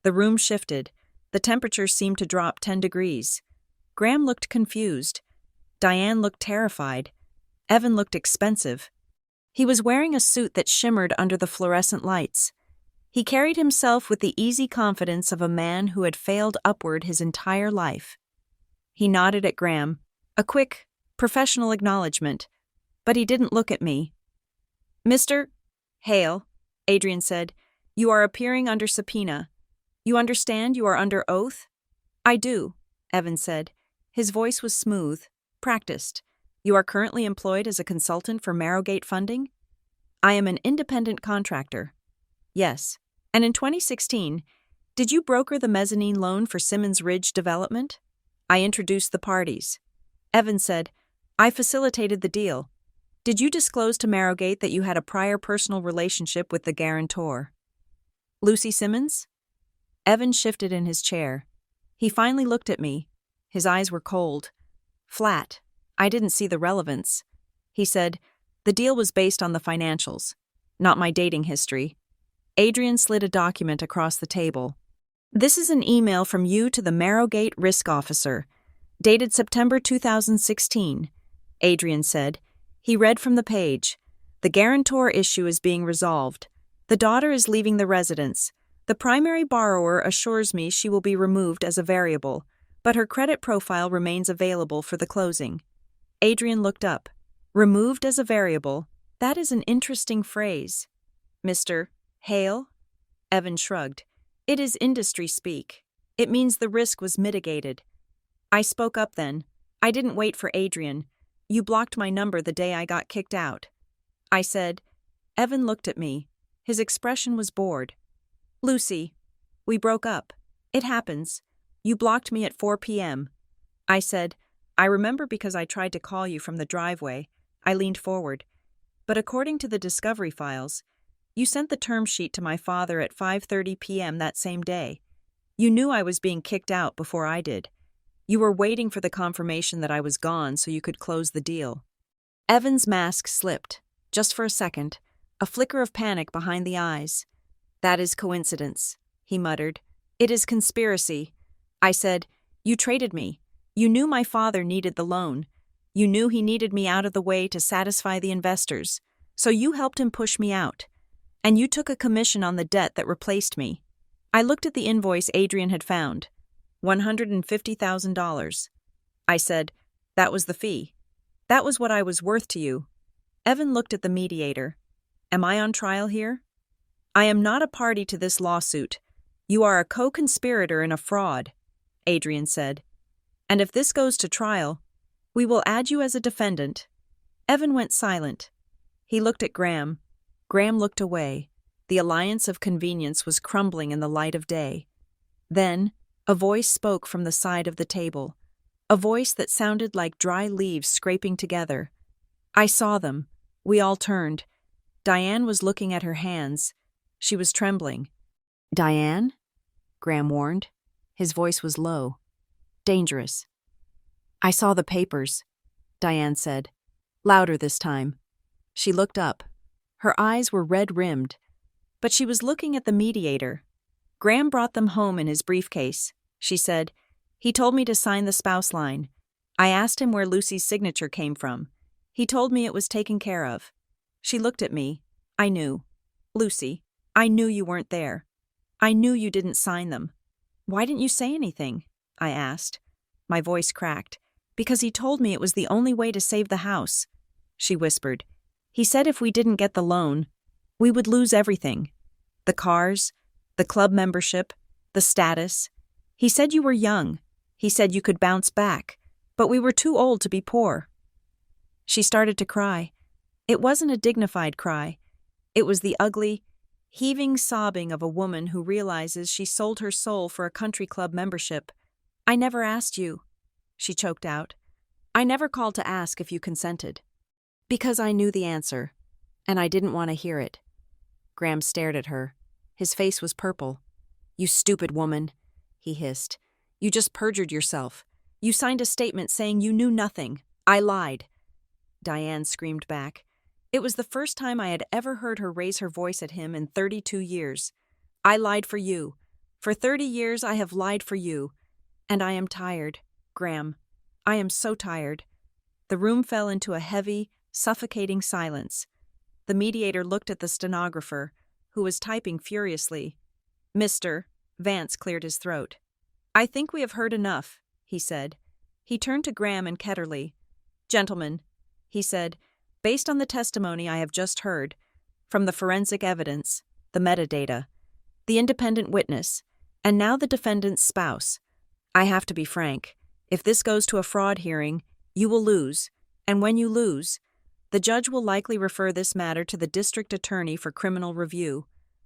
The room shifted. The temperature seemed to drop 10 degrees. Graham looked confused. Diane looked terrified. Evan looked expensive. He was wearing a suit that shimmered under the fluorescent lights. He carried himself with the easy confidence of a man who had failed upward his entire life. He nodded at Graham, a quick, professional acknowledgement, but he didn't look at me. Mr. Hale, Adrian said, you are appearing under subpoena. You understand you are under oath? I do, Evan said. His voice was smooth, practiced. You are currently employed as a consultant for Marrowgate funding? I am an independent contractor. Yes. And in 2016, did you broker the mezzanine loan for Simmons Ridge development? I introduced the parties. Evan said, I facilitated the deal. Did you disclose to Marrowgate that you had a prior personal relationship with the guarantor? Lucy Simmons? Evan shifted in his chair. He finally looked at me. His eyes were cold. Flat. I didn't see the relevance. He said, the deal was based on the financials, not my dating history. Adrian slid a document across the table. This is an email from you to the Marrowgate risk officer, dated September 2016, Adrian said. He read from the page. The guarantor issue is being resolved. The daughter is leaving the residence. The primary borrower assures me she will be removed as a variable, but her credit profile remains available for the closing. Adrian looked up. Removed as a variable? That is an interesting phrase. Mr. Hale? Evan shrugged. It is industry speak. It means the risk was mitigated. I spoke up then. I didn't wait for Adrian. You blocked my number the day I got kicked out. I said. Evan looked at me. His expression was bored. Lucy, we broke up. It happens. You blocked me at 4 p.m. I said, I remember because I tried to call you from the driveway. I leaned forward. But according to the discovery files, you sent the term sheet to my father at 5:30 p.m. that same day. You knew I was being kicked out before I did. You were waiting for the confirmation that I was gone so you could close the deal. Evan's mask slipped, just for a second, a flicker of panic behind the eyes. That is coincidence, he muttered. It is conspiracy. I said, you traded me. You knew my father needed the loan. You knew he needed me out of the way to satisfy the investors, so you helped him push me out. And you took a commission on the debt that replaced me. I looked at the invoice Adrian had found. $150,000. I said, that was the fee. That was what I was worth to you. Evan looked at the mediator. Am I on trial here? I am not a party to this lawsuit. You are a co-conspirator in a fraud, Adrian said. And if this goes to trial, we will add you as a defendant. Evan went silent. He looked at Graham. Graham looked away. The alliance of convenience was crumbling in the light of day. Then, a voice spoke from the side of the table, a voice that sounded like dry leaves scraping together. I saw them. We all turned. Diane was looking at her hands. She was trembling. Diane? Graham warned. His voice was low. Dangerous. I saw the papers, Diane said, louder this time. She looked up. Her eyes were red-rimmed, but she was looking at the mediator. Graham brought them home in his briefcase, she said. He told me to sign the spouse line. I asked him where Lucy's signature came from. He told me it was taken care of. She looked at me. I knew. Lucy, I knew you weren't there. I knew you didn't sign them. Why didn't you say anything? I asked. My voice cracked. Because he told me it was the only way to save the house, she whispered. He said if we didn't get the loan, we would lose everything. The cars, the club membership, the status. He said you were young. He said you could bounce back, but we were too old to be poor. She started to cry. It wasn't a dignified cry. It was the ugly, heaving sobbing of a woman who realizes she sold her soul for a country club membership. I never asked you, she choked out. I never called to ask if you consented. Because I knew the answer, and I didn't want to hear it. Graham stared at her. His face was purple. You stupid woman, he hissed. You just perjured yourself. You signed a statement saying you knew nothing. I lied. Diane screamed back. It was the first time I had ever heard her raise her voice at him in 32 years. I lied for you. For 30 years I have lied for you. And I am tired, Graham. I am so tired. The room fell into a heavy, suffocating silence. The mediator looked at the stenographer, who was typing furiously. Mr. Vance cleared his throat. I think we have heard enough, he said. He turned to Graham and Ketterly. Gentlemen, he said, based on the testimony I have just heard, from the forensic evidence, the metadata, the independent witness, and now the defendant's spouse, I have to be frank. If this goes to a fraud hearing, you will lose, and when you lose, the judge will likely refer this matter to the district attorney for criminal review.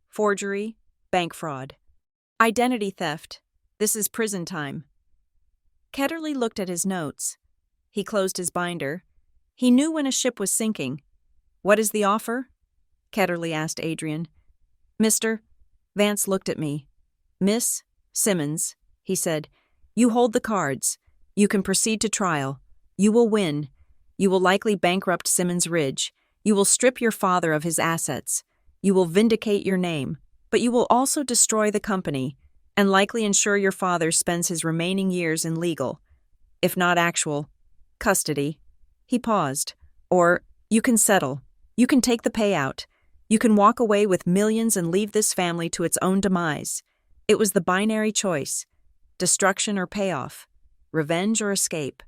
Forgery, bank fraud. Identity theft. This is prison time. Ketterly looked at his notes. He closed his binder. He knew when a ship was sinking. What is the offer? Ketterly asked Adrian. Mr. Vance looked at me. Miss Simmons, he said, you hold the cards. You can proceed to trial. You will win. You will likely bankrupt Simmons Ridge. You will strip your father of his assets. You will vindicate your name, but you will also destroy the company and likely ensure your father spends his remaining years in legal, if not actual, custody. He paused. Or, you can settle. You can take the payout. You can walk away with millions and leave this family to its own demise. It was the binary choice: destruction or payoff, revenge or escape.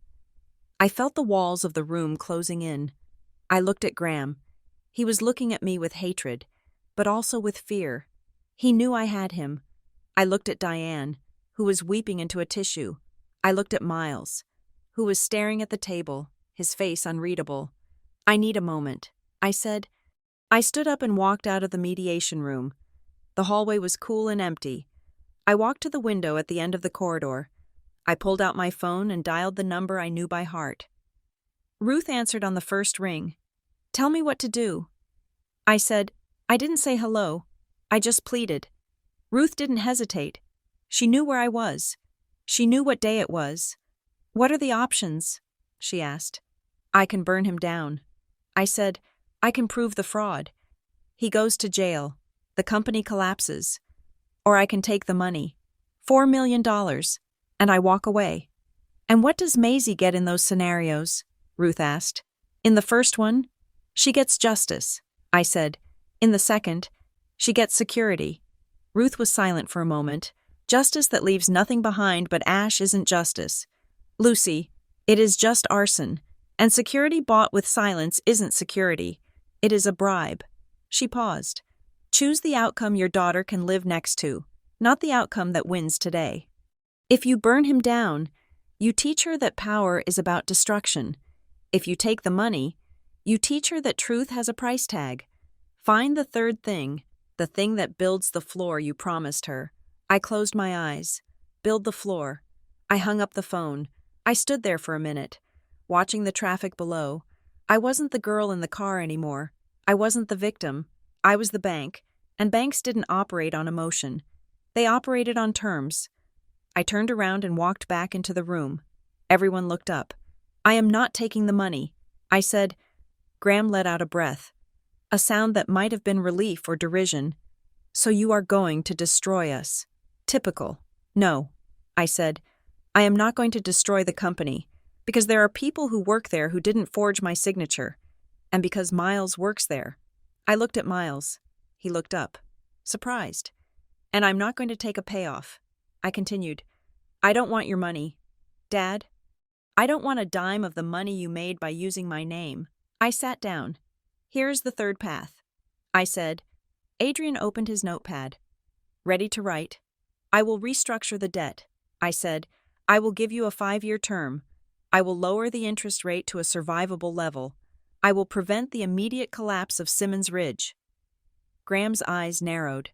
I felt the walls of the room closing in. I looked at Graham. He was looking at me with hatred, but also with fear. He knew I had him. I looked at Diane, who was weeping into a tissue. I looked at Miles, who was staring at the table, his face unreadable. "I need a moment," I said. I stood up and walked out of the mediation room. The hallway was cool and empty. I walked to the window at the end of the corridor. I pulled out my phone and dialed the number I knew by heart. Ruth answered on the first ring. "Tell me what to do." I said, "I didn't say hello. I just pleaded." Ruth didn't hesitate. She knew where I was. She knew what day it was. "What are the options?" she asked. "I can burn him down." I said, "I can prove the fraud. He goes to jail. The company collapses. Or I can take the money, $4 million, and I walk away." "And what does Maisie get in those scenarios?" Ruth asked. "In the first one, she gets justice," I said. "In the second, she gets security." Ruth was silent for a moment. "Justice that leaves nothing behind but ash isn't justice, Lucy. It is just arson. And security bought with silence isn't security. It is a bribe." She paused. "Choose the outcome your daughter can live next to, not the outcome that wins today. If you burn him down, you teach her that power is about destruction. If you take the money, you teach her that truth has a price tag. Find the third thing, the thing that builds the floor you promised her." I closed my eyes. Build the floor. I hung up the phone. I stood there for a minute, watching the traffic below. I wasn't the girl in the car anymore. I wasn't the victim. I was the bank, and banks didn't operate on emotion. They operated on terms. I turned around and walked back into the room. Everyone looked up. "I am not taking the money," I said. Graham let out a breath, a sound that might have been relief or derision. "So you are going to destroy us." Typical. "No," I said. "I am not going to destroy the company, because there are people who work there who didn't forge my signature, and because Miles works there." I looked at Miles. He looked up, surprised. "And I'm not going to take a payoff," I continued. "I don't want your money, Dad. I don't want a dime of the money you made by using my name." I sat down. "Here's the third path," I said. Adrian opened his notepad. "Ready to write?" "I will restructure the debt," I said. "I will give you a 5-year term. I will lower the interest rate to a survivable level. I will prevent the immediate collapse of Simmons Ridge." Graham's eyes narrowed.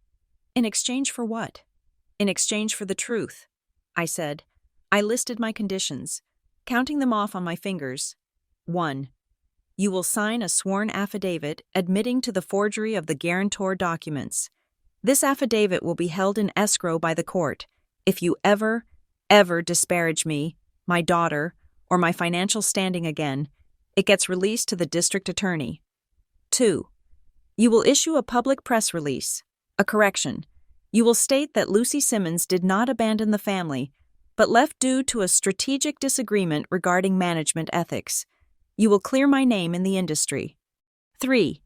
"In exchange for what?" "In exchange for the truth," I said. I listed my conditions, counting them off on my fingers. 1. You will sign a sworn affidavit admitting to the forgery of the guarantor documents. This affidavit will be held in escrow by the court. If you ever disparage me, my daughter, or my financial standing again, it gets released to the district attorney. 2. You will issue a public press release, a correction. You will state that Lucy Simmons did not abandon the family, but left due to a strategic disagreement regarding management ethics. You will clear my name in the industry. 3.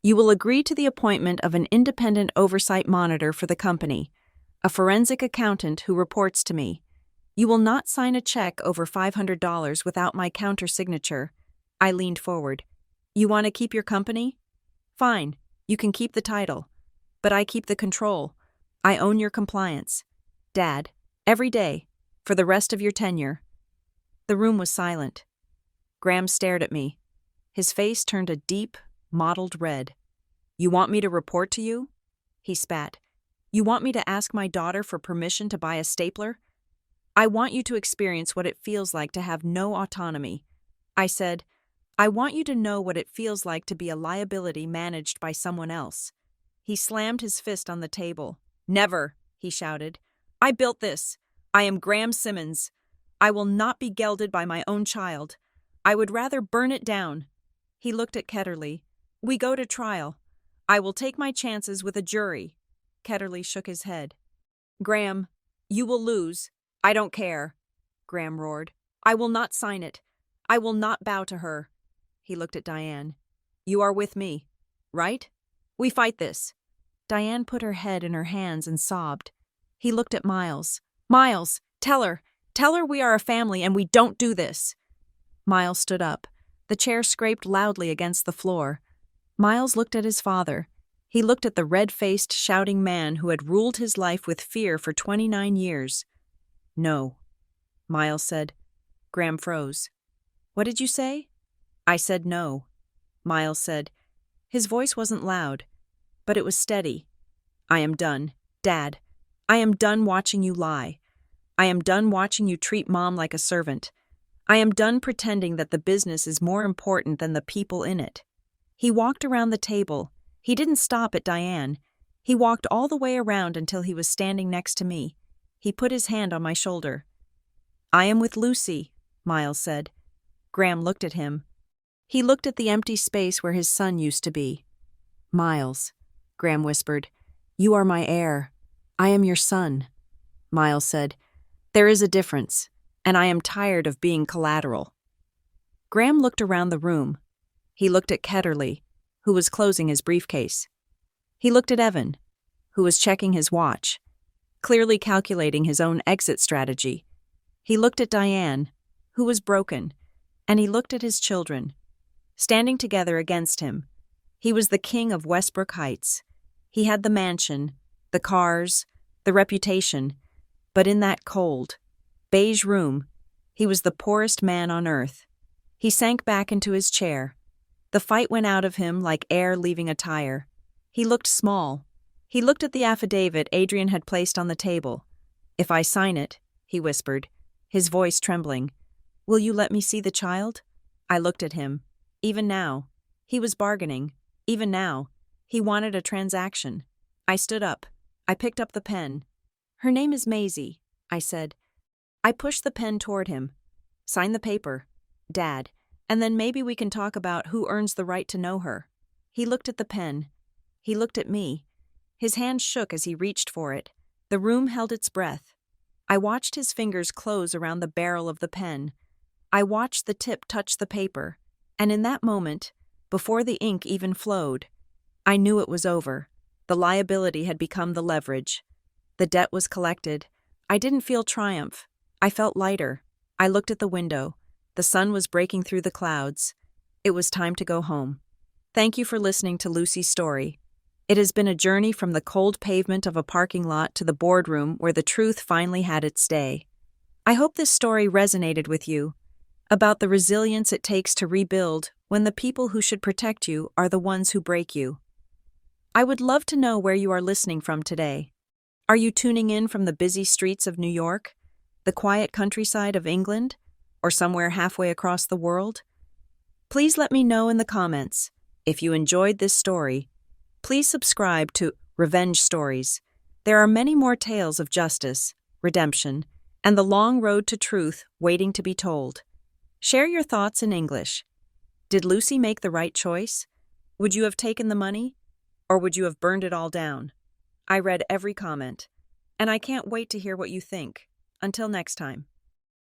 You will agree to the appointment of an independent oversight monitor for the company, a forensic accountant who reports to me. You will not sign a check over $500 without my counter-signature. I leaned forward. You want to keep your company? Fine, you can keep the title. But I keep the control. I own your compliance. Dad, every day, for the rest of your tenure. The room was silent. Graham stared at me. His face turned a deep, mottled red. You want me to report to you? He spat. You want me to ask my daughter for permission to buy a stapler? I want you to experience what it feels like to have no autonomy. I said, I want you to know what it feels like to be a liability managed by someone else. He slammed his fist on the table. Never, he shouted. I built this. I am Graham Simmons. I will not be gelded by my own child. I would rather burn it down. He looked at Ketterly. We go to trial. I will take my chances with a jury. Ketterly shook his head. Graham, you will lose. I don't care. Graham roared. I will not sign it. I will not bow to her. He looked at Diane. You are with me, right? We fight this. Diane put her head in her hands and sobbed. He looked at Miles. Miles, tell her we are a family and we don't do this. Miles stood up. The chair scraped loudly against the floor. Miles looked at his father. He looked at the red-faced, shouting man who had ruled his life with fear for 29 years. No, Miles said. Graham froze. What did you say? I said no, Miles said. His voice wasn't loud, but it was steady. I am done, Dad. I am done watching you lie. I am done watching you treat Mom like a servant. I am done pretending that the business is more important than the people in it. He walked around the table. He didn't stop at Diane. He walked all the way around until he was standing next to me. He put his hand on my shoulder. I am with Lucy, Miles said. Graham looked at him. He looked at the empty space where his son used to be. Miles, Graham whispered, you are my heir. I am your son. Miles said, there is a difference, and I am tired of being collateral. Graham looked around the room. He looked at Ketterly, who was closing his briefcase. He looked at Evan, who was checking his watch, clearly calculating his own exit strategy. He looked at Diane, who was broken, and he looked at his children, standing together against him. He was the king of Westbrook Heights. He had the mansion, the cars, the reputation, but in that cold, beige room, he was the poorest man on earth. He sank back into his chair. The fight went out of him like air leaving a tire. He looked small. He looked at the affidavit Adrian had placed on the table. If I sign it, he whispered, his voice trembling, will you let me see the child? I looked at him. Even now, he was bargaining. Even now, he wanted a transaction. I stood up. I picked up the pen. Her name is Maisie, I said. I pushed the pen toward him. Sign the paper, Dad, and then maybe we can talk about who earns the right to know her. He looked at the pen. He looked at me. His hand shook as he reached for it. The room held its breath. I watched his fingers close around the barrel of the pen. I watched the tip touch the paper, and in that moment, before the ink even flowed, I knew it was over. The liability had become the leverage. The debt was collected. I didn't feel triumph. I felt lighter. I looked at the window. The sun was breaking through the clouds. It was time to go home. Thank you for listening to Lucy's story. It has been a journey from the cold pavement of a parking lot to the boardroom where the truth finally had its day. I hope this story resonated with you, about the resilience it takes to rebuild when the people who should protect you are the ones who break you. I would love to know where you are listening from today. Are you tuning in from the busy streets of New York, the quiet countryside of England, or somewhere halfway across the world? Please let me know in the comments. If you enjoyed this story, please subscribe to Revenge Stories. There are many more tales of justice, redemption, and the long road to truth waiting to be told. Share your thoughts in English. Did Lucy make the right choice? Would you have taken the money? Or would you have burned it all down? I read every comment, and I can't wait to hear what you think. Until next time.